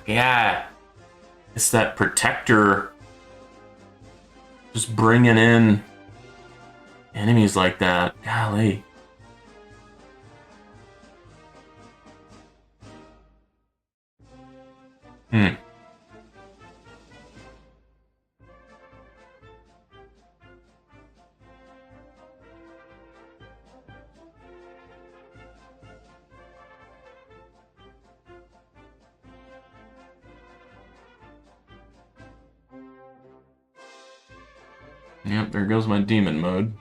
Yeah. It's that protector just bringing in enemies like that. Golly. Hmm. Yep, there goes my demon mode.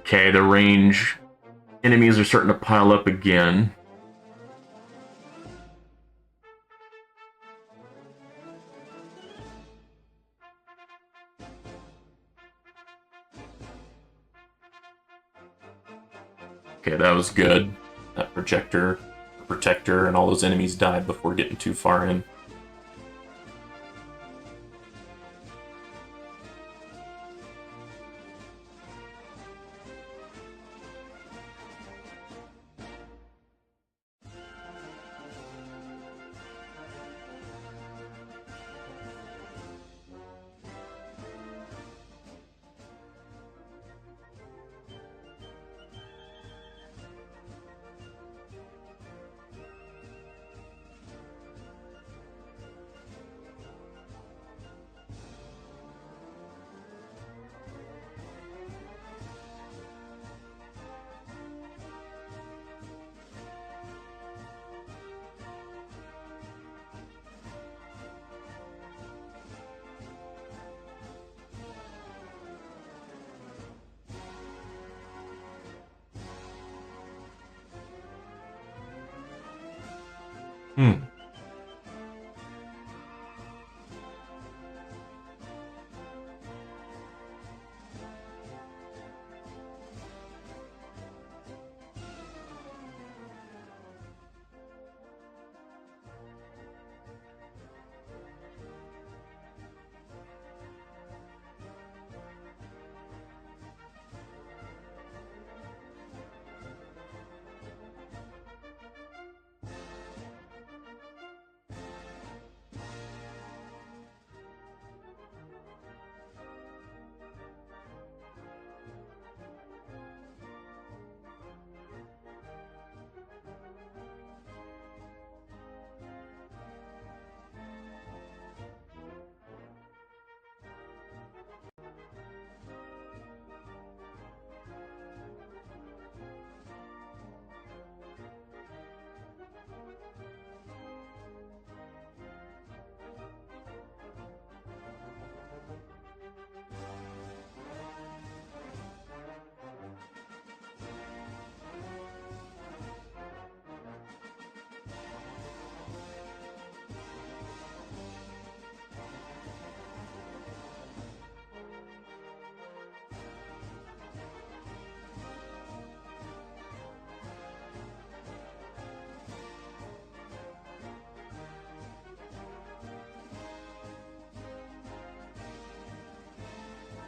Okay, the range enemies are starting to pile up again. Okay, that was good. That protector, and all those enemies died before getting too far in.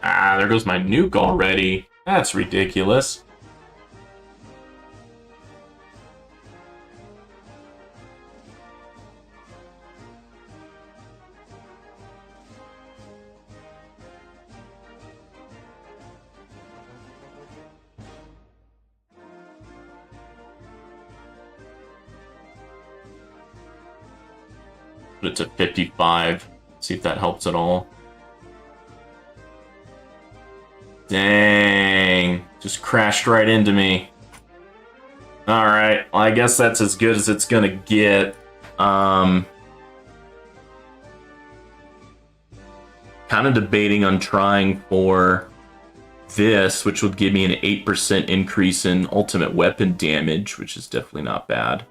Ah, there goes my nuke already. That's ridiculous. Put it to 55. See if that helps at all. Dang. Just crashed right into me. Alright, well, I guess that's as good as it's gonna get. Kind of debating on trying for this, which would give me an 8% increase in ultimate weapon damage, which is definitely not bad.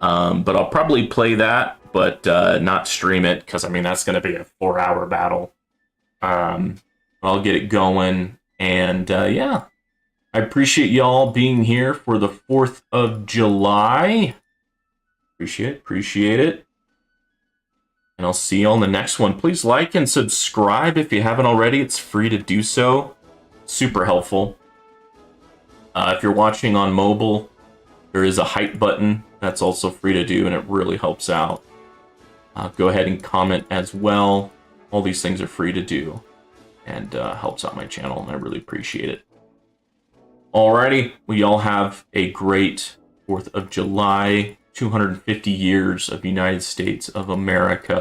But I'll probably play that, but not stream it, because, I mean, that's going to be a 4-hour battle. I'll get it going, and yeah. I appreciate y'all being here for the 4th of July. Appreciate it. And I'll see you on the next one. Please like and subscribe if you haven't already. It's free to do so. Super helpful. If you're watching on mobile, there is a hype button. That's also free to do, and it really helps out. Go ahead and comment as well. All these things are free to do, and helps out my channel, and I really appreciate it. Alrighty, we all have a great 4th of July, 250 years of United States of America.